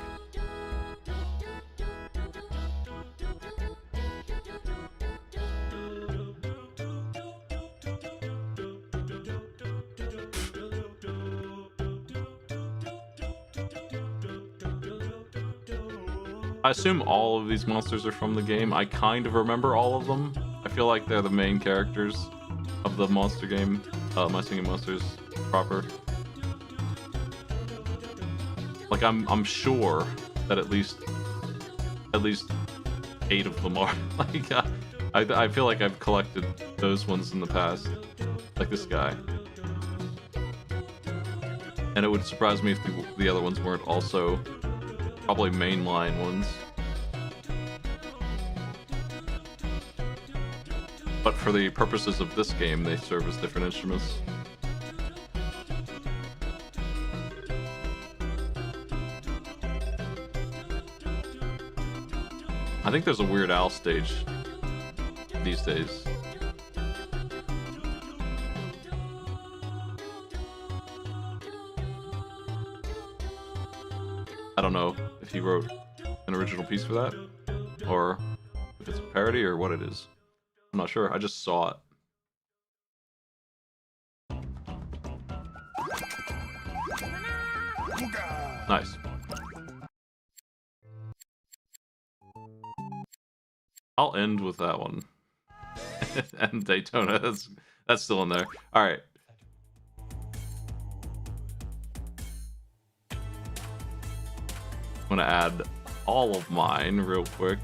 I assume all of these monsters are from the game. I kind of remember all of them. I feel like they're the main characters of the monster game, My Singing Monsters proper. Like I'm sure that at least 8 of them are. Like I feel like I've collected those ones in the past, like this guy. And it would surprise me if the other ones weren't also probably mainline ones. But for the purposes of this game, they serve as different instruments. I think there's a Weird Al stage these days. I don't know if he wrote an original piece for that, or if it's a parody, or what it is. I'm not sure. I just saw it. Nice. I'll end with that one. And Daytona, that's still in there. All right. I'm gonna add all of mine real quick.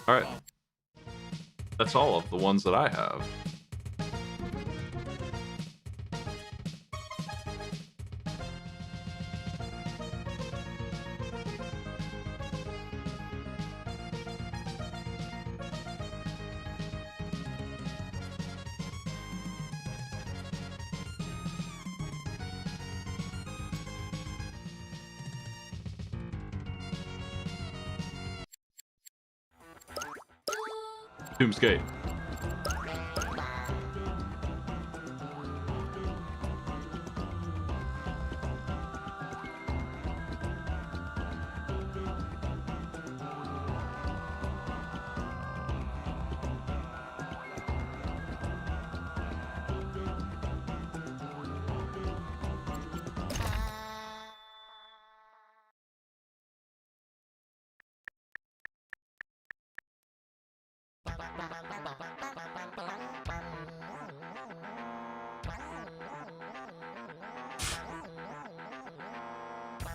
Alright. That's all of the ones that I have. Doomscape.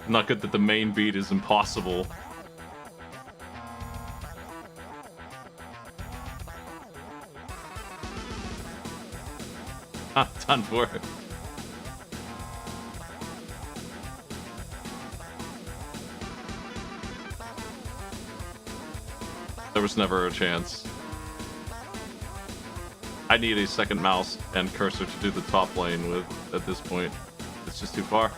Not good that the main beat is impossible. I'm done for it. There was never a chance. I need a second mouse and cursor to do the top lane with at this point. It's just too far.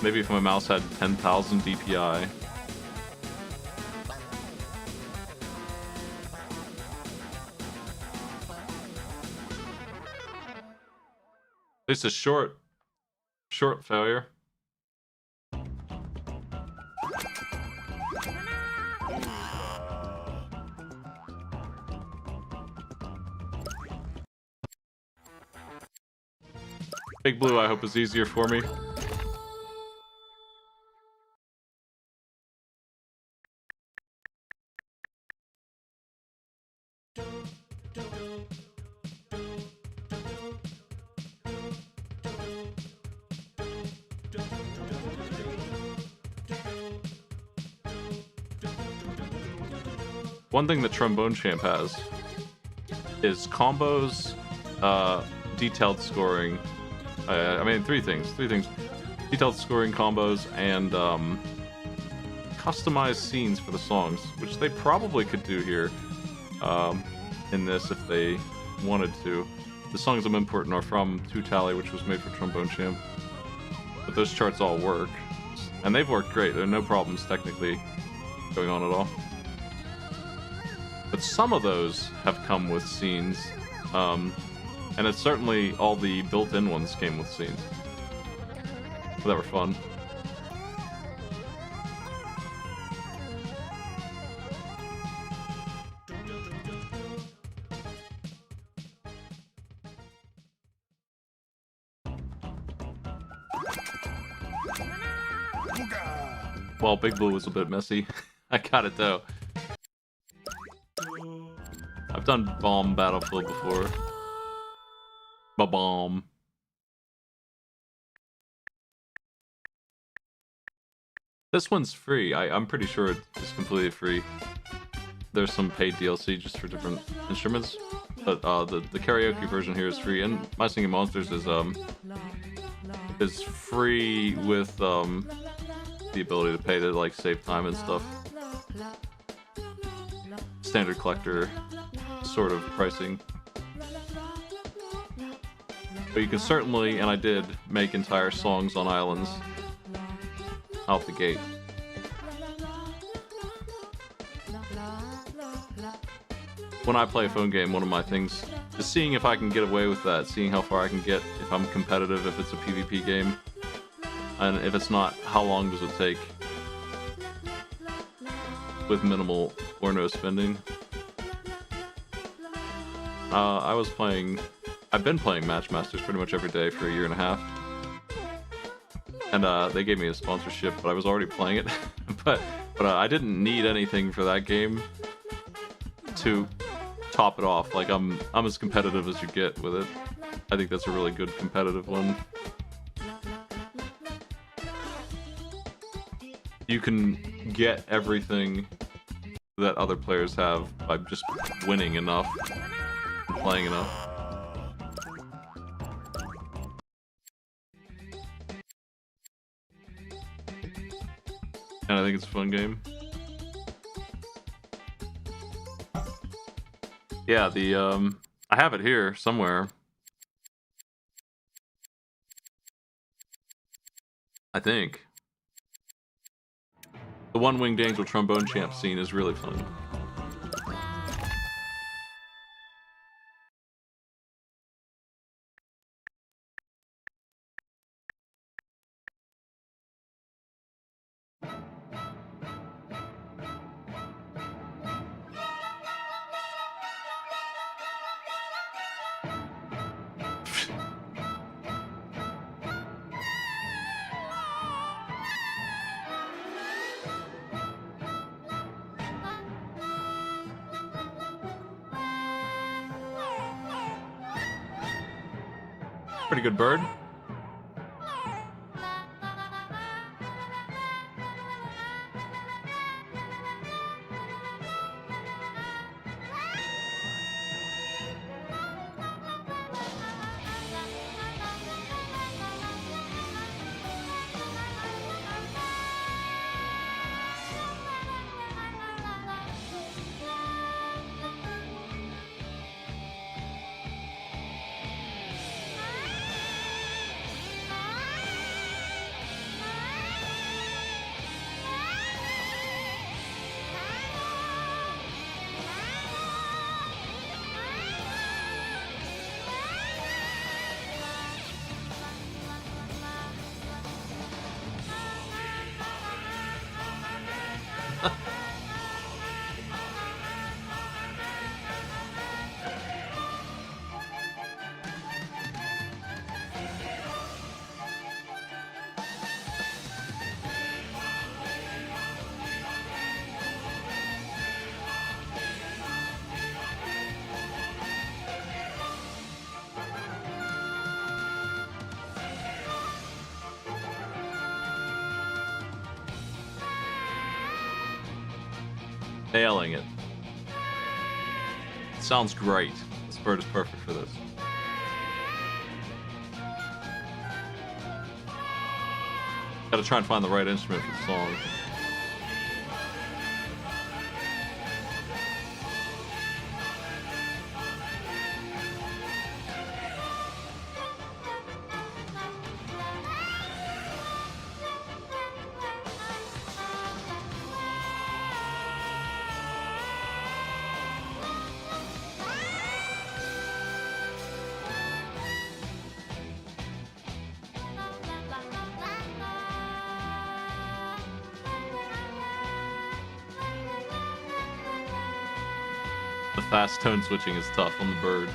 Maybe if my mouse had 10,000 DPI. It's a short failure. Big Blue, I hope, is easier for me. One thing that Trombone Champ has is combos, detailed scoring. I mean, three things. Detailed scoring, combos, and customized scenes for the songs, which they probably could do here in this if they wanted to. The songs I'm importing are from 2Tally, which was made for Trombone Champ. But those charts all work. And they've worked great. There are no problems technically going on at all. But some of those have come with scenes, and it's certainly all the built-in ones came with scenes. But they were fun. Well, Big Blue was a bit messy. I got it though. I've done Bomb Battlefield before. Ba-bomb. This one's free. I'm pretty sure it's completely free. There's some paid DLC just for different instruments, but the karaoke version here is free, and My Singing Monsters is free with the ability to pay to like save time and stuff. Standard collector sort of pricing. But you can certainly, and I did, make entire songs on islands out the gate. When I play a phone game, one of my things is seeing if I can get away with that, seeing how far I can get if I'm competitive, if it's a PvP game. And if it's not, how long does it take with minimal or no spending? I've been playing Matchmasters pretty much every day for a year and a half. And they gave me a sponsorship, but I was already playing it. but I didn't need anything for that game to top it off. Like, I'm as competitive as you get with it. I think that's a really good competitive one. You can get everything that other players have by just winning enough and playing enough. And I think it's a fun game. Yeah, I have it here somewhere. I think. The One-Winged Angel Trombone Champ scene is really fun. Pretty good bird. Nailing it. Sounds great. This bird is perfect for this. Gotta try and find the right instrument for the song. The fast tone switching is tough on the bird.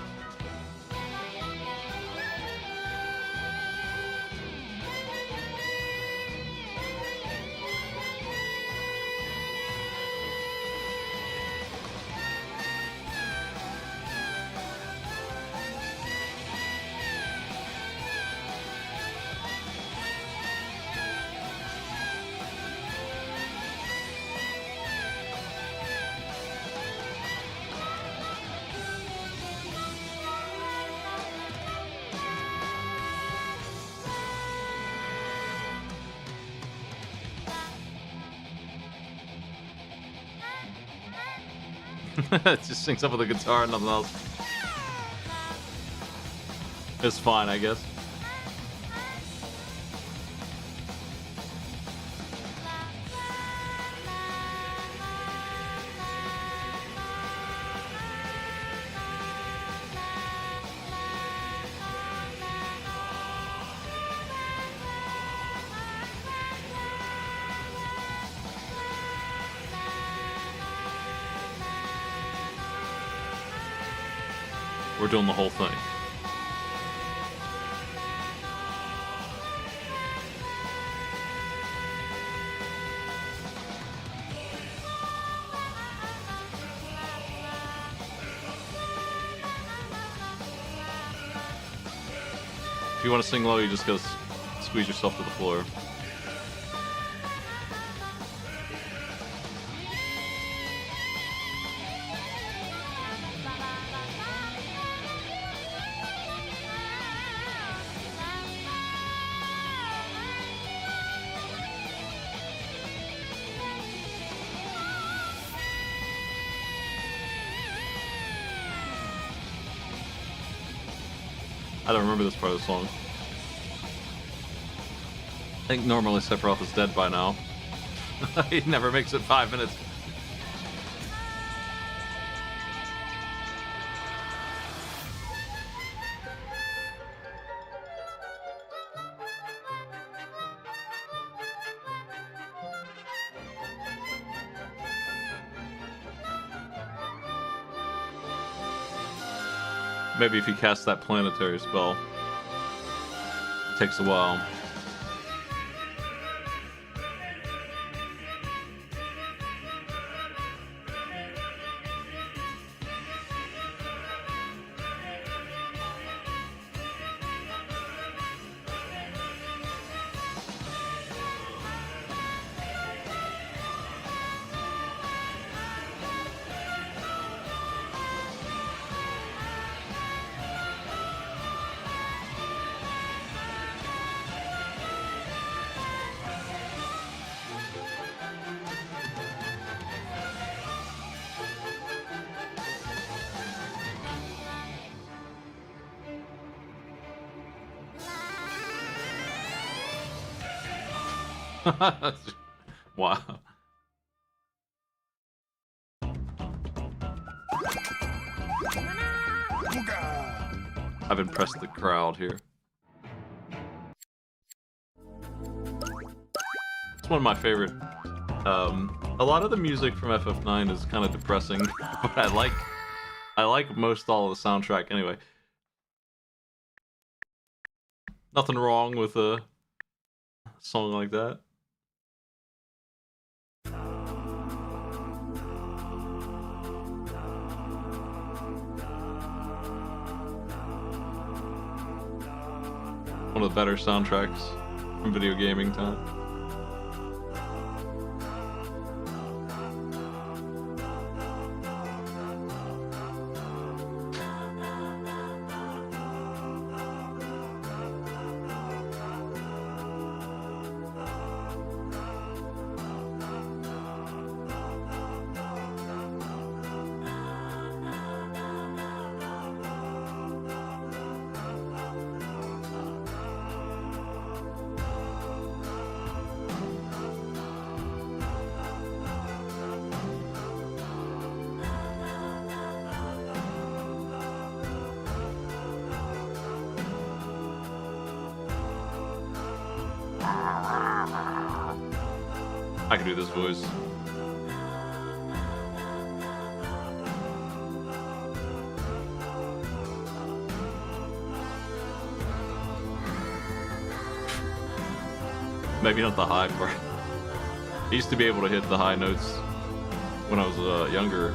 It just syncs up with the guitar and nothing else. It's fine, I guess. We're doing the whole thing. If you want to sing low, you just go squeeze yourself to the floor. I don't remember this part of the song. I think normally Sephiroth is dead by now. He never makes it 5 minutes. Maybe if you cast that planetary spell. It takes a while. Wow. I've impressed the crowd here. It's one of my favorite A lot of the music from FF9 is kind of depressing, but I like most all of the soundtrack anyway. Nothing wrong with a song like that. One of the better soundtracks from video gaming time. I can do this voice. Maybe not the high part. I used to be able to hit the high notes when I was younger.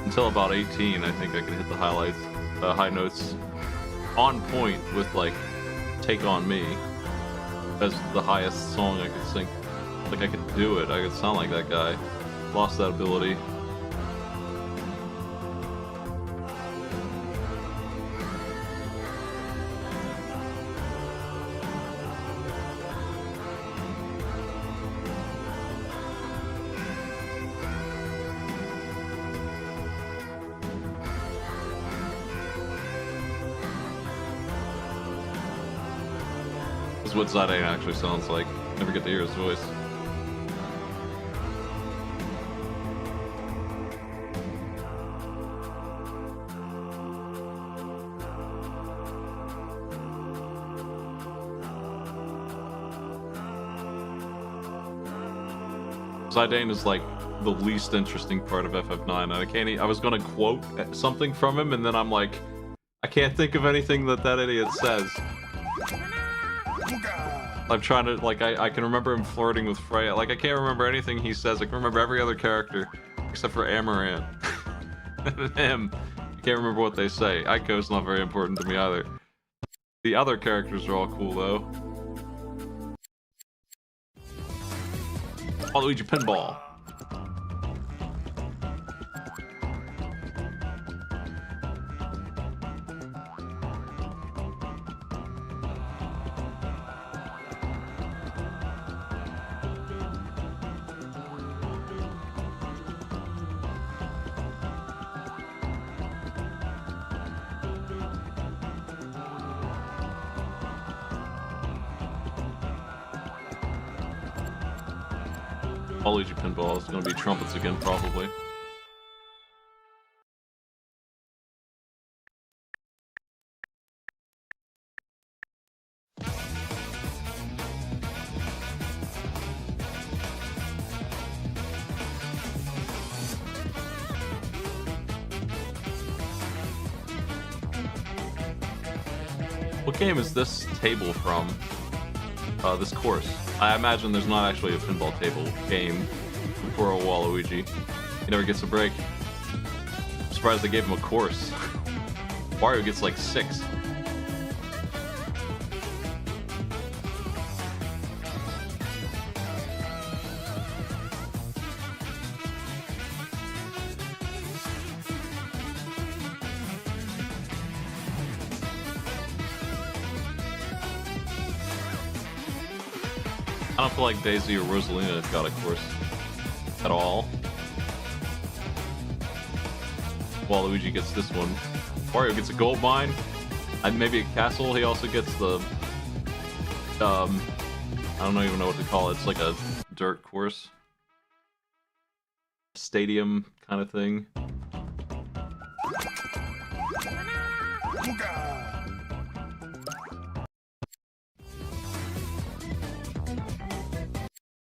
Until about 18, I think I could hit the high notes on point with like "Take on Me" as the highest song I could sing. Like I could do it. I could sound like that guy. Lost that ability. This is what Zidane actually sounds like. Never get to hear his voice. Zidane is like the least interesting part of FF9, and I was gonna quote something from him, and then I'm like, I can't think of anything that idiot says. I'm trying to, like, I can remember him flirting with Freya. Like, I can't remember anything he says. I can remember every other character except for Amaranth. And him. I can't remember what they say. Aiko's not very important to me either. The other characters are all cool, though. Waluigi Pinball. Waluigi Pinball is going to be trumpets again, probably. What game is this table from? This course. I imagine there's not actually a pinball table game for a Waluigi. He never gets a break. I'm surprised they gave him a course. Wario gets like 6. I don't feel like Daisy or Rosalina got a course at all. Waluigi gets this one. Wario gets a gold mine and maybe a castle. He also gets the I don't even know what to call it. It's like a dirt course, stadium kind of thing.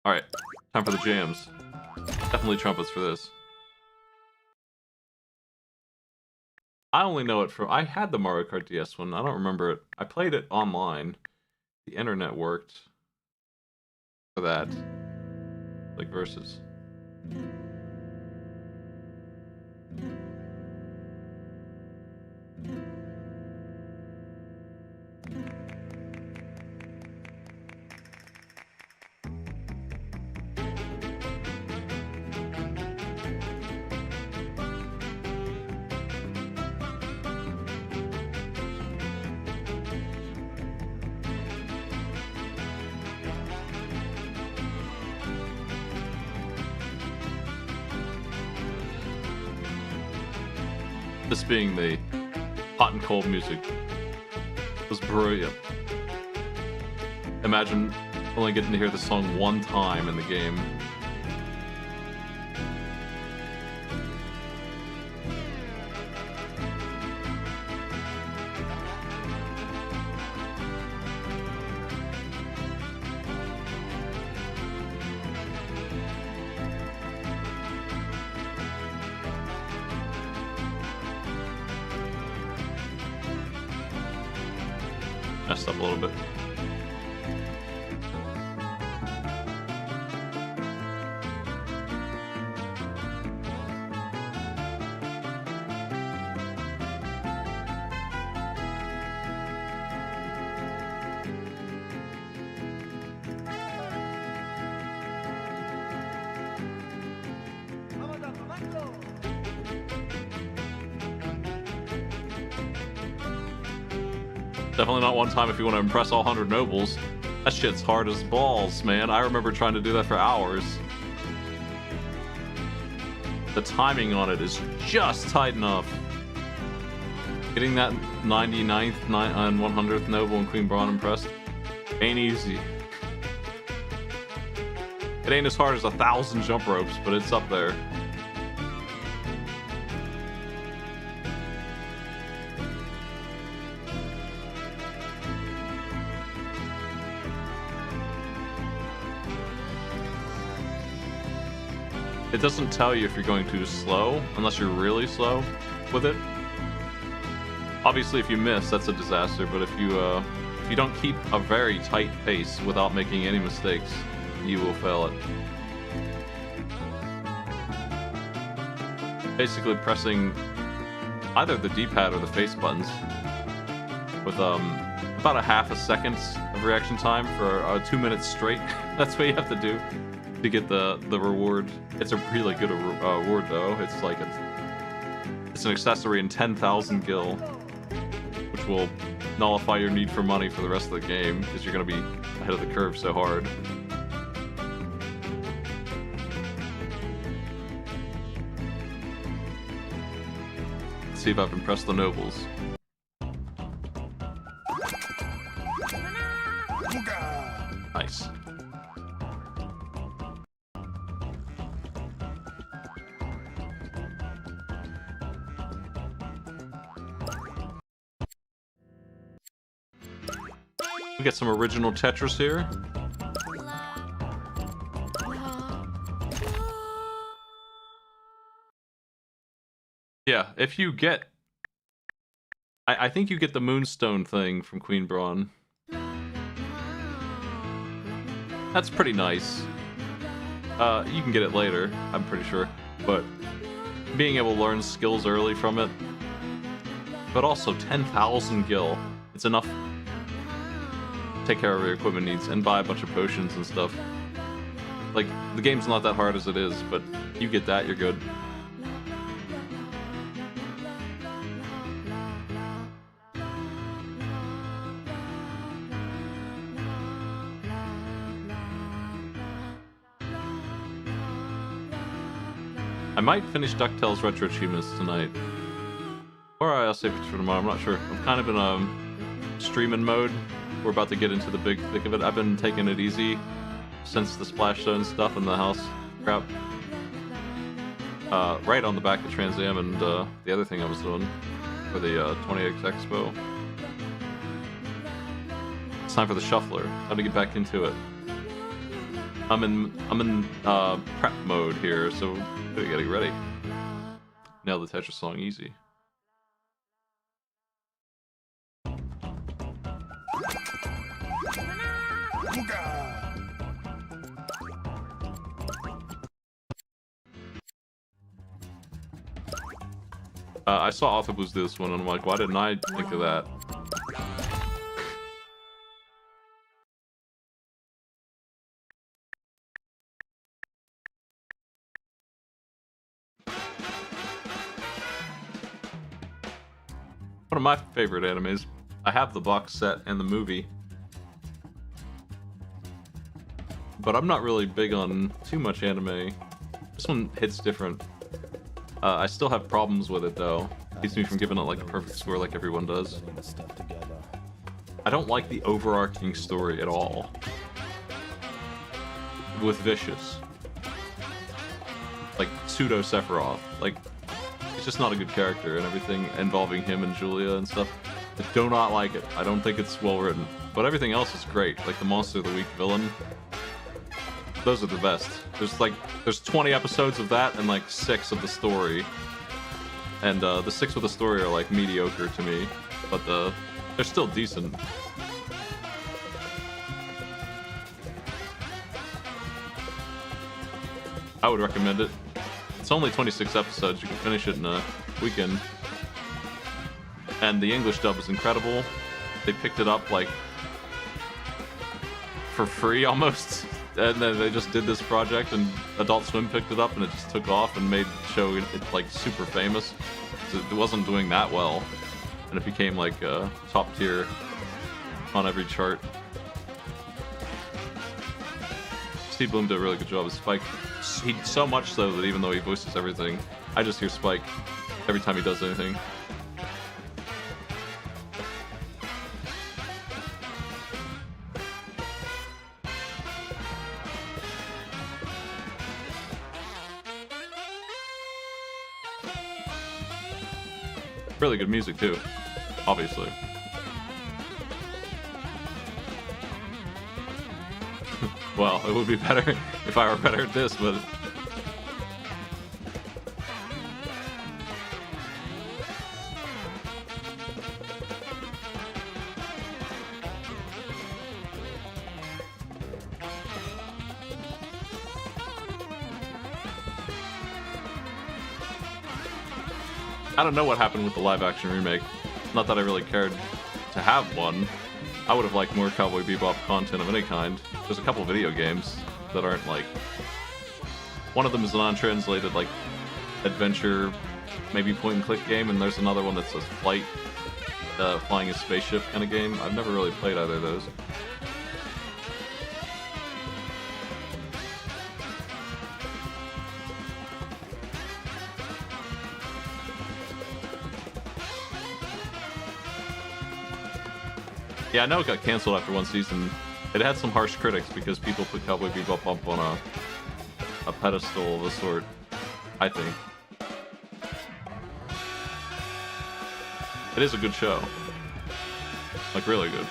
Alright, Time for the jams. Definitely trumpets for this. I only know it from... I had the Mario Kart DS one. I don't remember it. I played it online. The internet worked for that. Like versus. This being the hot and cold music was brilliant. Imagine only getting to hear the song one time in the game. Messed up a little bit. Definitely not one time if you want to impress all 100 nobles. That shit's hard as balls, man. I remember trying to do that for hours. The timing on it is just tight enough. Getting that 99th and 100th noble and Queen Braun impressed ain't easy. It ain't as hard as 1,000 jump ropes, but it's up there. It doesn't tell you if you're going too slow, unless you're really slow with it. Obviously, if you miss, that's a disaster, but if you don't keep a very tight pace without making any mistakes, you will fail it. Basically pressing either the D-pad or the face buttons with about a half a second of reaction time for 2 minutes straight. That's what you have to do to get the reward. It's a really good reward though. It's like it's an accessory in 10,000 gil, which will nullify your need for money for the rest of the game because you're going to be ahead of the curve so hard. Let's see if I've impressed the nobles. Nice. We get some original Tetris here. Yeah, if you get... I think you get the Moonstone thing from Queen Braun. That's pretty nice. You can get it later, I'm pretty sure. But being able to learn skills early from it. But also 10,000 gil. It's enough to take care of your equipment needs and buy a bunch of potions and stuff. Like, the game's not that hard as it is, but you get that, you're good. I might finish DuckTales Retro Achievements tonight. Or I'll save it for tomorrow, I'm not sure. I'm kind of in streaming mode. We're about to get into the big thick of it. I've been taking it easy since the Splash Zone stuff in the house crap. Right on the back of Trans Am and the other thing I was doing for the 20X Expo. It's time for the shuffler. Time to get back into it. I'm in prep mode here, so getting ready. Nail the Tetris song easy. I saw Autobus do this one, and I'm like, why didn't I think of that? One of my favorite animes. I have the box set and the movie. But I'm not really big on too much anime. This one hits different. I still have problems with it though. Keeps me from giving it like a perfect score like everyone does. I don't like the overarching story at all. With Vicious. Like pseudo Sephiroth. Like he's just not a good character, and everything involving him and Julia and stuff. I do not like it. I don't think it's well written. But everything else is great. Like the Monster of the Week villain. Those are the best. There's 20 episodes of that and like 6 of the story. And the 6 with the story are like mediocre to me. But they're still decent. I would recommend it. It's only 26 episodes. You can finish it in a weekend. And the English dub is incredible. They picked it up like for free almost. And then they just did this project, and Adult Swim picked it up, and it just took off and made the show it like super famous. So it wasn't doing that well, and it became like top tier on every chart. SpeedBump did a really good job as Spike. He so much so that even though he voices everything, I just hear Spike every time he does anything. Really good music too, obviously. Well, it would be better if I were better at this, but I don't know what happened with the live-action remake. Not that I really cared to have one. I would have liked more Cowboy Bebop content of any kind. There's a couple video games that aren't like... One of them is a non-translated, like, adventure, maybe point-and-click game, and there's another one that's a flight, flying a spaceship kind of game. I've never really played either of those. Yeah, I know it got canceled after one season. It had some harsh critics because people put Cowboy Bebop up on a pedestal of a sort, I think. It is a good show. Like, really good.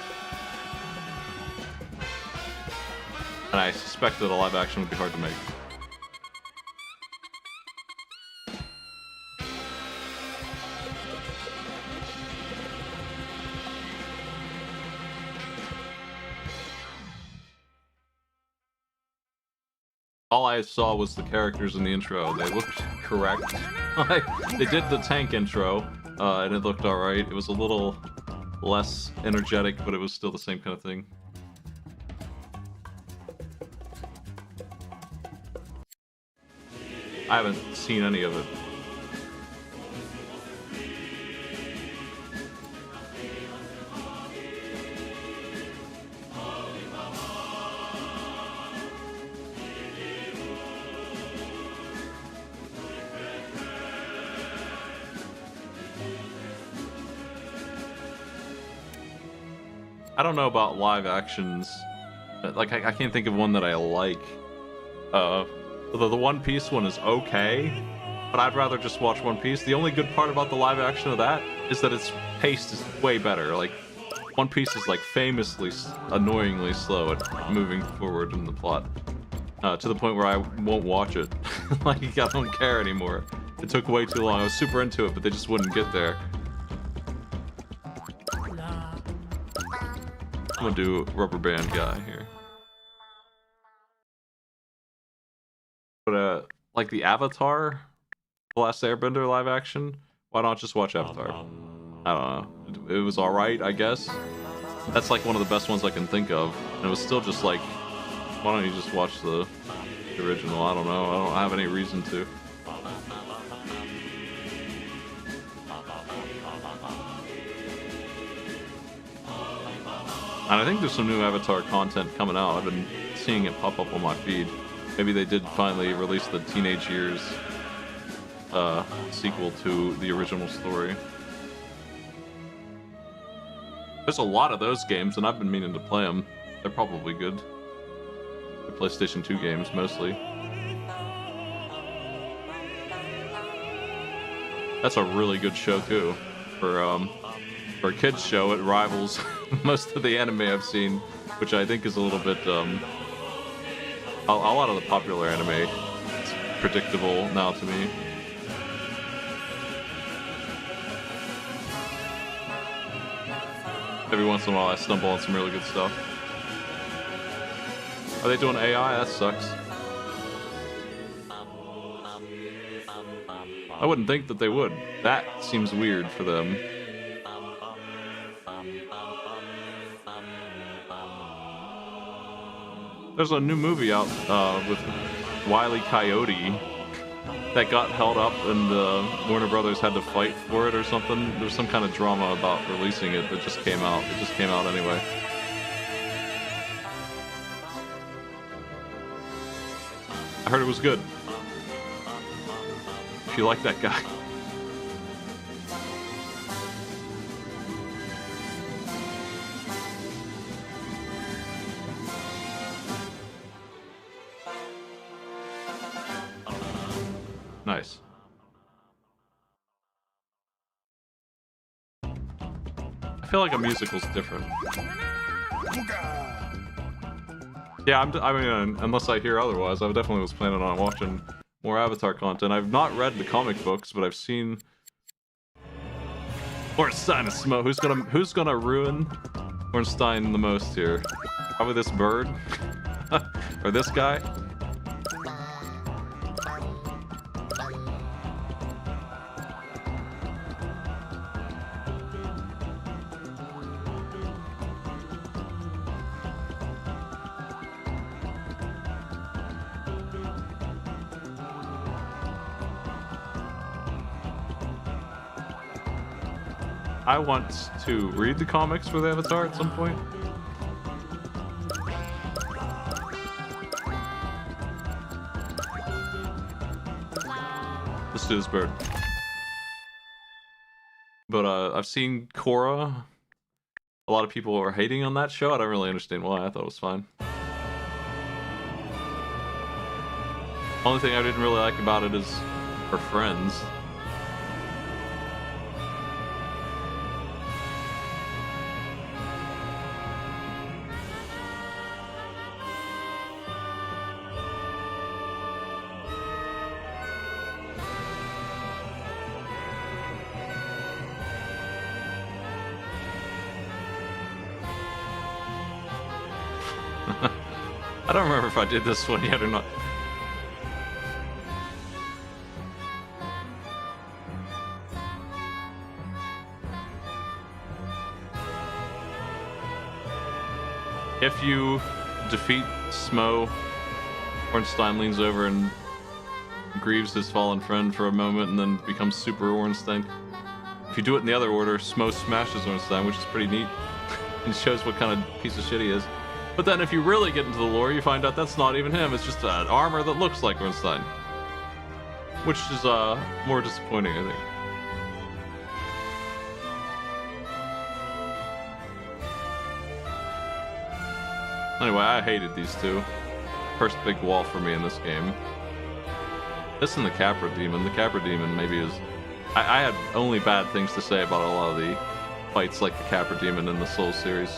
And I suspect that a live action would be hard to make. All I saw was the characters in the intro. They looked correct. They did the tank intro, and it looked alright. It was a little less energetic, but it was still the same kind of thing. I haven't seen any of it. I don't know about live actions. Like, I can't think of one that I like. The One Piece one is okay, but I'd rather just watch One Piece. The only good part about the live action of that is that its pace is way better. Like, One Piece is like famously, annoyingly slow at moving forward in the plot. to the point where I won't watch it. Like, I don't care anymore. It took way too long. I was super into it, but they just wouldn't get there. I'm gonna do Rubber Band Guy here. But, like the Avatar, The Last Airbender live action, why not just watch Avatar? I don't know. It was alright, I guess. That's like one of the best ones I can think of. And it was still just like, why don't you just watch the original? I don't know. I don't have any reason to. And I think there's some new Avatar content coming out. I've been seeing it pop up on my feed. Maybe they did finally release the Teenage Years sequel to the original story. There's a lot of those games, and I've been meaning to play them. They're probably good. They're PlayStation 2 games, mostly. That's a really good show, too. For a kid's show, it rivals most of the anime I've seen, which I think is a little bit, a lot of the popular anime is predictable now to me. Every once in a while I stumble on some really good stuff. Are they doing AI? That sucks. I wouldn't think that they would. That seems weird for them. There's a new movie out with Wile E. Coyote that got held up, and Warner Brothers had to fight for it or something. There's some kind of drama about releasing it that just came out. It just came out anyway. I heard it was good. If you like that guy. Nice. I feel like a musical's different. Yeah, I mean, unless I hear otherwise, I definitely was planning on watching more Avatar content. I've not read the comic books, but I've seen. Ornstein and Smo. Who's gonna ruin Ornstein the most here? Probably this bird, or this guy. I want to read the comics for the Avatar at some point. Let's do this bird. But I've seen Korra. A lot of people are hating on that show. I don't really understand why. I thought it was fine. Only thing I didn't really like about it is her friends. I don't remember if I did this one yet or not. If you defeat Smo, Ornstein leans over and grieves his fallen friend for a moment and then becomes Super Ornstein. If you do it in the other order, Smo smashes Ornstein, which is pretty neat, and shows what kind of piece of shit he is. But then if you really get into the lore, you find out that's not even him, it's just an armor that looks like Ornstein. Which is more disappointing, I think. Anyway, I hated these two. First big wall for me in this game. This and the Capra Demon. The Capra Demon maybe is... I had only bad things to say about a lot of the fights like the Capra Demon in the Soul series.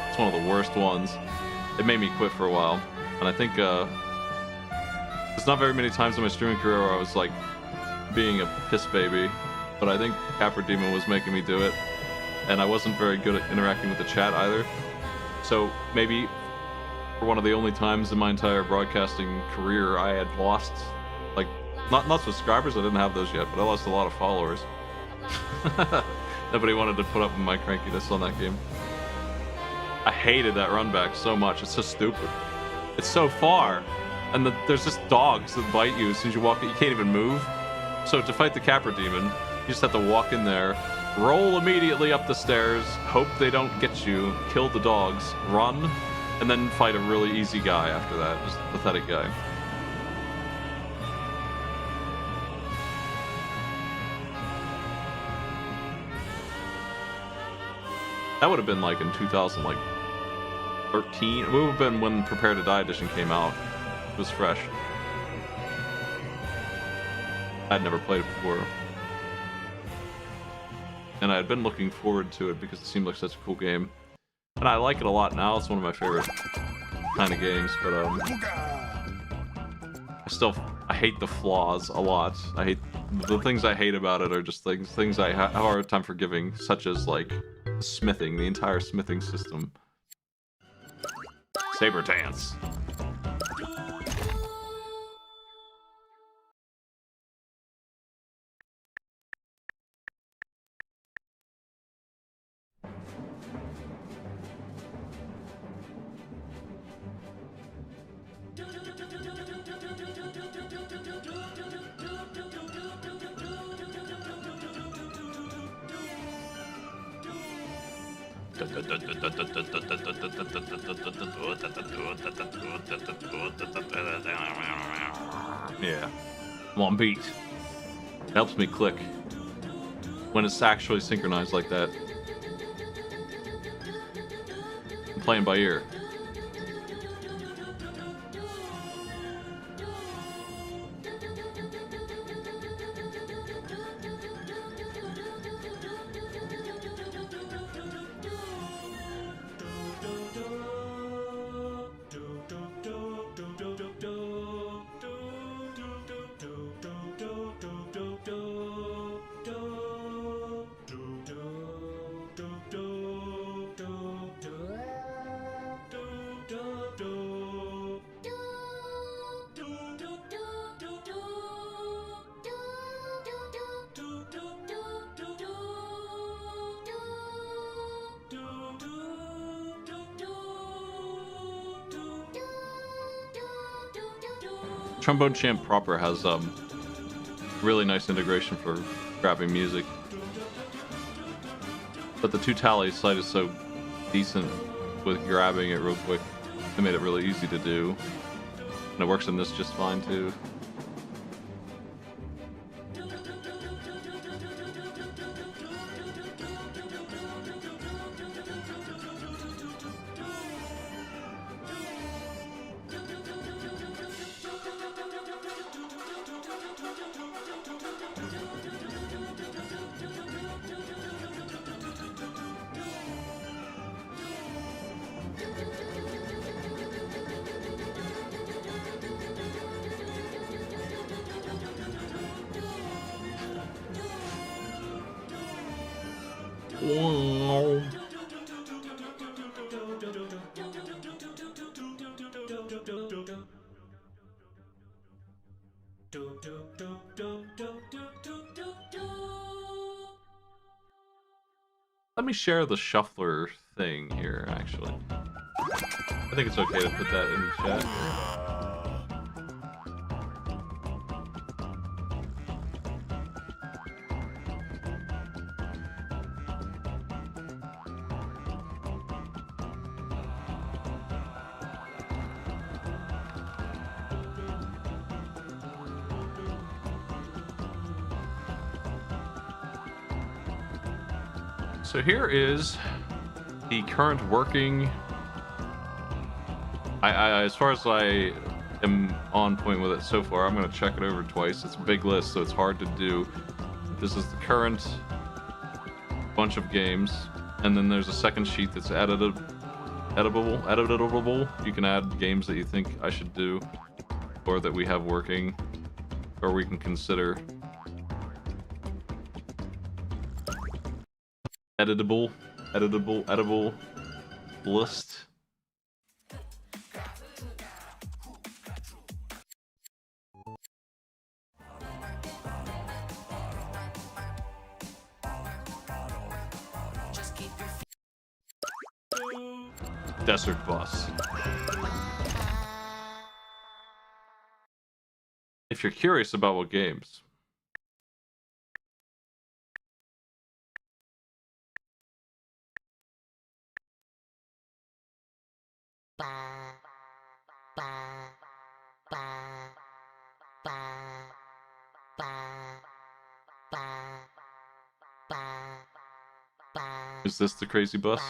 It's one of the worst ones. It made me quit for a while. And I think There's not very many times in my streaming career where I was like being a piss baby, but I think Capra Demon was making me do it, and I wasn't very good at interacting with the chat either. So maybe for one of the only times in my entire broadcasting career I had lost, like, not subscribers, I didn't have those yet, but I lost a lot of followers. Nobody wanted to put up with my crankiness on that game. I hated that run back so much. It's so stupid. It's so far. And there's just dogs that bite you as soon as you walk. You can't even move. So to fight the Capra Demon, you just have to walk in there, roll immediately up the stairs, hope they don't get you, kill the dogs, run, and then fight a really easy guy after that. Just a pathetic guy. That would have been like in 2013. It would have been when Prepare to Die edition came out. It was fresh. I'd never played it before. And I had been looking forward to it because it seemed like such a cool game. And I like it a lot now. It's one of my favorite kind of games, but I hate the flaws a lot. I hate the things I hate about it are just things I have a hard time forgiving, such as like smithing, the entire smithing system. Saber dance. Yeah, one beat. Helps me click when it's actually synchronized like that. I'm playing by ear. Trombone Champ proper has really nice integration for grabbing music, but the two tally site is so decent with grabbing it real quick. It made it really easy to do, and it works in this just fine too. Let me share the shuffler thing here, actually. I think it's okay to put that in the chat. So here is the current working. As far as I am on point with it so far, I'm going to check it over twice. It's a big list, so it's hard to do. This is the current bunch of games, and then there's a second sheet that's editable. You can add games that you think I should do. or that we have working, or we can consider editable list. Desert Bus. If you're curious about what games, is this the crazy bus?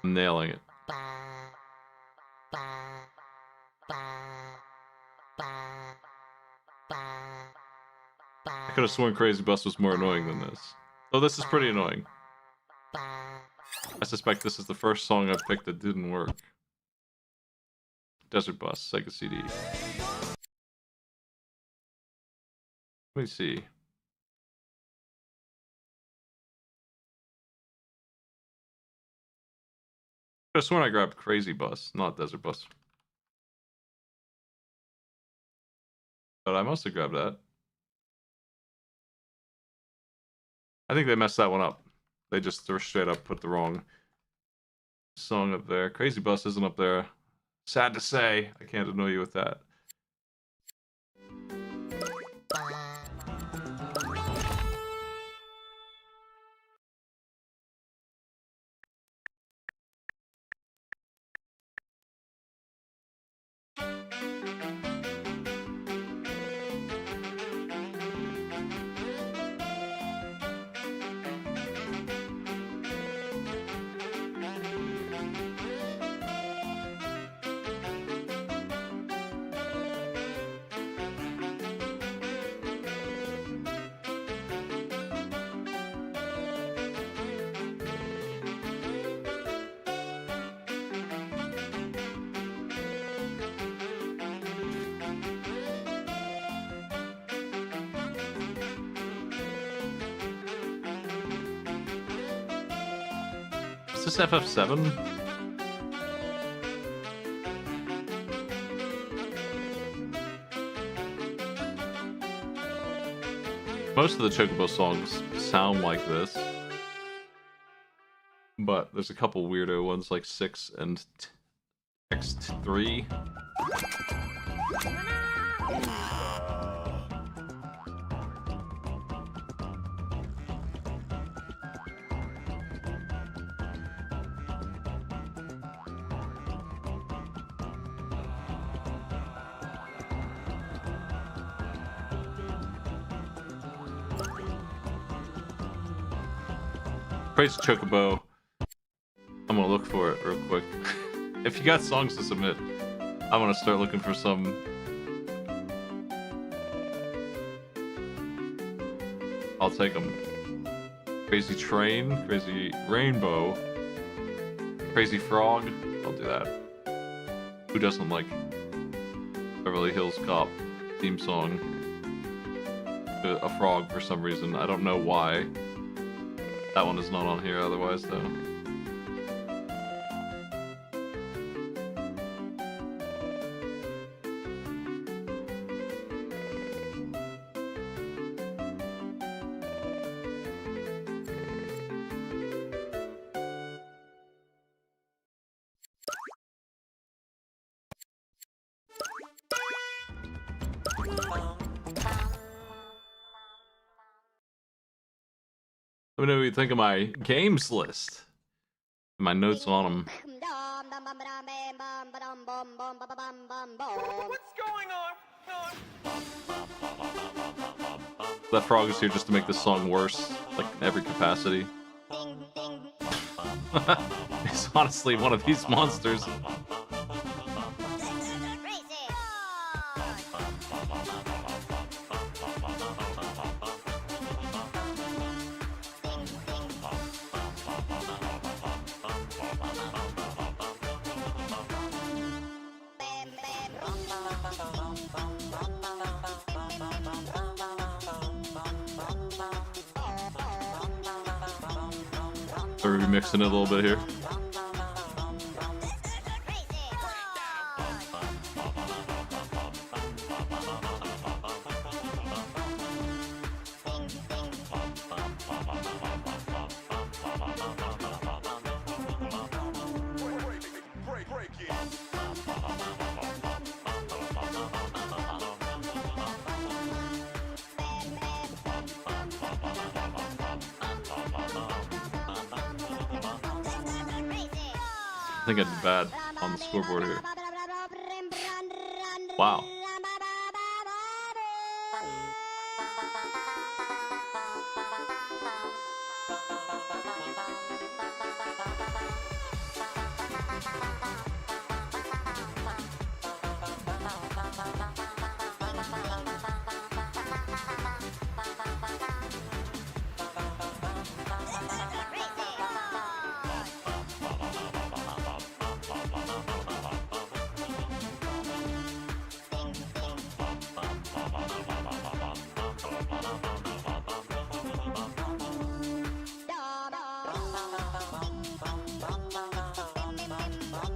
Nailing it. I could have sworn Crazy Bus was more annoying than this. Oh, this is pretty annoying. I suspect this is the first song I've picked that didn't work. Desert Bus, Sega CD. Let me see. I could have sworn I grabbed Crazy Bus, not Desert Bus. But I must have grabbed that. I think they messed that one up. They just straight up put the wrong song up there. Crazy Bus isn't up there. Sad to say, I can't annoy you with that. Is this FF7? Most of the Chocobo songs sound like this, but there's a couple weirdo ones like 6 and X3. Praise Chocobo. I'm gonna look for it real quick. If you got songs to submit, I'm gonna start looking for some. I'll take them. Crazy Train, Crazy Rainbow, Crazy Frog. I'll do that. Who doesn't like Beverly Hills Cop theme song? A frog for some reason. I don't know why. That one is not on here otherwise, though. Let me know what you think of my games list. My notes on them. What's going on? That frog is here just to make this song worse, like in every capacity. It's honestly one of these monsters. Are we mixing it a little bit here? I think I did bad on the scoreboard here. Wow.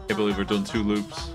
Can't believe we're doing 2 loops.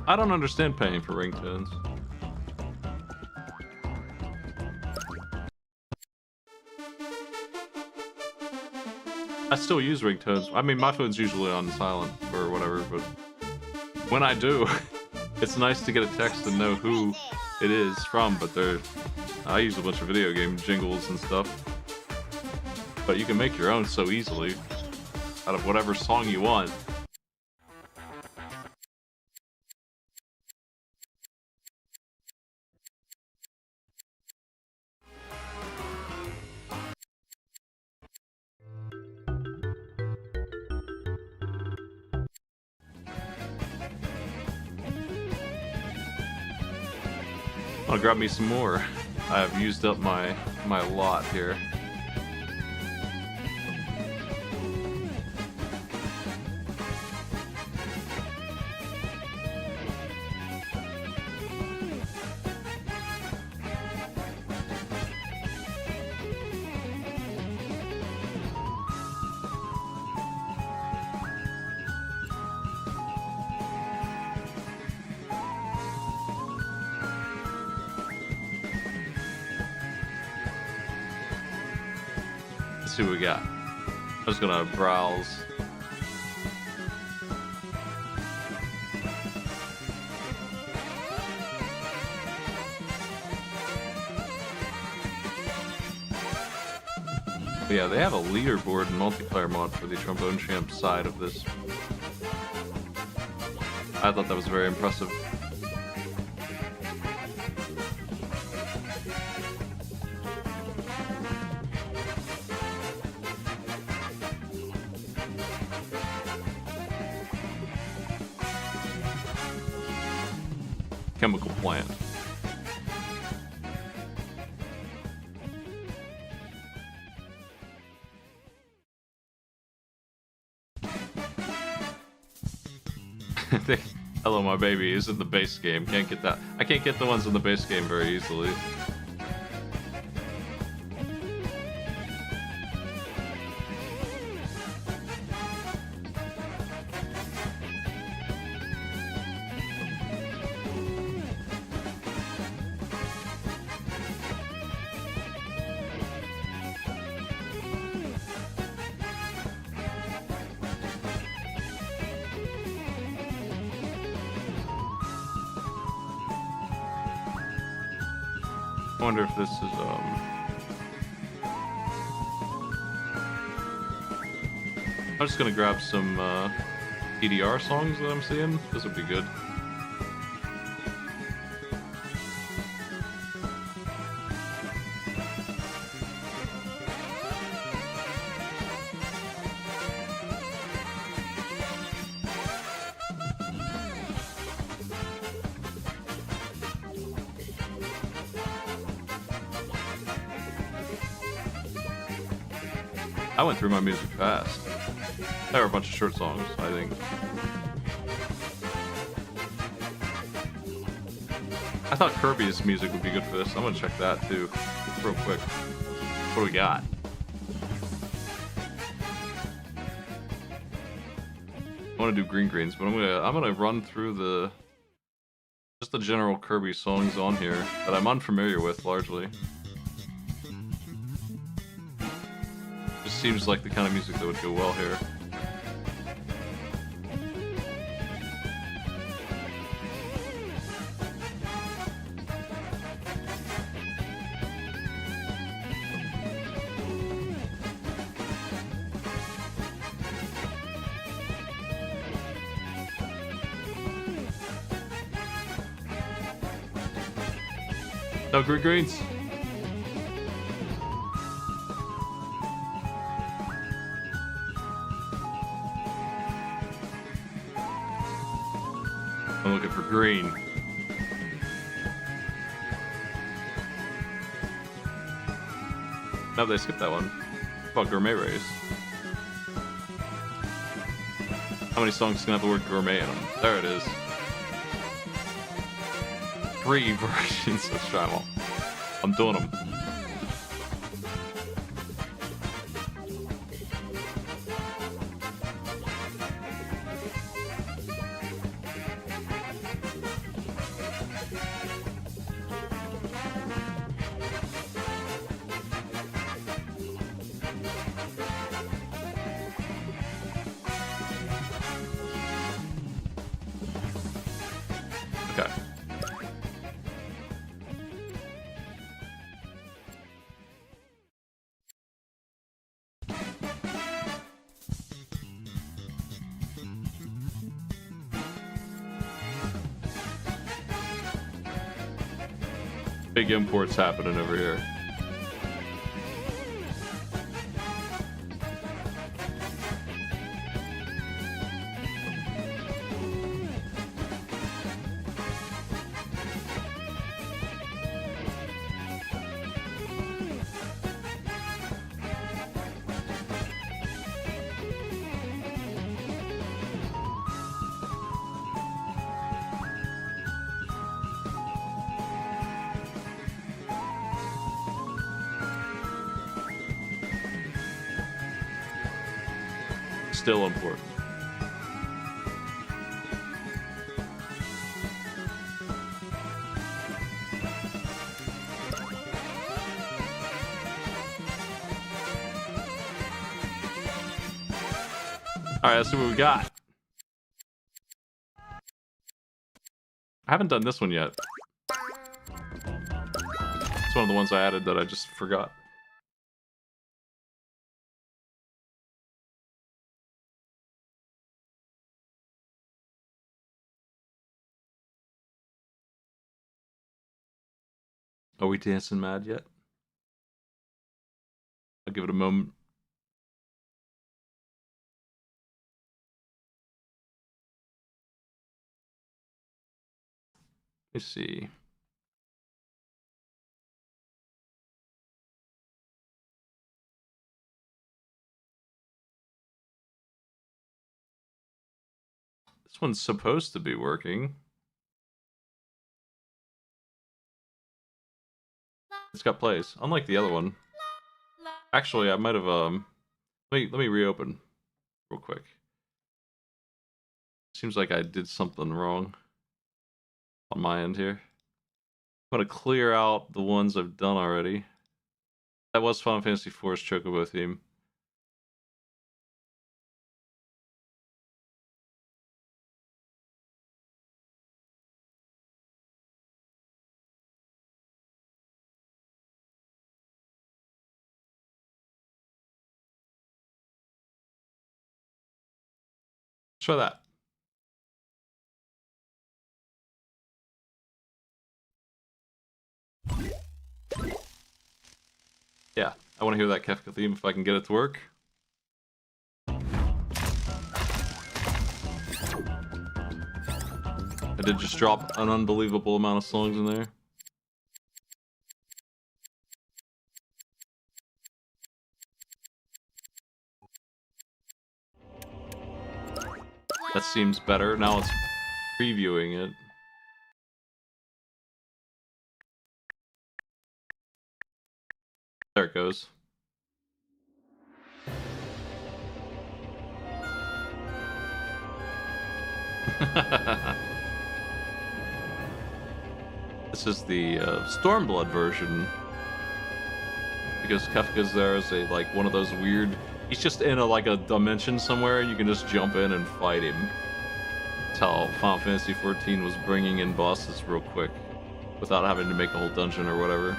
I don't understand paying for ringtones. I still use ringtones. I mean, my phone's usually on silent or whatever, but when I do, it's nice to get a text and know who it is from, but I use a bunch of video game jingles and stuff. But you can make your own so easily out of whatever song you want. I'll grab me some more. I've used up my lot here. Let's see what we got. I'm just gonna browse. But yeah, they have a leaderboard and multiplayer mod for the Trombone Champ side of this. I thought that was very impressive. Chemical plant. Hello, my baby is in the base game. Can't get that. I can't get the ones in the base game very easily. I wonder if this is I'm just gonna grab some EDR songs that I'm seeing. This would be good. I went through my music fast. There were a bunch of short songs, I think. I thought Kirby's music would be good for this. I'm gonna check that too, real quick. What do we got? I want to do Green Greens, but I'm gonna run through just the general Kirby songs on here that I'm unfamiliar with largely. Just seems like the kind of music that would go well here. No green greens. I'm looking for green. No, they skipped that one. How about Gourmet Race? How many songs can have the word gourmet in them? There it is. 3 versions of Stramal. I'm doing them. Okay. Big imports happening over here. Still important. Alright, let's see what we got. I haven't done this one yet. It's one of the ones I added that I just forgot. Are we dancing mad yet? I'll give it a moment. Let's see. This one's supposed to be working. It's got plays, unlike the other one. Actually, I might have let me reopen real quick. Seems like I did something wrong on my end here. I'm gonna clear out the ones I've done already. That was Final Fantasy IV's Chocobo theme. Try that. Yeah, I want to hear that Kefka theme if I can get it to work. I did just drop an unbelievable amount of songs in there. That seems better. Now it's previewing it. There it goes. This is the Stormblood version. Because Kefka's there as a one of those weird. He's just in a dimension somewhere, and you can just jump in and fight him. That's how Final Fantasy XIV was bringing in bosses real quick, without having to make a whole dungeon or whatever.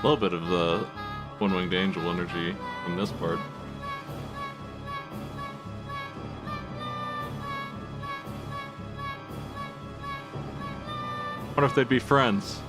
A little bit of the One-Winged Angel energy from this part. What if they'd be friends?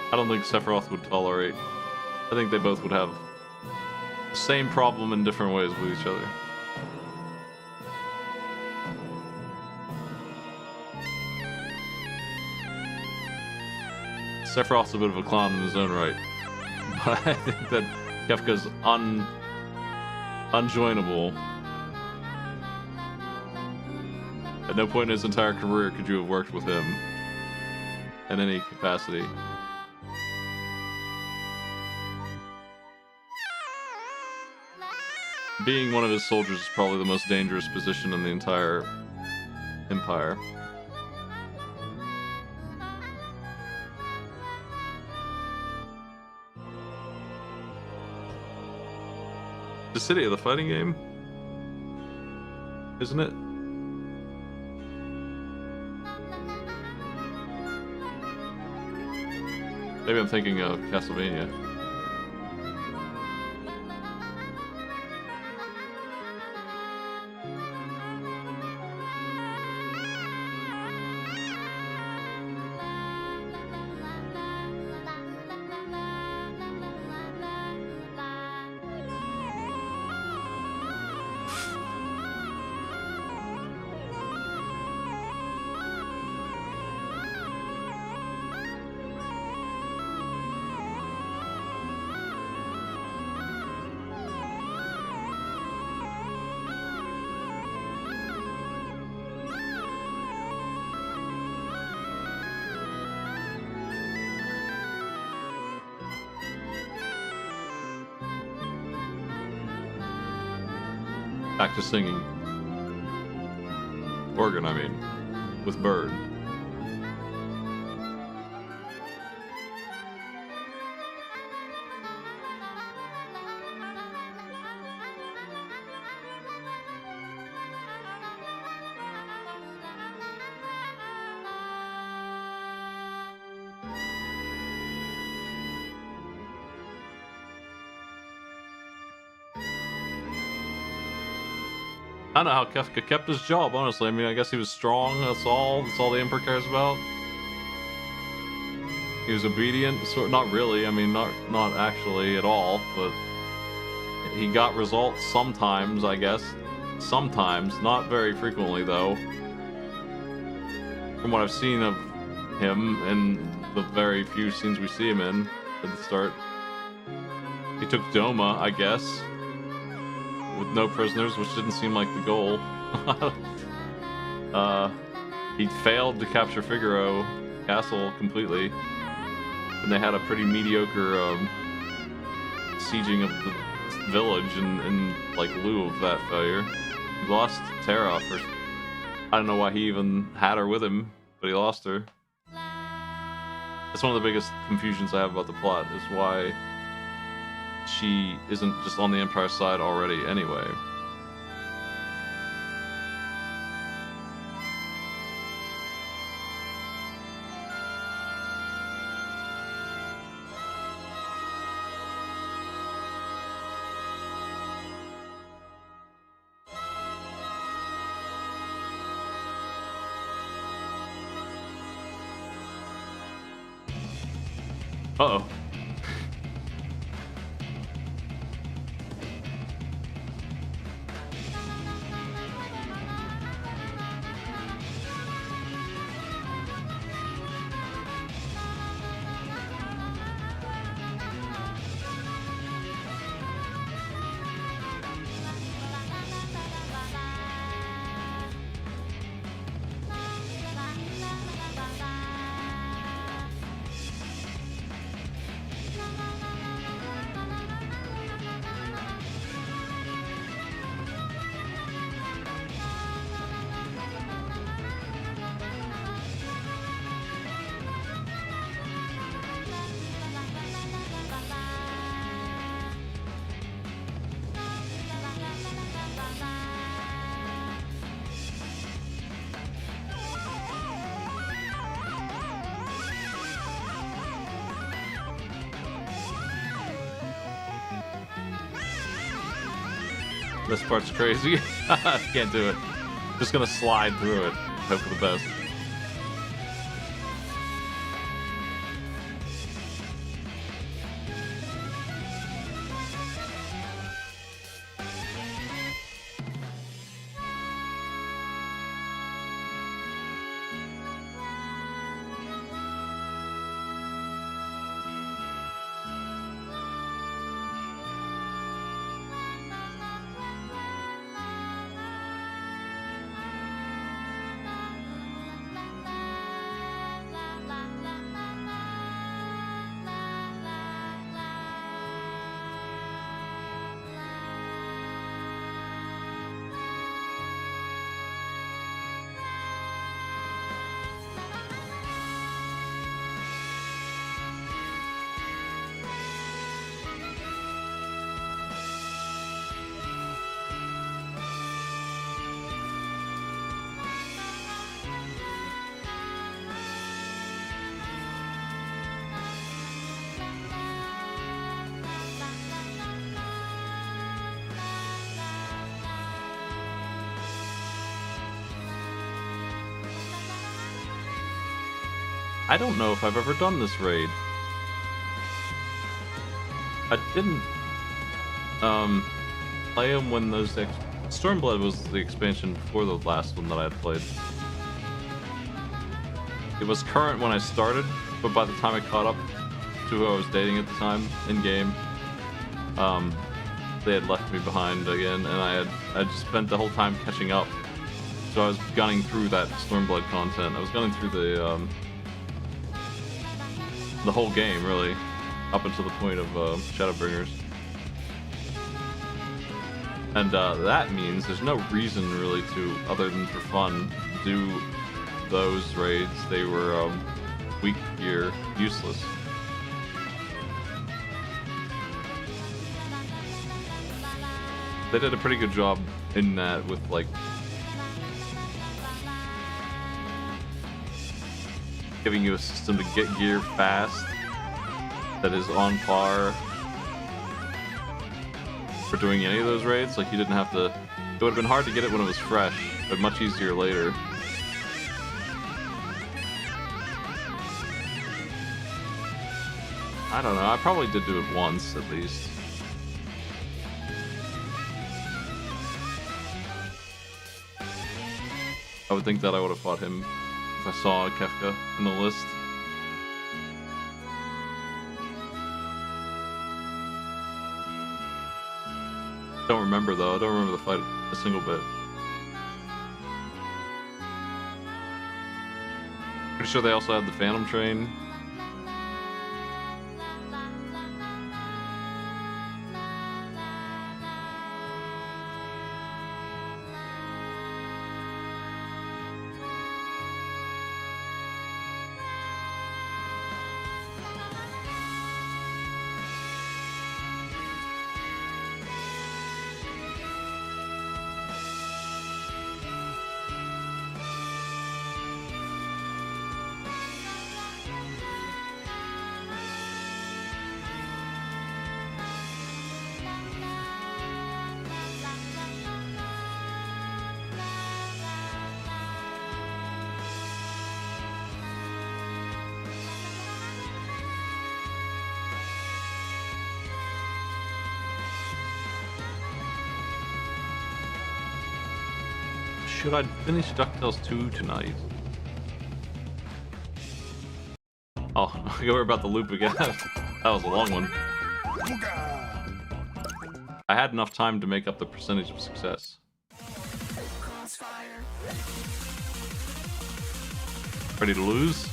I don't think Sephiroth would tolerate. I think they both would have the same problem in different ways with each other. Sephiroth's a bit of a clown in his own right. But I think that Kefka's unjoinable. At no point in his entire career could you have worked with him in any capacity. being one of his soldiers is probably the most dangerous position in the entire empire. The city of the fighting game, isn't it? Maybe I'm thinking of Castlevania. Back to singing. Organ, I mean. With Bird. I don't know how Kefka kept his job, honestly. I mean, I guess he was strong, that's all. That's all the Emperor cares about. He was obedient, sort not really, I mean, not actually at all, but he got results sometimes, I guess. Sometimes, not very frequently, though. From what I've seen of him in the very few scenes we see him in at the start. He took Doma, I guess. With no prisoners, which didn't seem like the goal. He failed to capture Figaro Castle completely, and they had a pretty mediocre sieging of the village in like lieu of that failure. He lost Terra for I don't know why he even had her with him, but he lost her. That's one of the biggest confusions I have about the plot, is why she isn't just on the Empire side already anyway. Uh-oh. This part's crazy. Can't do it. Just gonna slide through it. Hope for the best. I don't know if I've ever done this raid. I didn't play them when those Stormblood was the expansion before the last one that I had played. It was current when I started, but by the time I caught up to who I was dating at the time in game, they had left me behind again, and I just spent the whole time catching up. So I was gunning through that Stormblood content. I was gunning through the whole game, really, up until the point of Shadowbringers. And that means there's no reason really to, other than for fun, do those raids. They were weak gear, useless. They did a pretty good job in that with like giving you a system to get gear fast that is on par for doing any of those raids. Like you didn't have to, it would have been hard to get it when it was fresh, but much easier later. I don't know, I probably did do it once at least. I would think that I would have fought him if I saw Kefka in the list. Don't remember though, I don't remember the fight a single bit. Pretty sure they also had the Phantom Train. Should I finish DuckTales 2 tonight? Oh, we're about to loop again. That was a long one. I had enough time to make up the percentage of success. Ready to lose?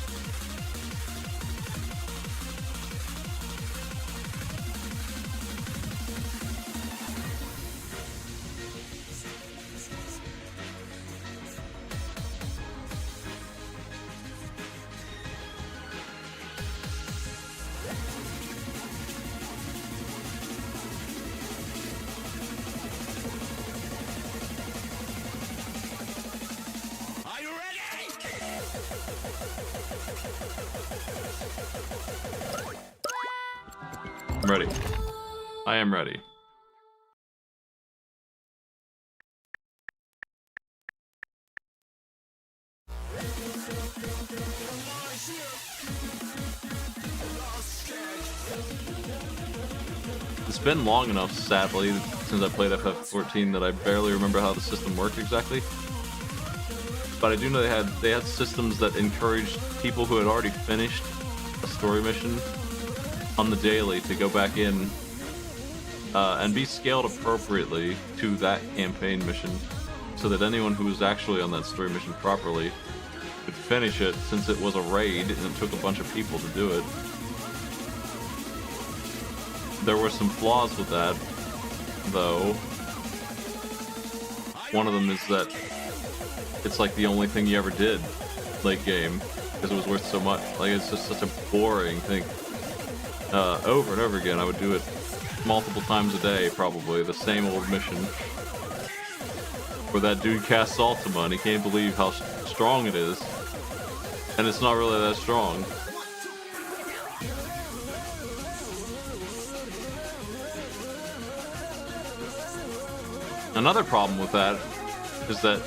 I'm ready. I am ready. It's been long enough, sadly, since I played FF14 that I barely remember how the system worked exactly. But I do know they had systems that encouraged people who had already finished a story mission on the daily to go back in and be scaled appropriately to that campaign mission, so that anyone who was actually on that story mission properly could finish it, since it was a raid and it took a bunch of people to do it. There were some flaws with that, though. One of them is that it's like the only thing you ever did late game, because it was worth so much. Like, it's just such a boring thing. Over and over again, I would do it multiple times a day, probably, the same old mission. Where that dude casts Ultima and he can't believe how strong it is. And it's not really that strong. Another problem with that is that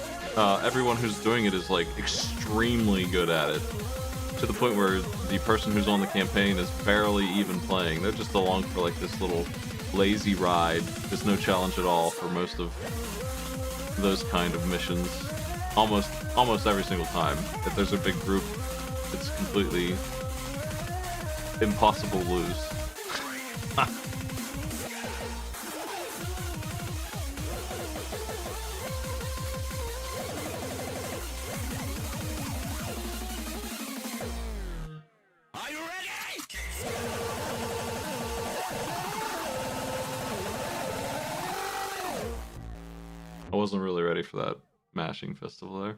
everyone who's doing it is like extremely good at it. to the point where the person who's on the campaign is barely even playing. They're just along for like this little lazy ride. There's no challenge at all for most of those kind of missions. Almost every single time. If there's a big group, it's completely impossible to lose. I wasn't really ready for that mashing festival there.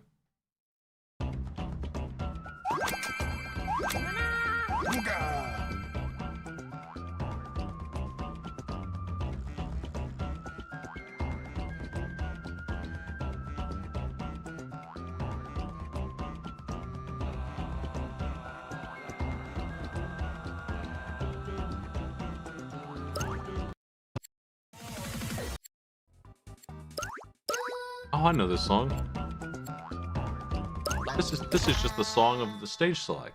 Oh, I know this song. This is just the song of the stage select.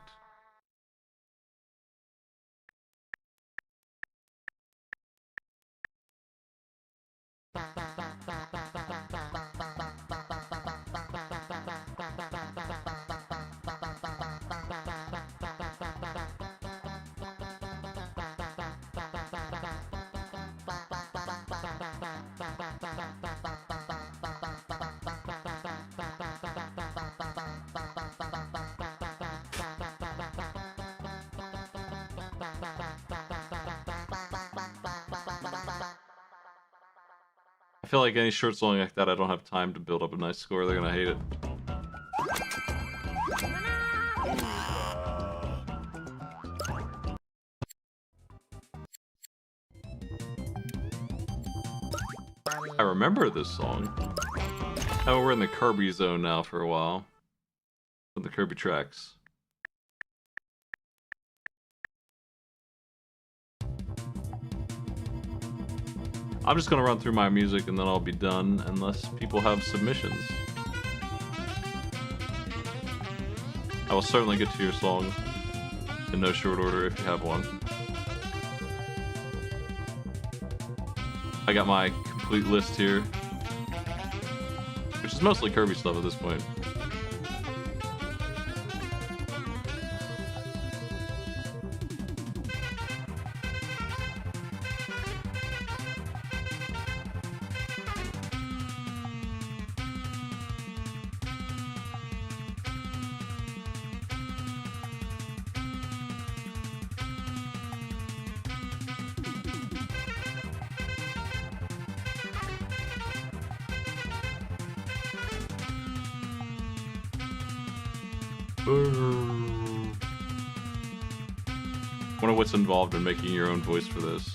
I feel like any short song like that, I don't have time to build up a nice score. They're gonna hate it. I remember this song. Oh, we're in the Kirby zone now for a while. With the Kirby tracks. I'm just gonna run through my music and then I'll be done, unless people have submissions. I will certainly get to your song in no short order if you have one. I got my complete list here, which is mostly Kirby stuff at this point. Wonder what's involved in making your own voice for this.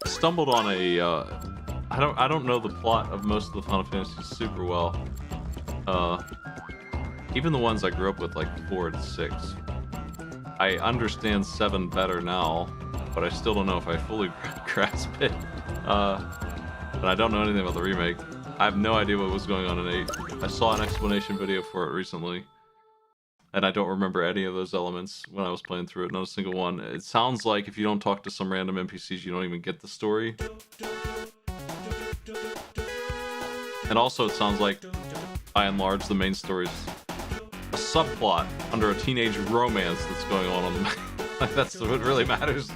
Stumbled on a I don't know the plot of most of the Final Fantasies super well. Even the ones I grew up with, like 4 and 6. I understand 7 better now, but I still don't know if I fully grasp it. And I don't know anything about the remake. I have no idea what was going on in 8. I saw an explanation video for it recently, and I don't remember any of those elements when I was playing through it, not a single one. It sounds like if you don't talk to some random NPCs, you don't even get the story. And also it sounds like, by and large, the main story's a subplot under a teenage romance that's going on the like that's what really matters.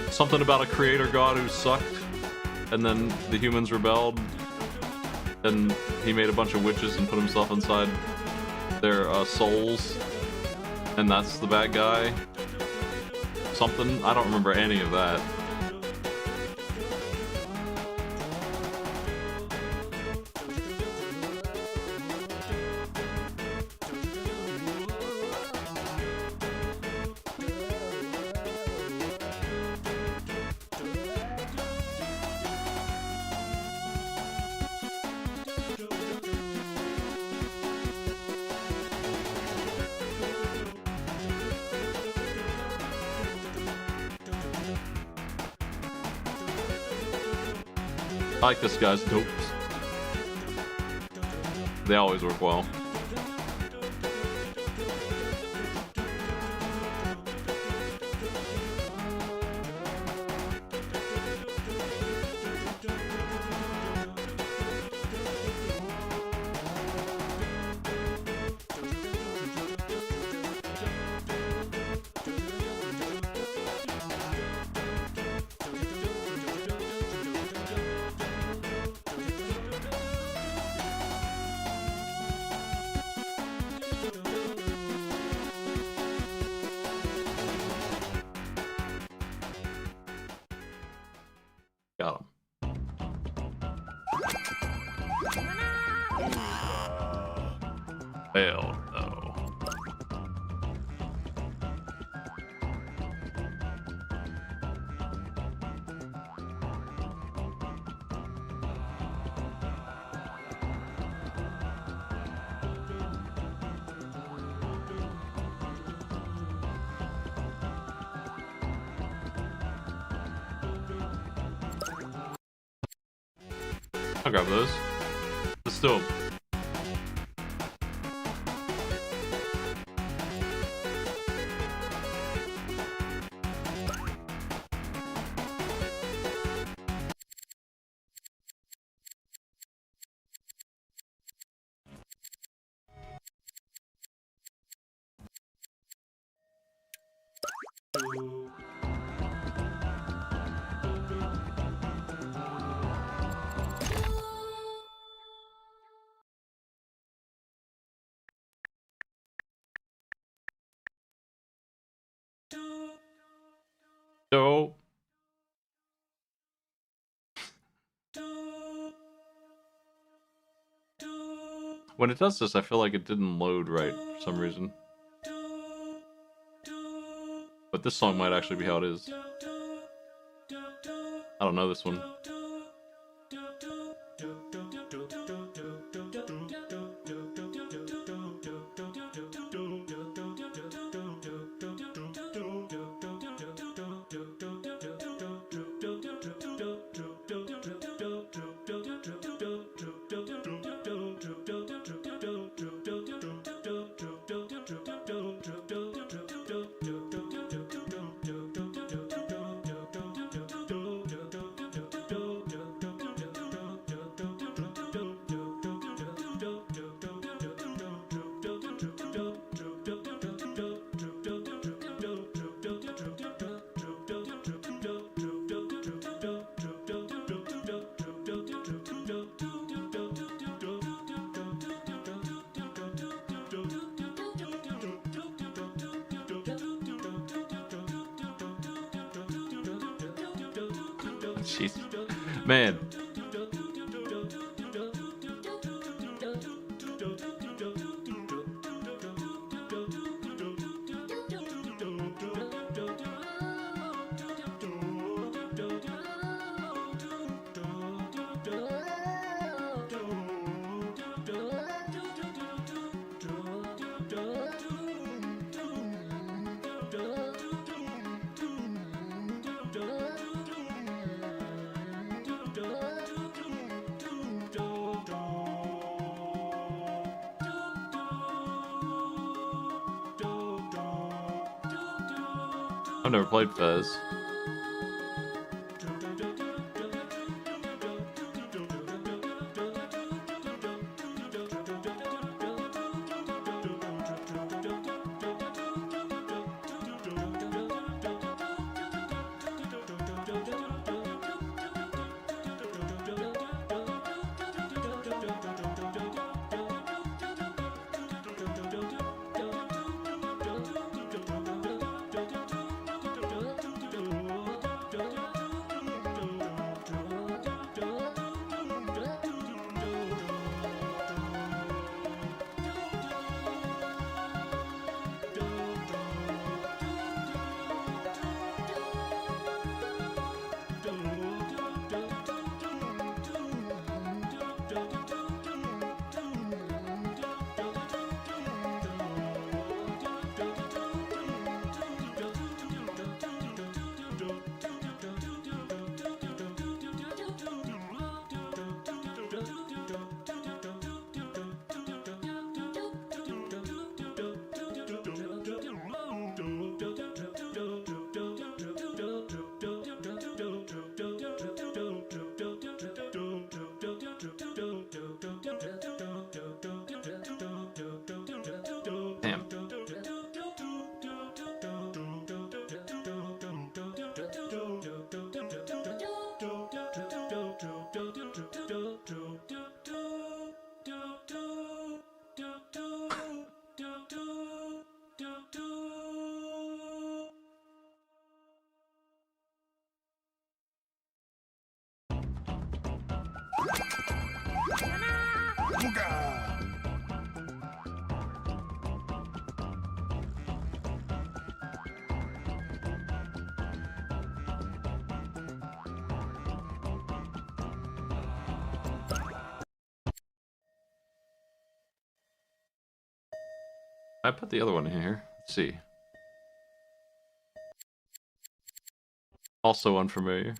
Something about a creator god who sucked, and then the humans rebelled, and he made a bunch of witches and put himself inside their souls, and that's the bad guy. Something, I don't remember any of that. I like this guy's dopes. They always work well. Got him. Hell no. I'll grab those. Let's do 'em. So when it does this, I feel like it didn't load right for some reason. But this song might actually be how it is. I don't know this one. Jeez. Man. I've never played Fez. I put the other one in here. Let's see. Also unfamiliar.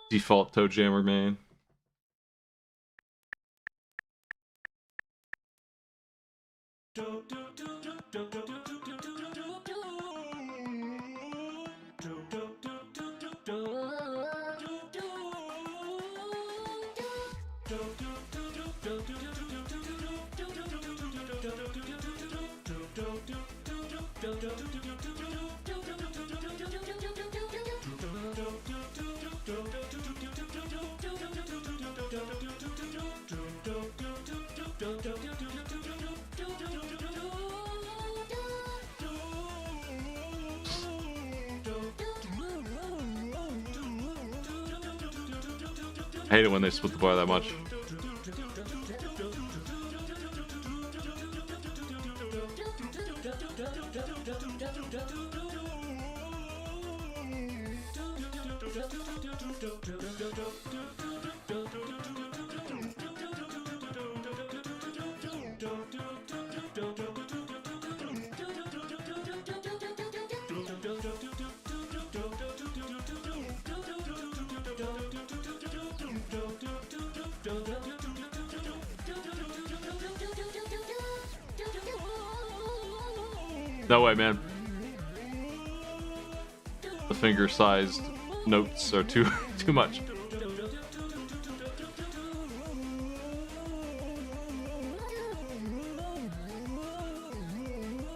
Default Toe Jammer main. I hate it when they split the bar that much. No way, man. The finger-sized notes are too much.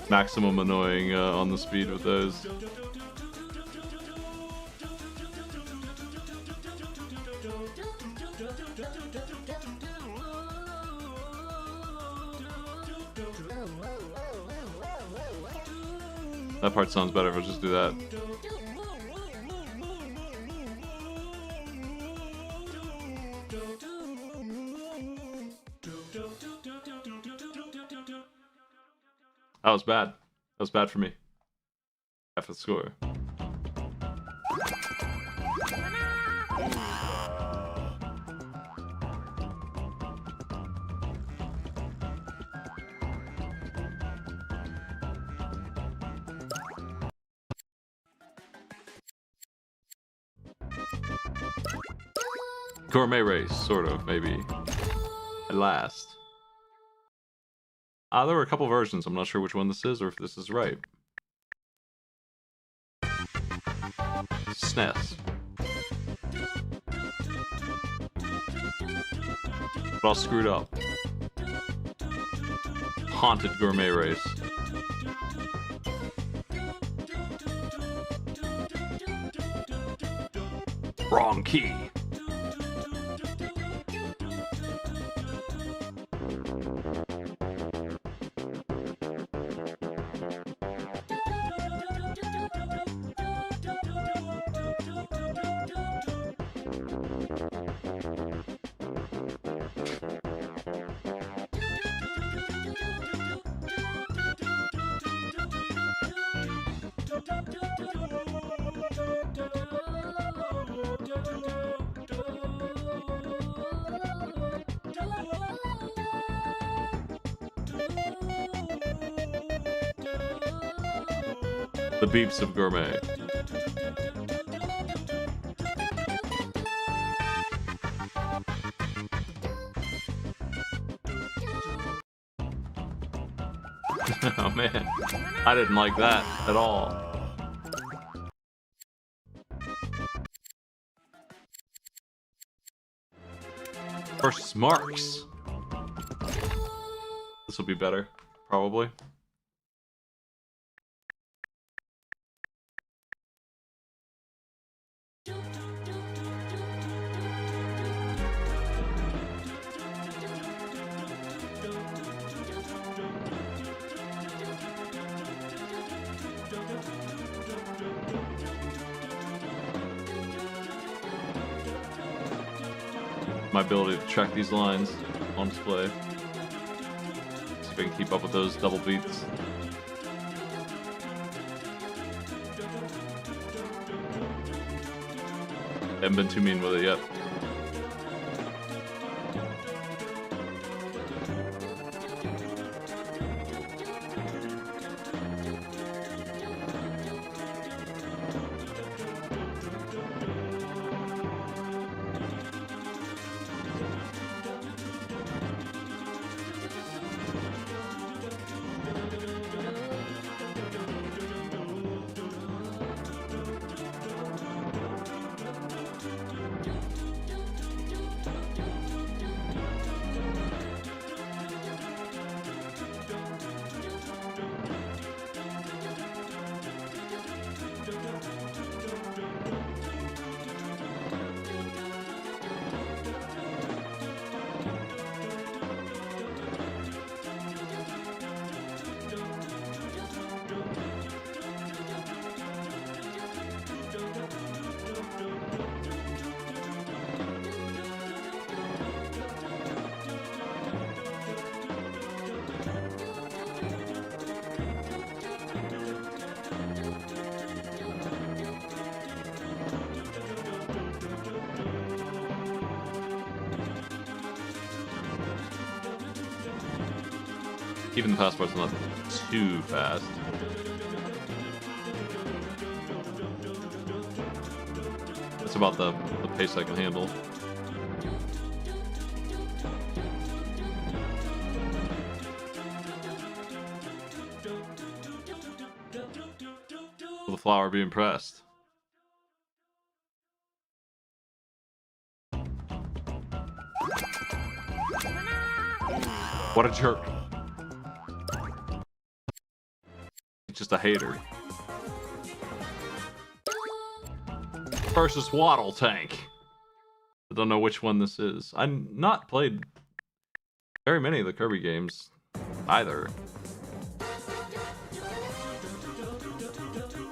Maximum annoying on the speed with those. That part sounds better if I just do that. That was bad. That was bad for me. Half the score. Gourmet race, sort of, maybe. At last. There were a couple versions. I'm not sure which one this is or if this is right. SNES. But all screwed up. Haunted Gourmet Race. Wrong key. The beeps of gourmet. Oh man, I didn't like that at all. First marks. This will be better, probably. My ability to track these lines on display. See if I can keep up with those double beats. Haven't been too mean with it yet. Even the fast part's not too fast. It's about the pace I can handle. Will the flower be impressed? What a jerk. He's just a hater. Versus Waddle Tank. I don't know which one this is. I've not played very many of the Kirby games either.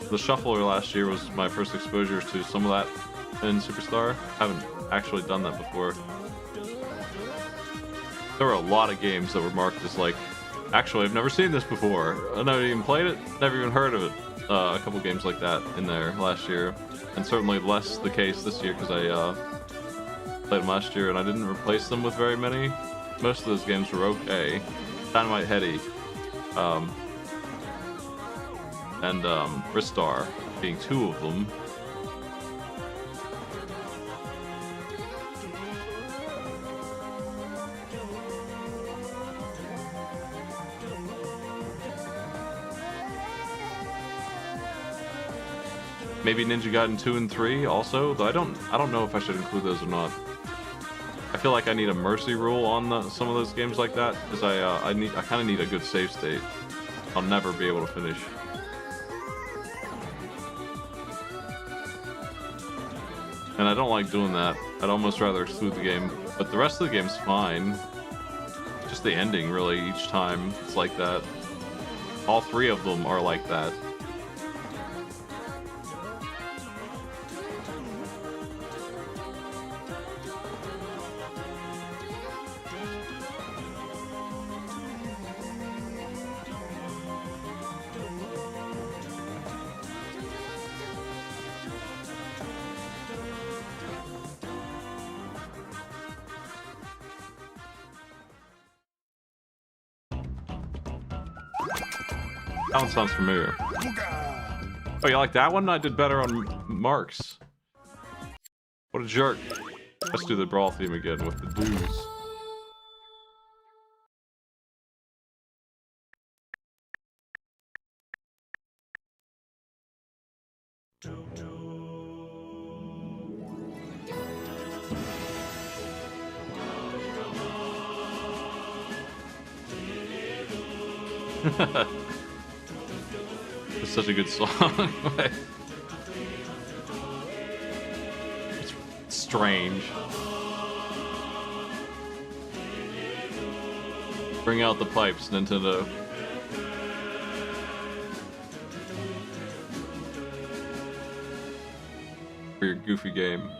The Shuffler last year was my first exposure to some of that in Superstar. I haven't actually done that before. There were a lot of games that were marked as like, actually I've never seen this before. I never even played it, never even heard of it. A couple games like that in there last year. And certainly less the case this year because I played them last year and I didn't replace them with very many. Most of those games were okay. Dynamite Heady. And Ristar being two of them. Maybe Ninja Gaiden 2 and 3 also, though I don't know if I should include those or not. I feel like I need a mercy rule on some of those games like that because I kind of need a good save state. I'll never be able to finish. And I don't like doing that. I'd almost rather exclude the game, but the rest of the game's fine. Just the ending, really, each time it's like that. All three of them are like that. That one sounds familiar. Oh, you like that one? I did better on Marks. What a jerk. Let's do the brawl theme again with the dudes. It's such a good song. It's strange. Bring out the pipes, Nintendo. For your goofy game.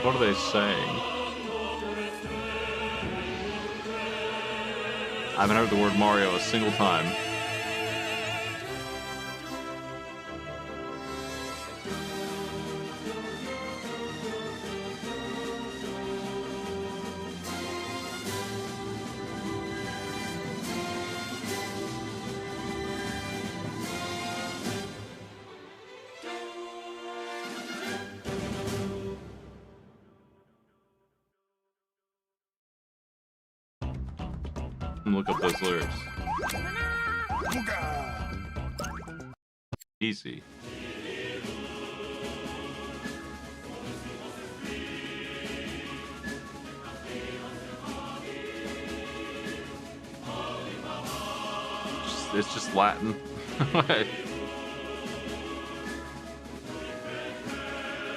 What are they saying? I haven't heard the word Mario a single time. Look up those lyrics. Easy. It's just Latin.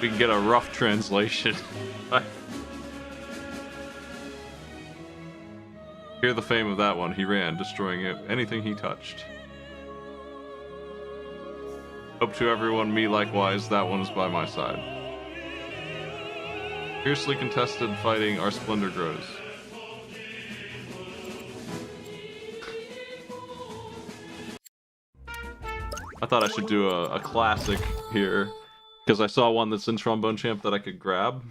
We can get a rough translation. Hear the fame of that one. He ran, destroying anything he touched. Hope to everyone, me likewise, that one is by my side. Fiercely contested fighting, our splendor grows. I thought I should do a classic here, because I saw one that's in Trombone Champ that I could grab.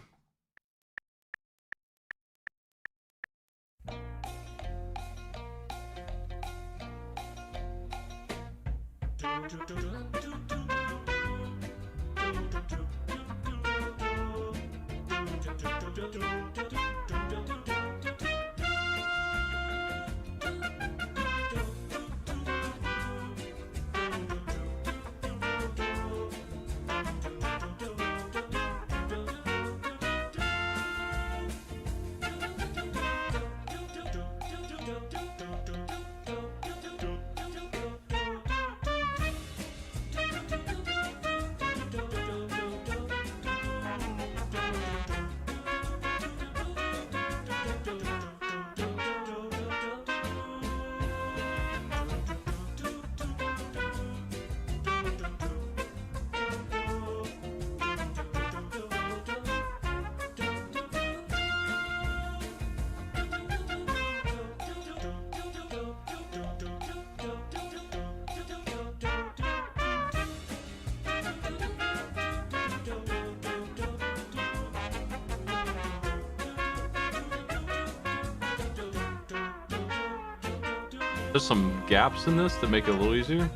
There's some gaps in this that make it a little easier,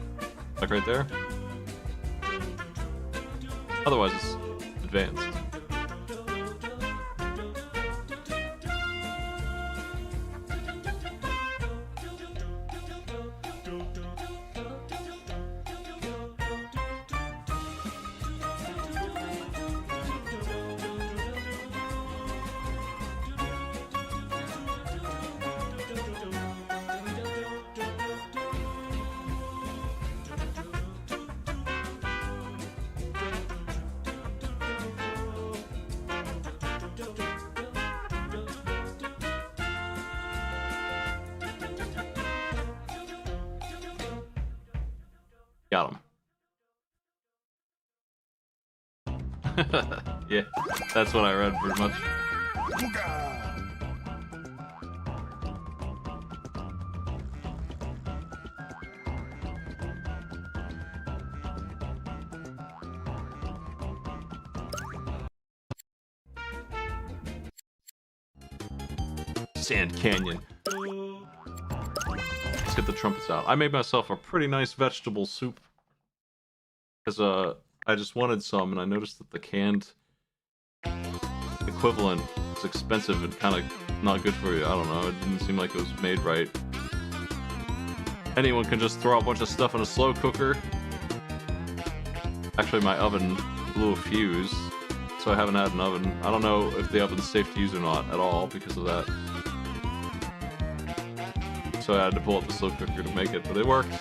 like right there. Otherwise, it's advanced. Got him. Yeah, that's what I read pretty much. Sand Canyon. Let's get the trumpets out. I made myself a pretty nice vegetable soup. Because I just wanted some, and I noticed that the canned equivalent is expensive and kind of not good for you. I don't know, it didn't seem like it was made right. Anyone can just throw a bunch of stuff in a slow cooker. Actually, my oven blew a fuse, so I haven't had an oven. I don't know if the oven's safe to use or not at all because of that. So I had to pull up the slow cooker to make it, but it worked.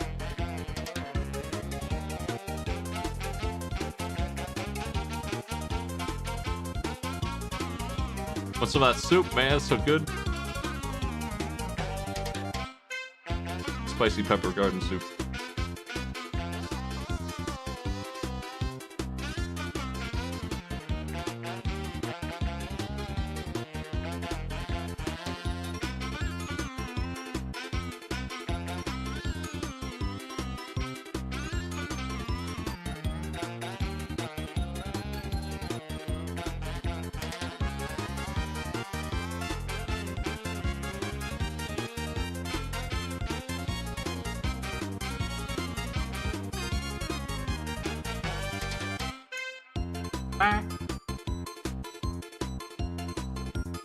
What's some of that soup, man? It's so good. Spicy pepper garden soup.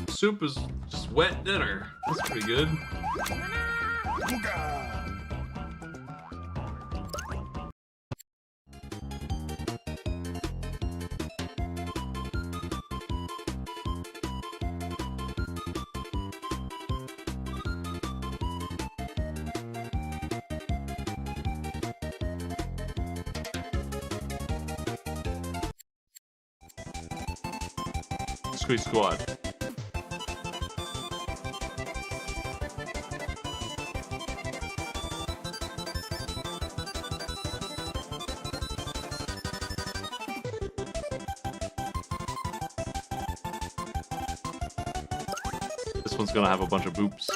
Soup is just wet dinner. That's pretty good. Squeeze Squad. This one's gonna have a bunch of boops.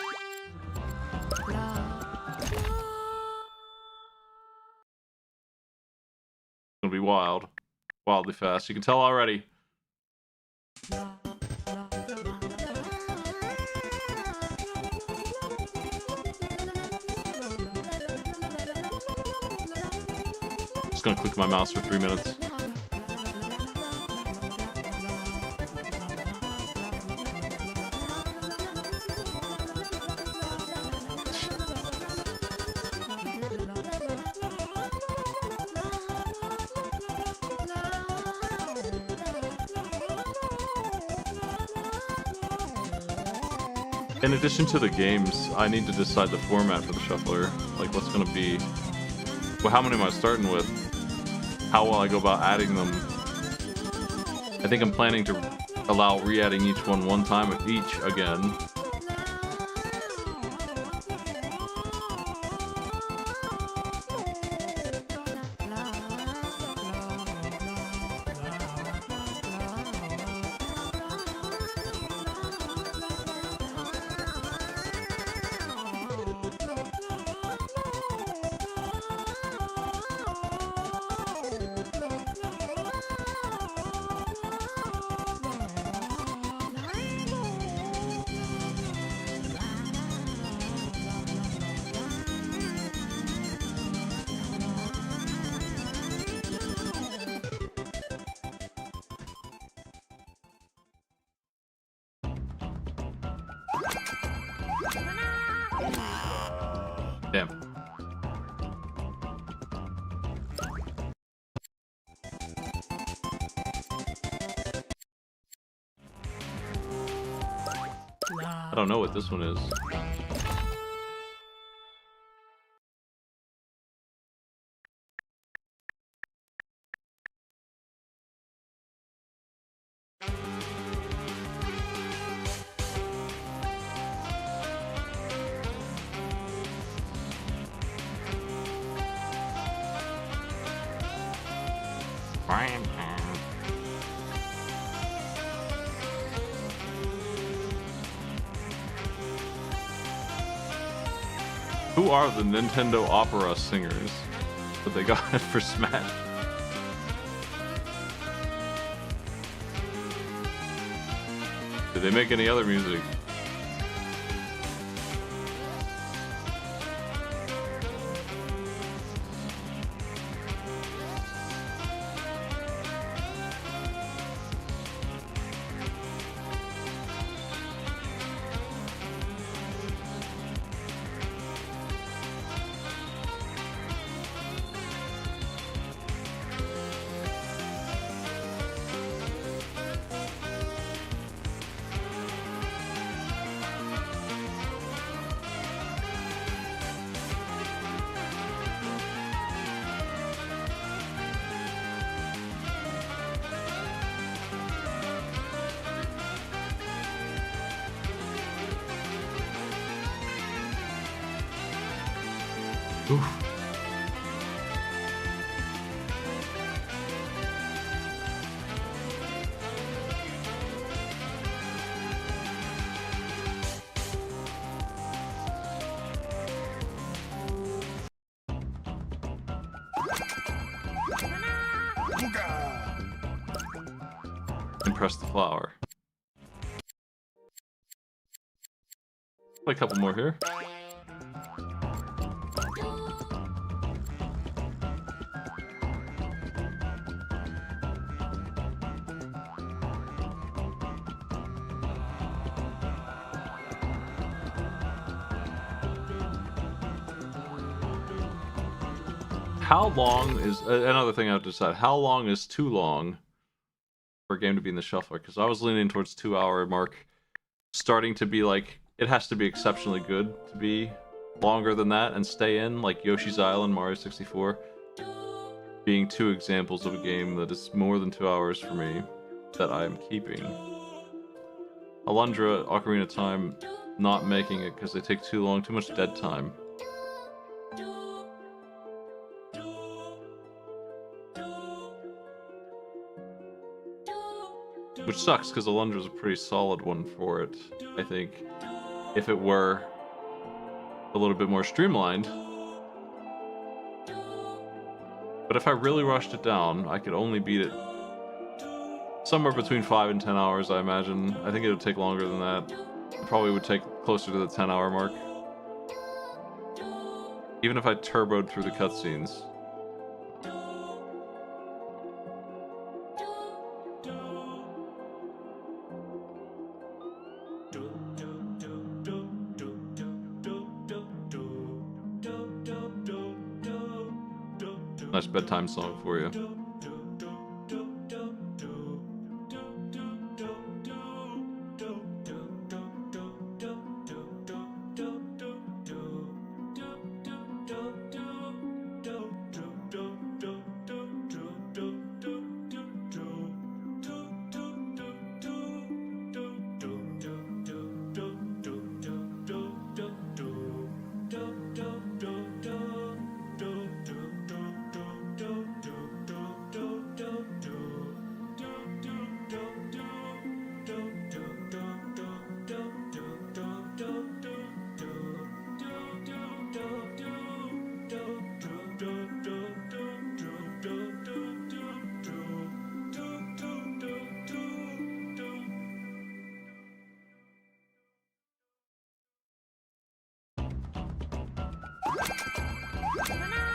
Gonna be wild. Wildly fast. You can tell already. Just gonna click my mouse for 3 minutes. In addition to the games, I need to decide the format for the shuffler. Like, what's gonna be... Well, how many am I starting with? How will I go about adding them? I think I'm planning to allow re-adding each one time each again. Damn. I don't know what this one is. Who are the Nintendo opera singers that they got for Smash? Did they make any other music? Oof. And press the flower. Play a couple more here. How long is another thing I have to decide? How long is too long for a game to be in the shuffler? Because I was leaning towards 2-hour mark, starting to be like it has to be exceptionally good to be longer than that and stay in, like Yoshi's Island, Mario 64, being two examples of a game that is more than 2 hours for me that I am keeping. Alundra, Ocarina of Time, not making it because they take too long, too much dead time. Which sucks, because Alundra's a pretty solid one for it, I think. If it were a little bit more streamlined. But if I really rushed it down, I could only beat it somewhere between 5 and 10 hours, I imagine. I think it would take longer than that. It probably would take closer to the 10-hour mark. Even if I turboed through the cutscenes. Nice bedtime song for you.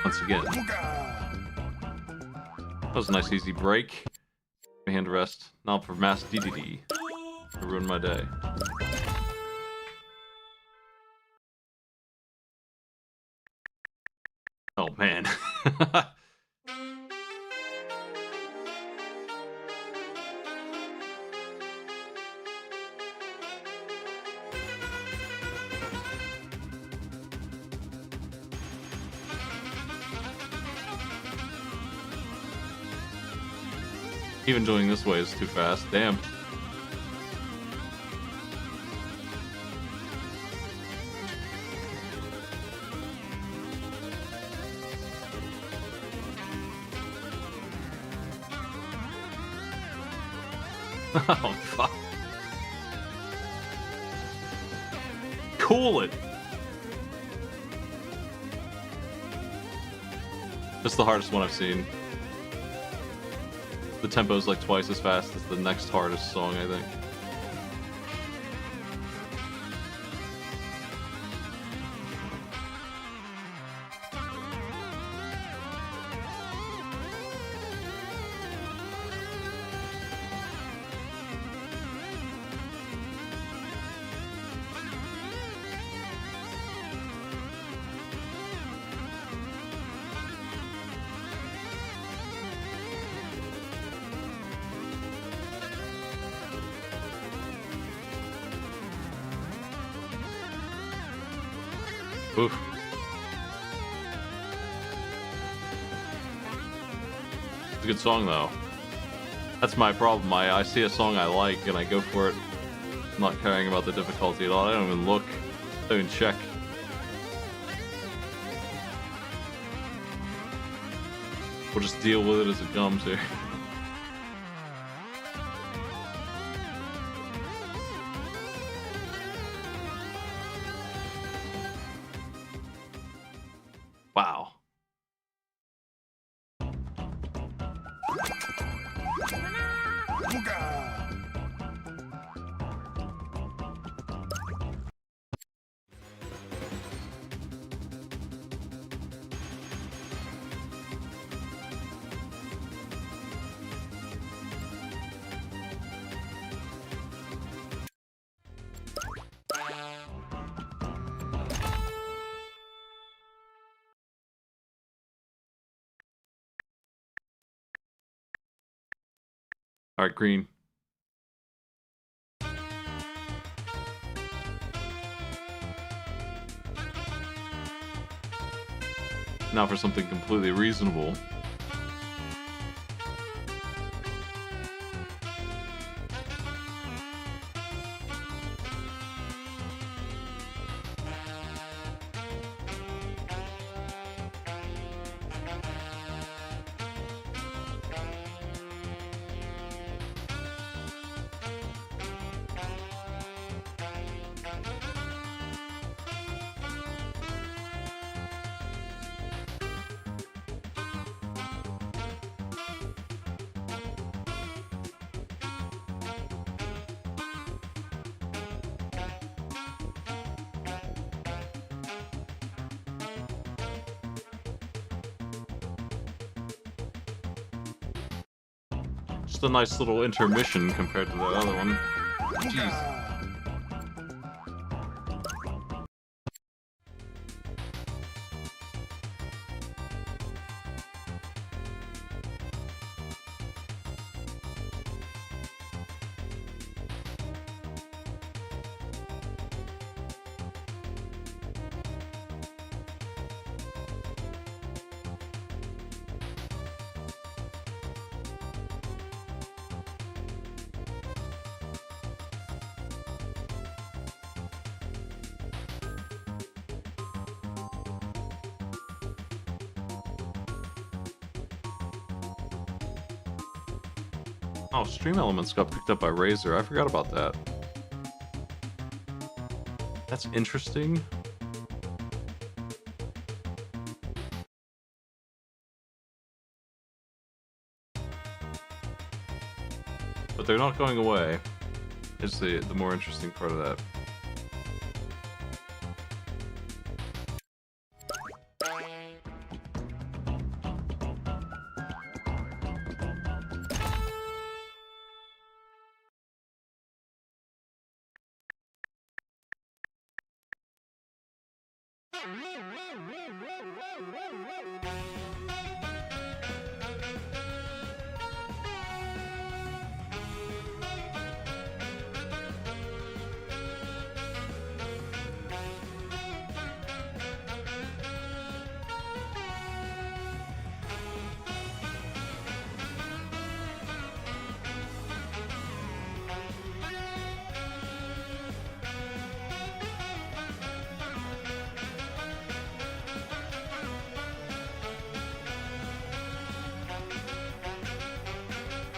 Once again. That was a nice easy break. My hand rest. Now for mass DDD. It ruined my day. Oh man. Even doing this way is too fast. Damn. Oh, fuck. Cool it. That's the hardest one I've seen. The tempo is like twice as fast as the next hardest song, I think. Oof. It's a good song though. That's my problem. I see a song I like and I go for it, not caring about the difficulty at all. I don't even look. I don't even check. We'll just deal with it as it comes here. Wow. All right, green. Now for something completely reasonable. Just a nice little intermission compared to the other one. Jeez. Oh, Stream Elements got picked up by Razer. I forgot about that. That's interesting. But they're not going away. Is the more interesting part of that.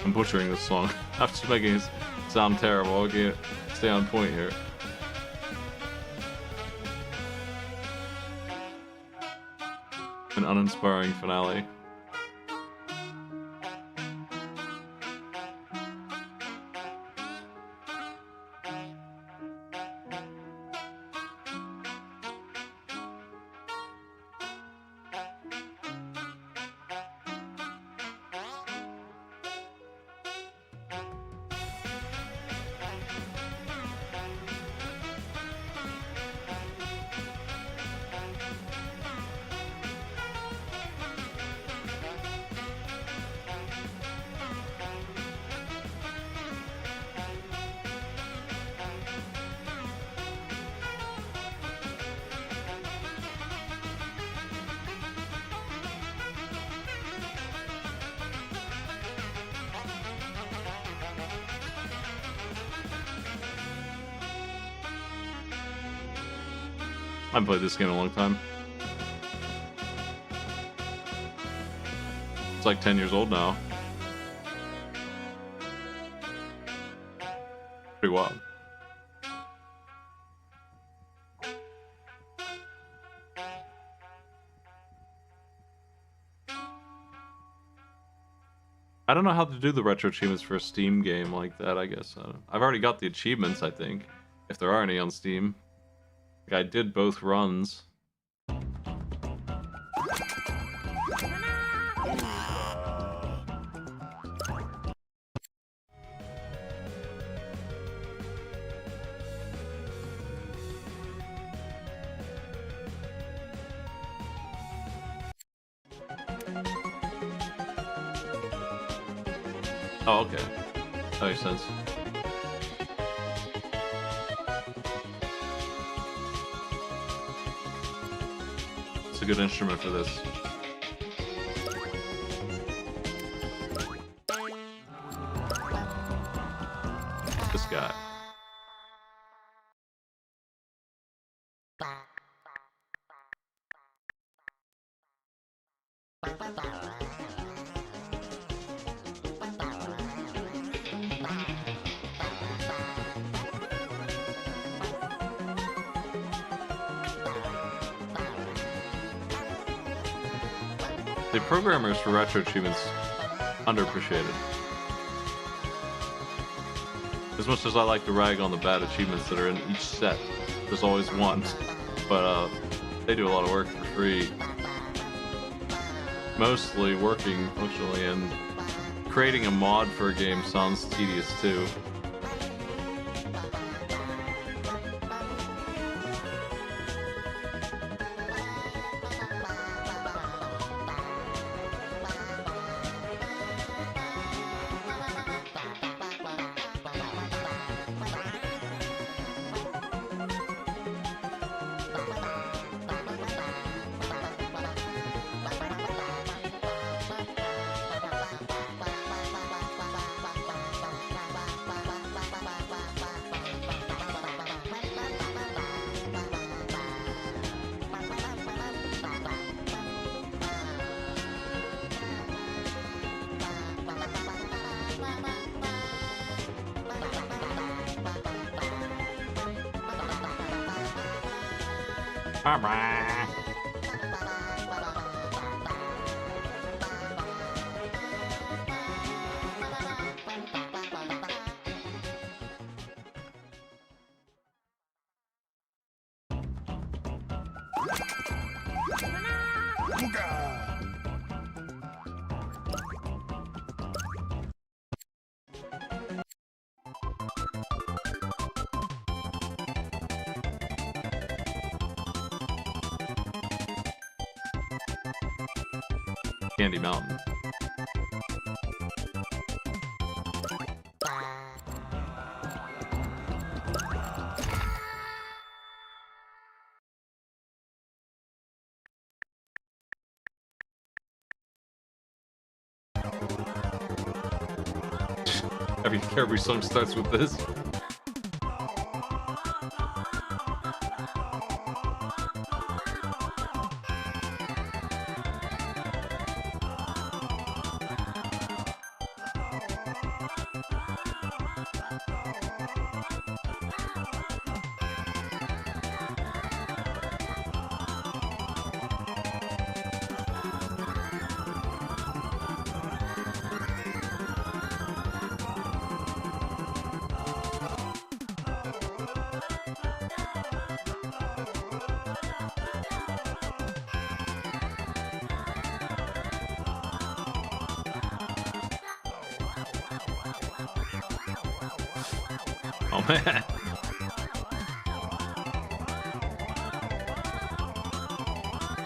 I'm butchering this song. I'm just making it sound terrible. I can't stay on point here. An uninspiring finale. I haven't played this game in a long time. It's like 10 years old now. Pretty wild. I don't know how to do the retro achievements for a Steam game like that, I guess. I've already got the achievements, I think, if there are any on Steam. Like, I did both runs. Oh, okay. That makes sense. It's a good instrument for this. This guy. The programmers for retro achievements underappreciated. As much as I like to rag on the bad achievements that are in each set, there's always one. But they do a lot of work for free. Mostly working functionally and creating a mod for a game sounds tedious too. Candy Mountain. Every Kirby song starts with this. Oh man.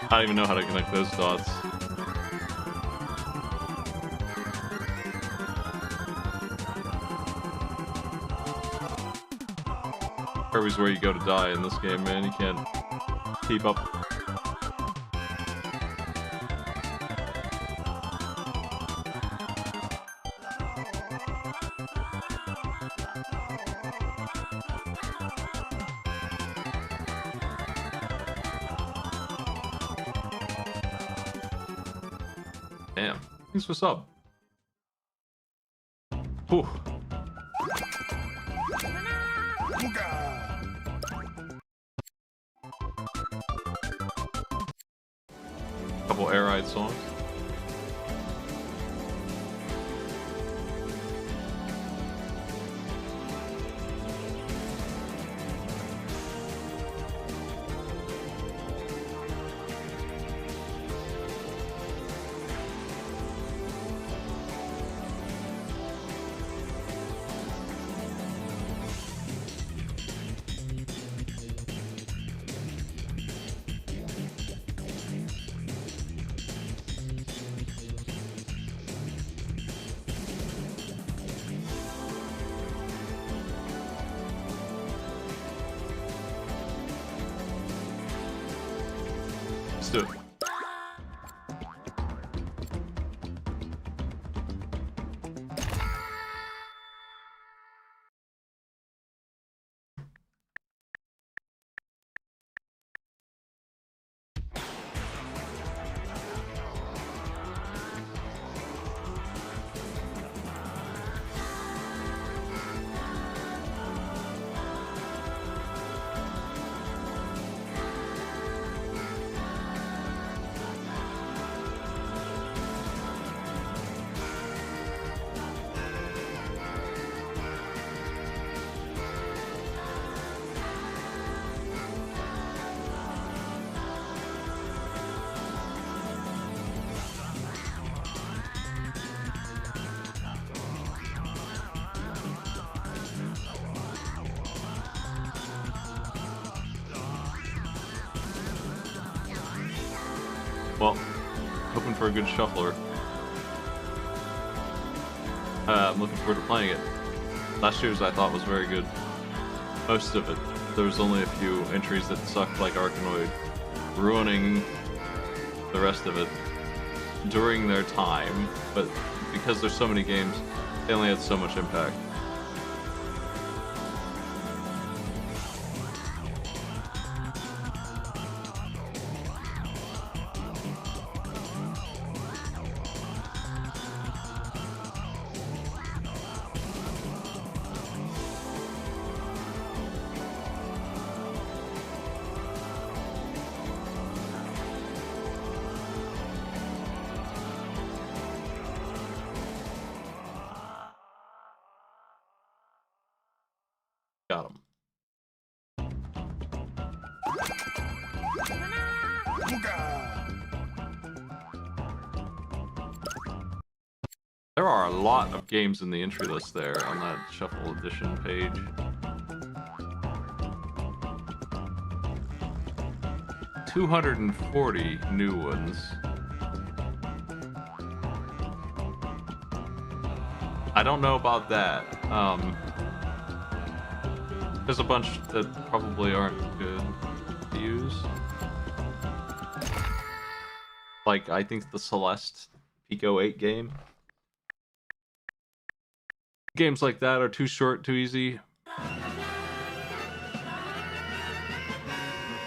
I don't even know how to connect those dots. Kirby's where you go to die in this game, man. You can't keep up. Damn. Thanks for sub. Whew. Couple air ride songs. Let's do it. Well, hoping for a good shuffler. I'm looking forward to playing it. Last year's I thought was very good. Most of it. There was only a few entries that sucked like Arkanoid, ruining the rest of it during their time, but because there's so many games, they only had so much impact. Got him. There are a lot of games in the entry list there on that Shuffle Edition page. $240 new ones. I don't know about that. There's a bunch that probably aren't good to use. Like, I think the Celeste Pico 8 game. Games like that are too short, too easy.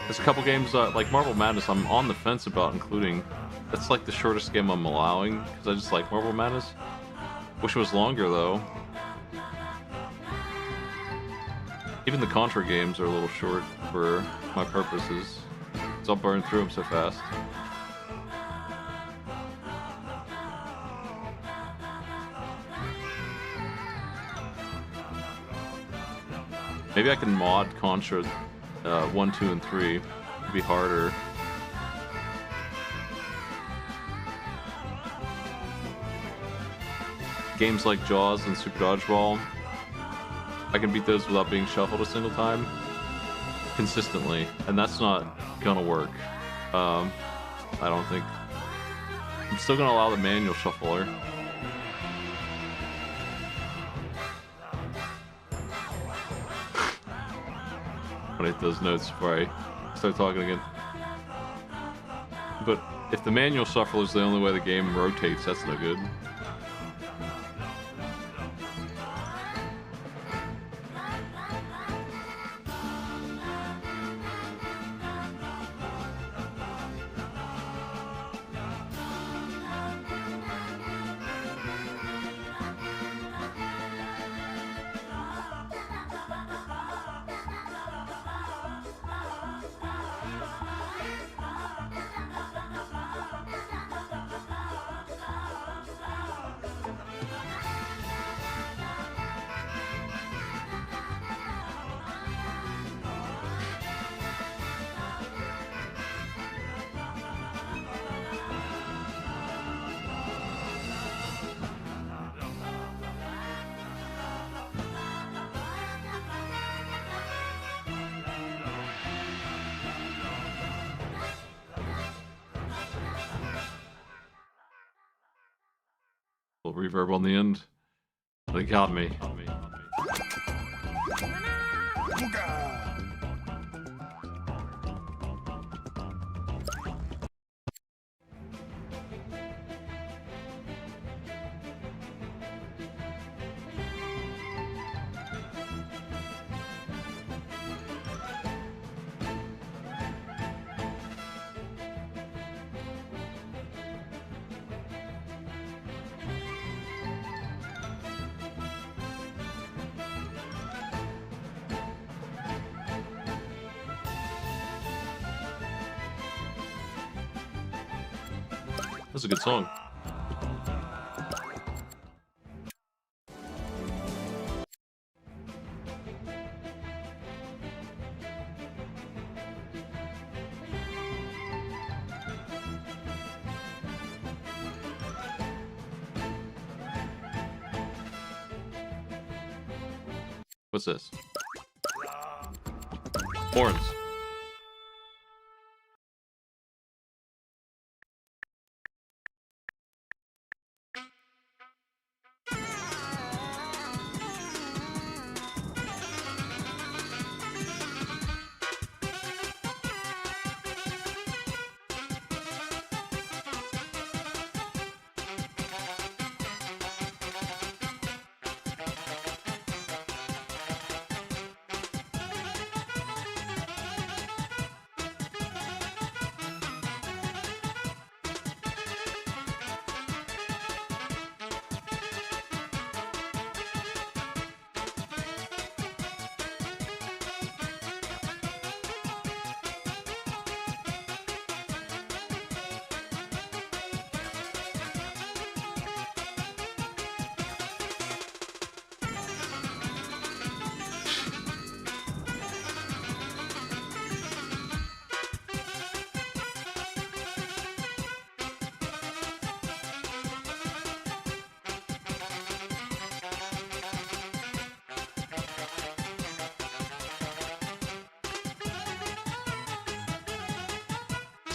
There's a couple games like Marble Madness I'm on the fence about including. That's like the shortest game I'm allowing, because I just like Marble Madness. Wish it was longer, though. Even the Contra games are a little short for my purposes, because I'll burn through them so fast. Maybe I can mod Contra 1, 2, and 3. It'd be harder. Games like Jaws and Super Dodgeball, I can beat those without being shuffled a single time consistently, and that's not gonna work. I don't think. I'm still gonna allow the manual shuffler. I'm gonna hit those notes before I start talking again. But if the manual shuffle is the only way the game rotates, that's no good. Little reverb on the end. They got me. That's a good song. What's this? Horns.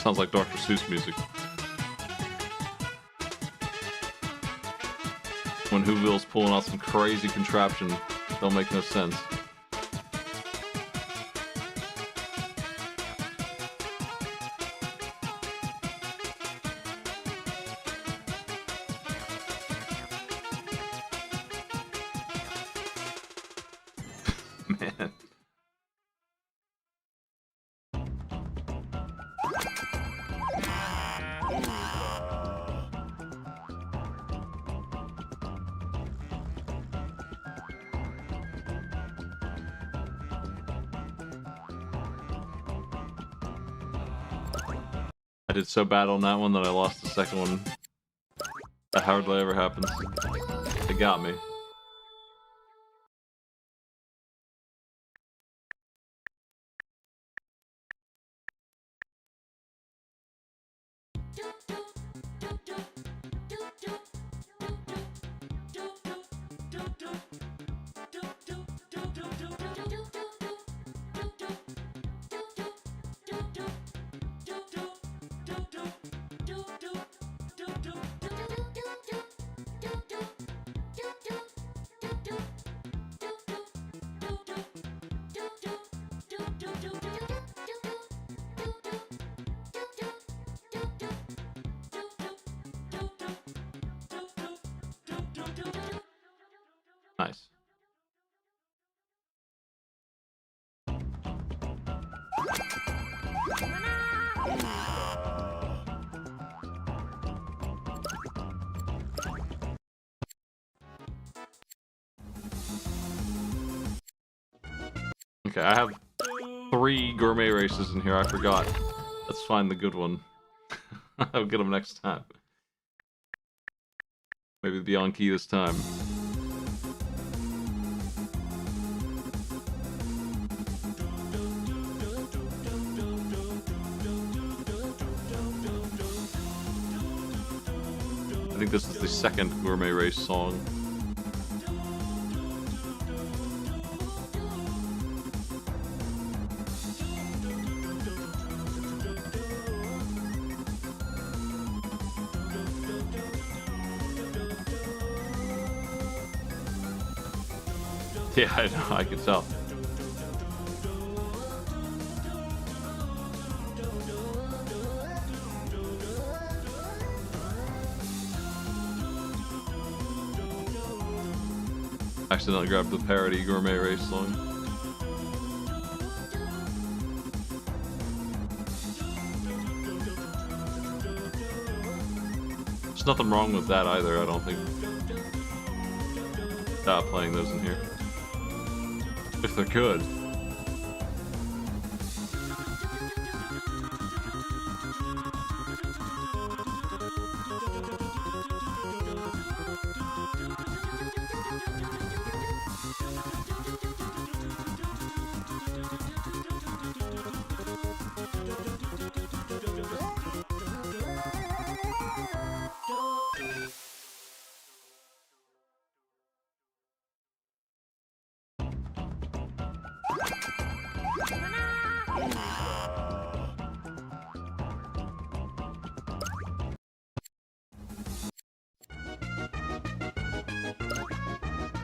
Sounds like Dr. Seuss music. When Whoville's pulling out some crazy contraption, don't make no sense. Man. I did so bad on that one that I lost the second one. That hardly ever happens. It got me. Nice. Okay, I have 3 gourmet races in here. I forgot. Let's find the good one. I'll get them next time. Maybe be on key this time. I think this is the second gourmet race song. Yeah, I know, I can tell. Accidentally grabbed the parody gourmet race song. There's nothing wrong with that either, I don't think. Playing those in here. If they're good.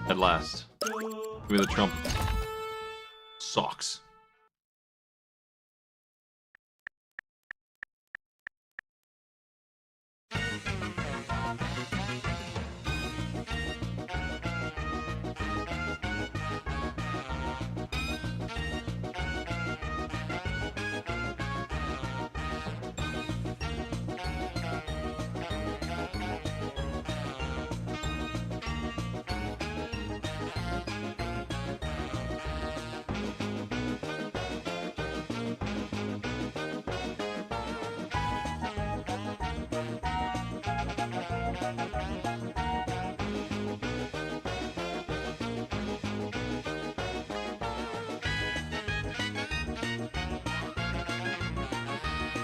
At last. Give me the trumpets. Socks.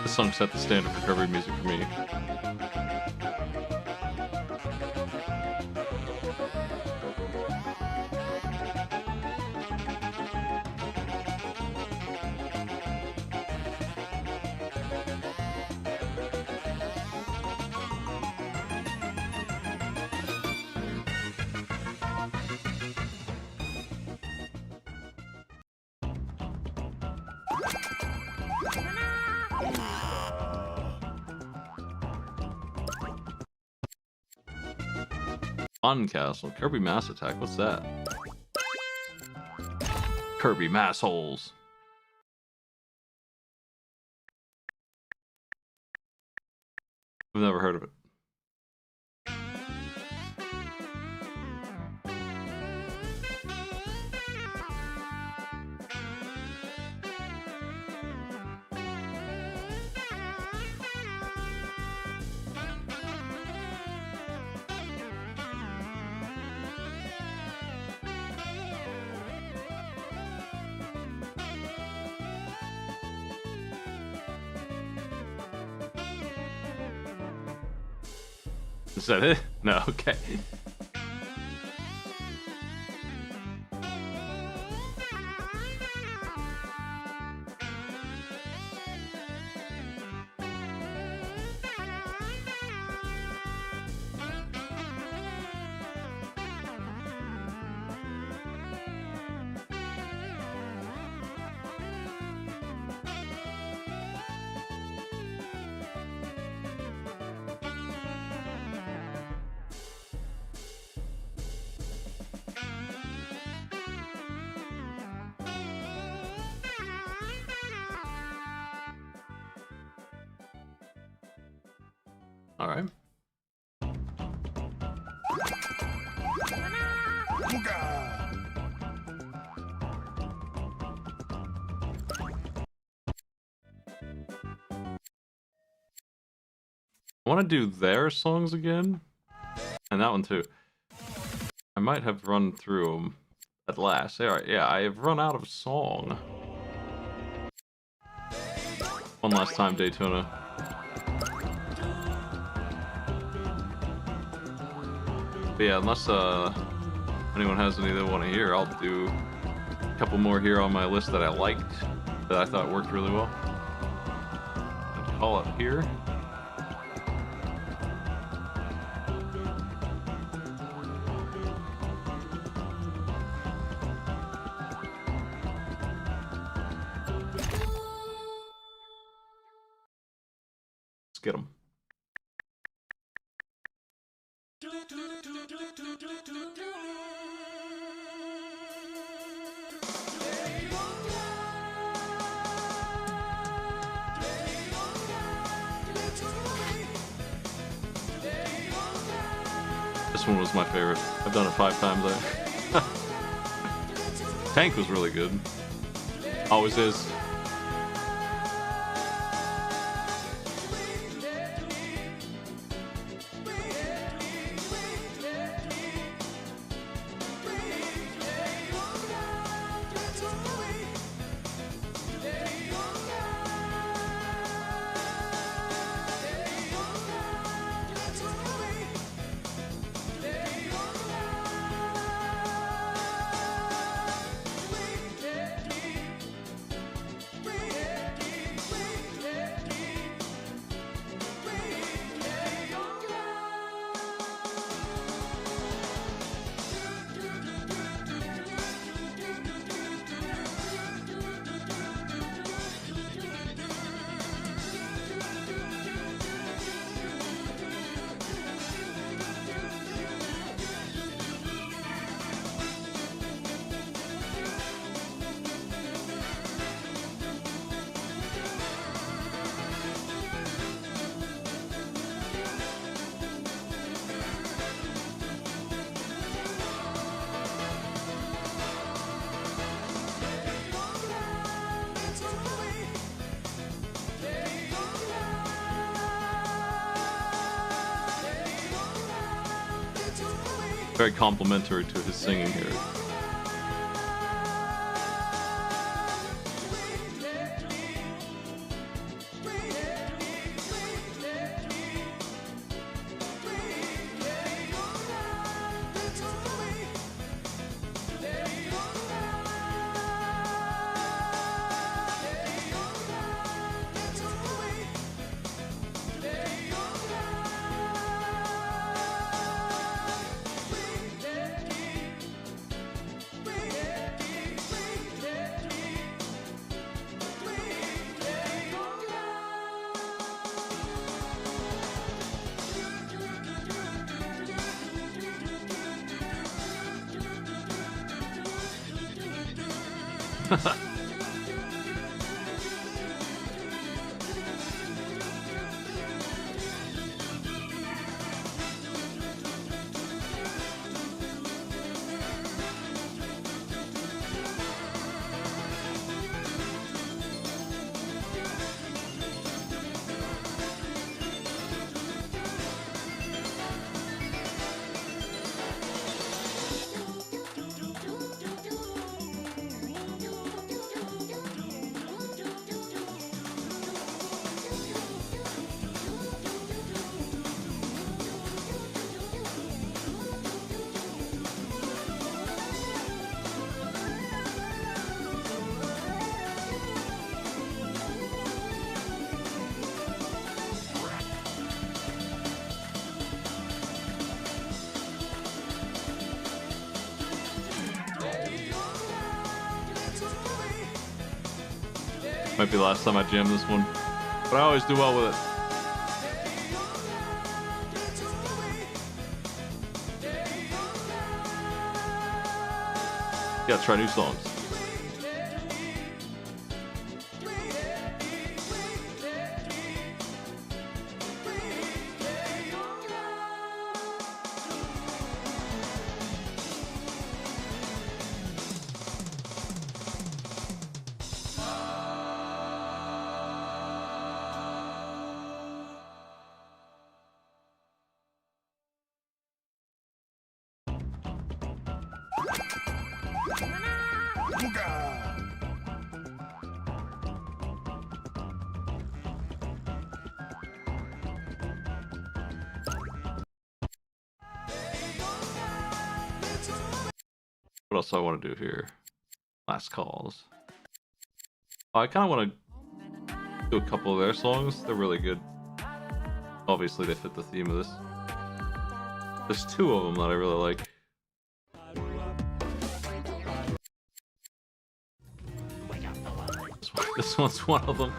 This song set the standard for recovery music for me. Fun Castle. Kirby Mass Attack. What's that? Kirby Mass Holes. I've never heard of it. Is that it? No, okay. All right. I want to do their songs again, and that one too. I might have run through them at last. All right, yeah, I have run out of song. One last time, Daytona. But yeah, unless anyone has any they want to hear, I'll do a couple more here on my list that I liked, that I thought worked really well. I'll call it here. Let's get them. This one was my favorite. I've done it 5 times. Tank was really good. Always is. Very complimentary to his singing here. Might be the last time I jam this one, but I always do well with it. Gotta try new songs. What else do I want to do here? Last calls. I kind of want to do a couple of their songs. They're really good. Obviously, they fit the theme of this. There's two of them that I really like. This one's one of them.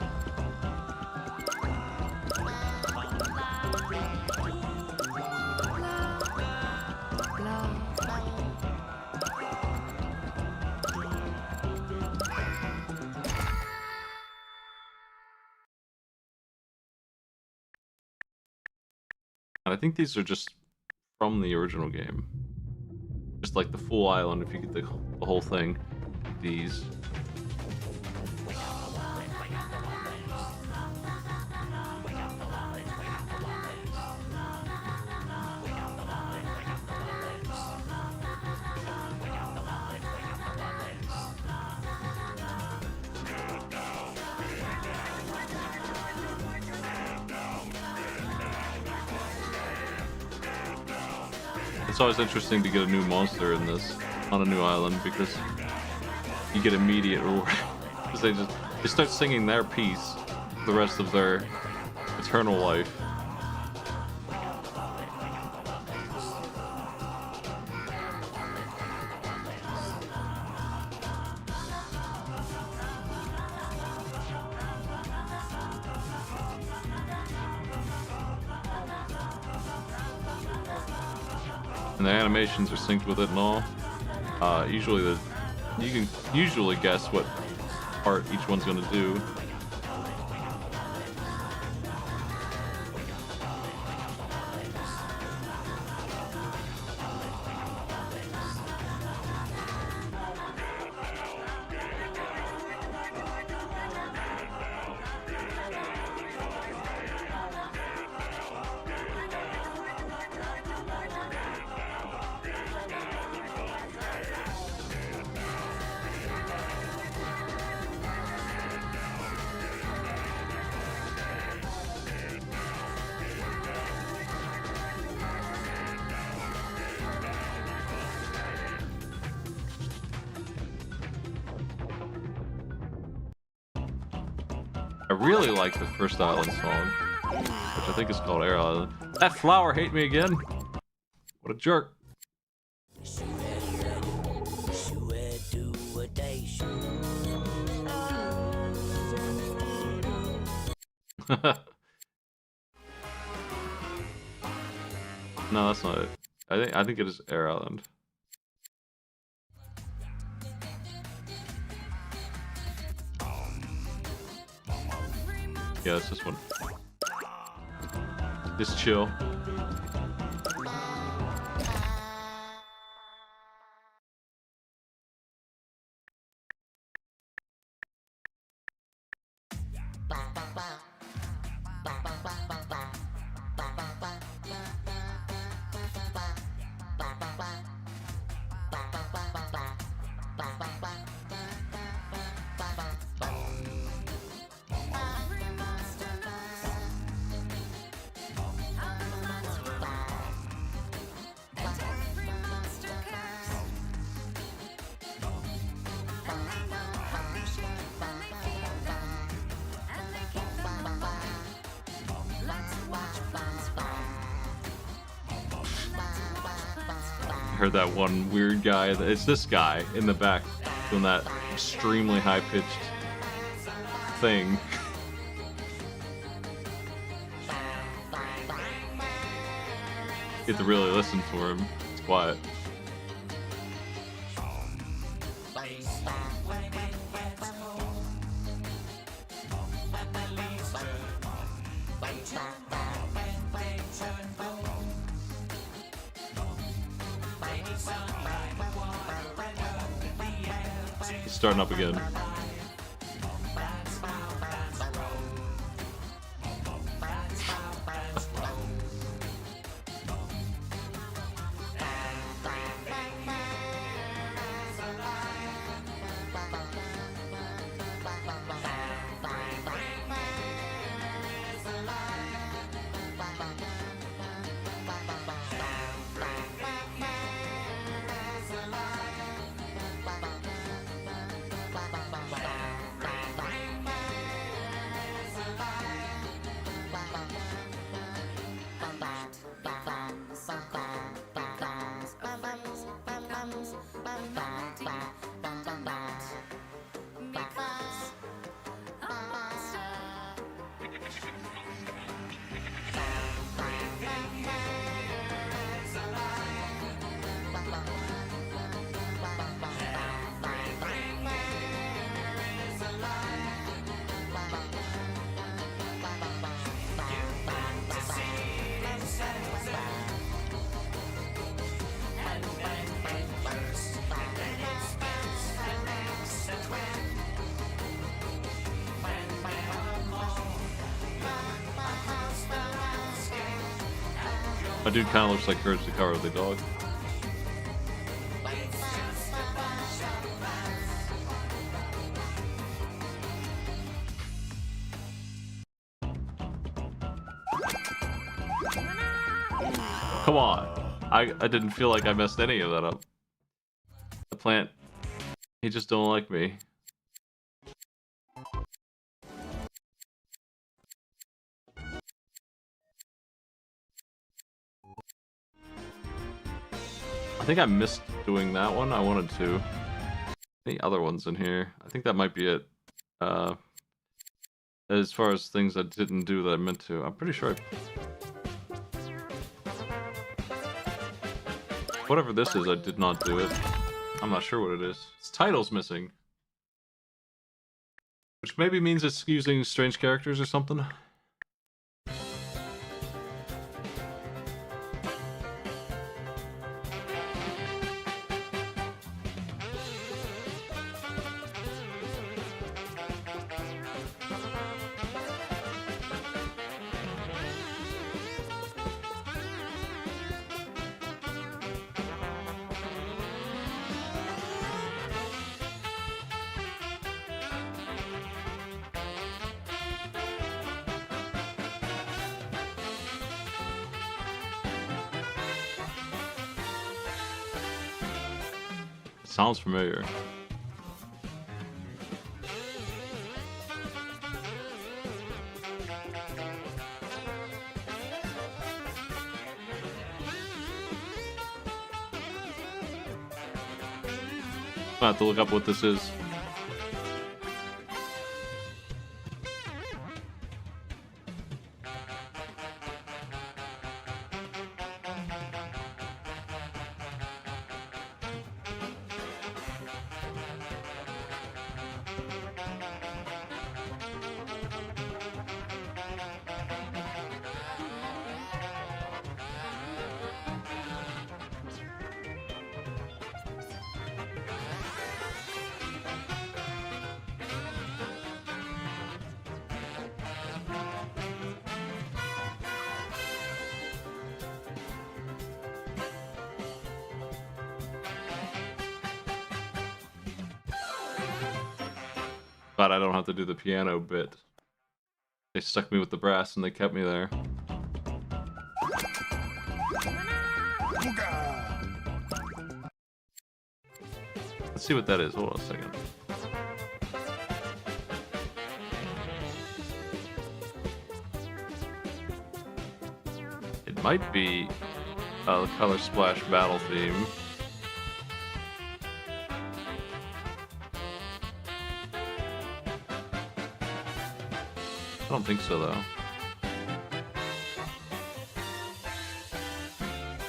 I think these are just from the original game. Just like the full island, if you get the whole thing. These. It's always interesting to get a new monster in this, on a new island, because you get immediate reward. Because they start singing their piece the rest of their eternal life. And the animations are synced with it and all. Usually you can usually guess what part each one's gonna do. I really like the first island song, which I think is called Air Island. That flower hate me again. What a jerk. No, that's not it. I think it is Air Island. Yeah, it's this one. Just chill. Heard that one weird guy. It's this guy in the back doing that extremely high-pitched thing. You have to really listen for him. It's quiet. It's starting up again. My dude kind of looks like Courage the Cowardly Dog. Come on. I didn't feel like I messed any of that up. The plant, he just don't like me. I think I missed doing that one. I wanted to. Any other ones in here? I think that might be it. As far as things I didn't do that I meant to, I'm pretty sure whatever this is, I did not do it. I'm not sure what it is. Its title's missing. Which maybe means it's using strange characters or something. Sounds familiar. I have to look up what this is. Glad I don't have to do the piano bit. They stuck me with the brass and they kept me there. Let's see what that is. Hold on a second. It might be the Color Splash battle theme. I don't think so, though.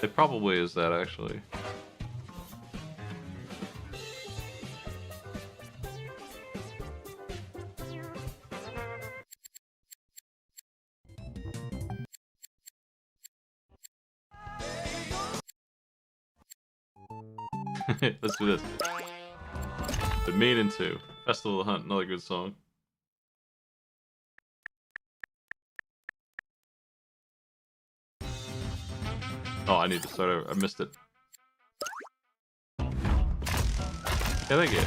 It probably is that, actually. Let's do this. The Main and 2. Festival of the Hunt, another good song. Oh, I need to start over. I missed it. Yeah, thank you.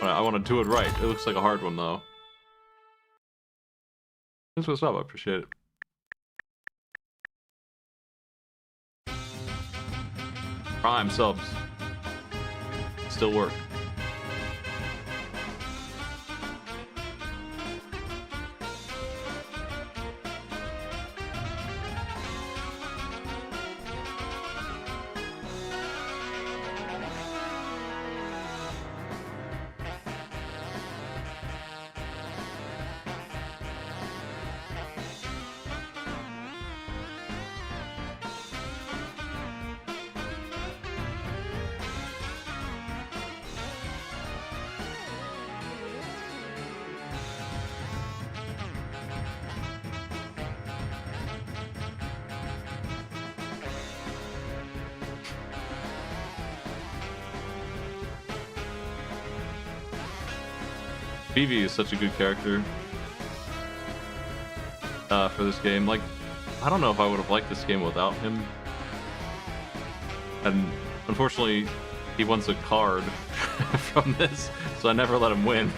I want to do it right. It looks like a hard one, though. Thanks for the sub. I appreciate it. Prime subs. Still work. Vivi is such a good character for this game. Like, I don't know if I would have liked this game without him. And unfortunately, he wants a card from this, so I never let him win.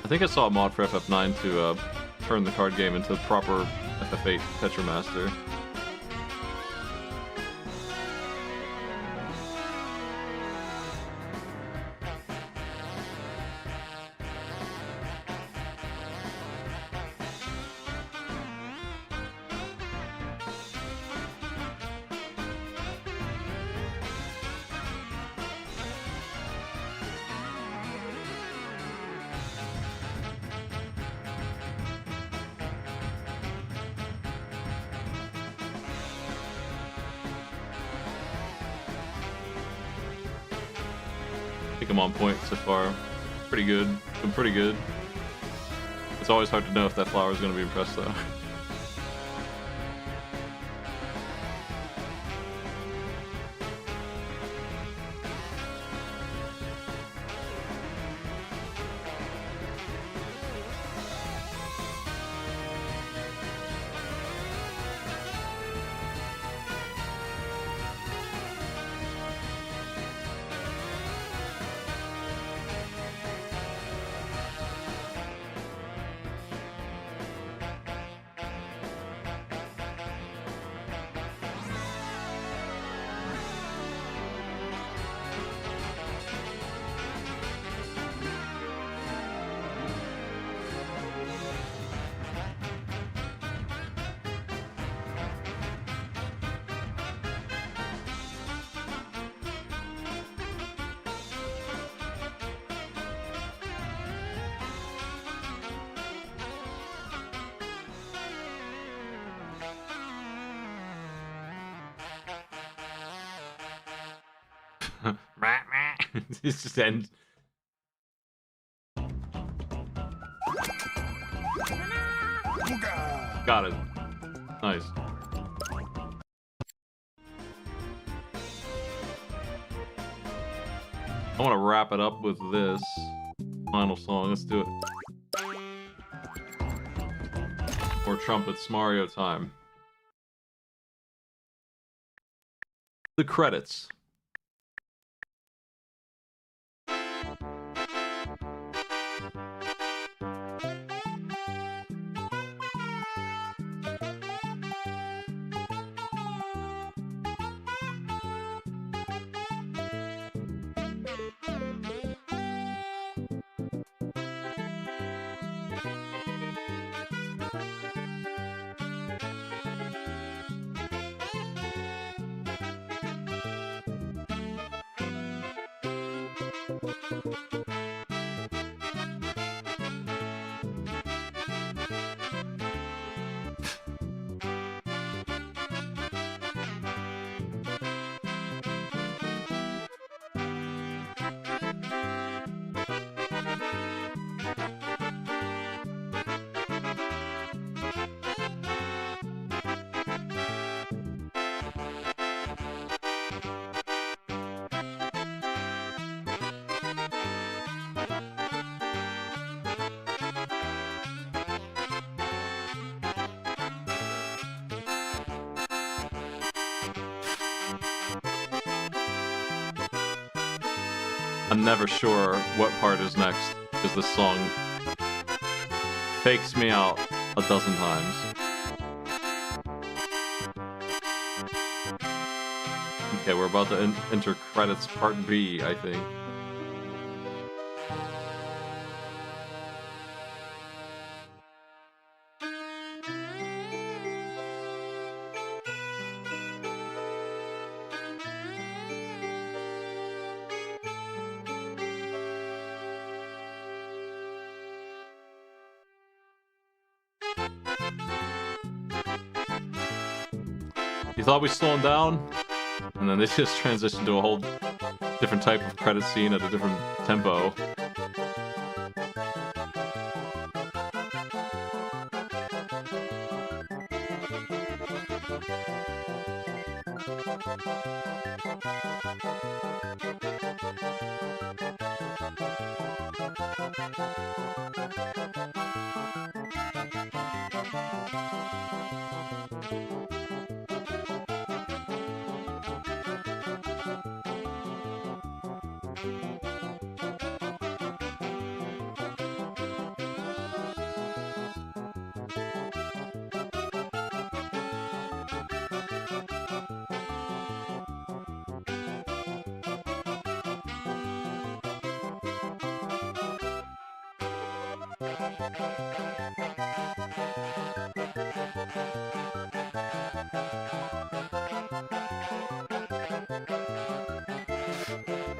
I think I saw a mod for FF9 to turn the card game into proper FF8 Tetramaster. I think I'm on point so far. Pretty good. Been pretty good. It's always hard to know if that flower is going to be impressed, though. It's just end. Got it. Nice. I want to wrap it up with this final song. Let's do it. Or trumpets, Mario time. The credits. I'm never sure what part is next, because this song fakes me out a dozen times. Okay, we're about to enter credits part B, I think. You thought we slowed down? And then they just transitioned to a whole different type of credit scene at a different tempo.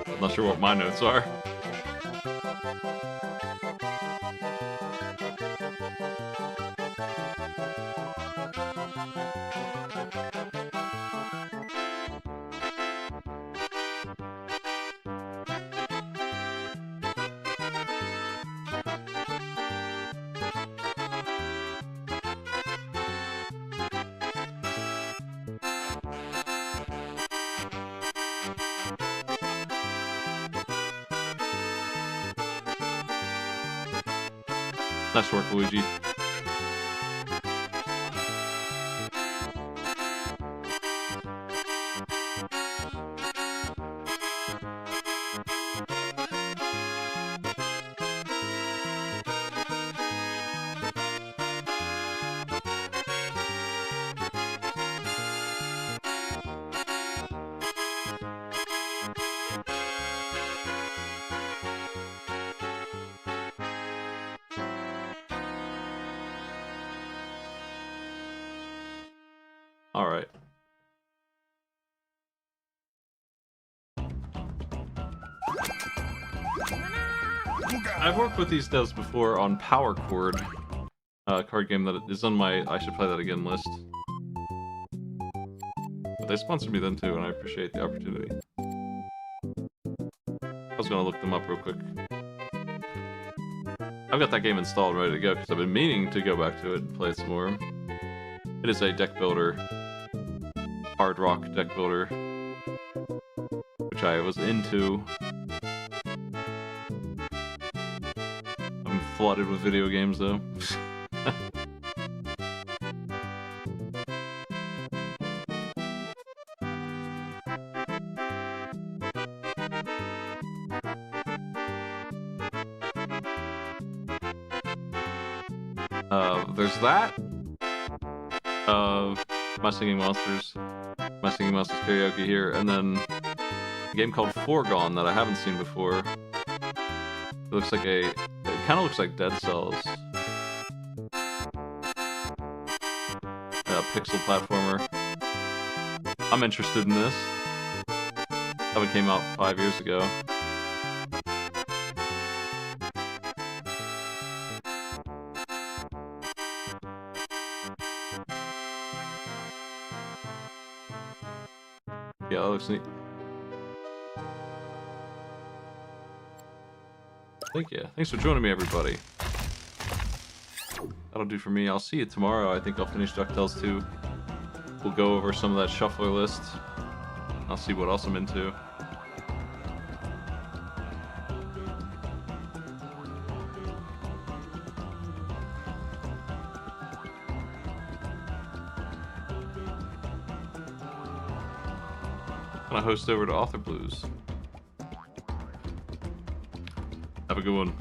I'm not sure what my notes are. Nice work, Luigi. All right. I've worked with these devs before on Power Chord, card game that is on my I should play that again list. But they sponsored me then too, and I appreciate the opportunity. was gonna look them up real quick. I've got that game installed, ready to go, because I've been meaning to go back to it and play it some more. It is a deck builder, hard rock deck builder, which I was into. I'm flooded with video games though. There's that. My Singing Monsters Karaoke here, and then a game called Foregone that I haven't seen before. It looks like it kind of looks like Dead Cells. Pixel platformer. I'm interested in this. That one came out 5 years ago. Yeah, that looks neat. Thank you. Thanks for joining me, everybody. That'll do for me. I'll see you tomorrow. I think I'll finish DuckTales 2. We'll go over some of that shuffler list. I'll see what else I'm into. I'm gonna host over to Author Blues. Have a good one.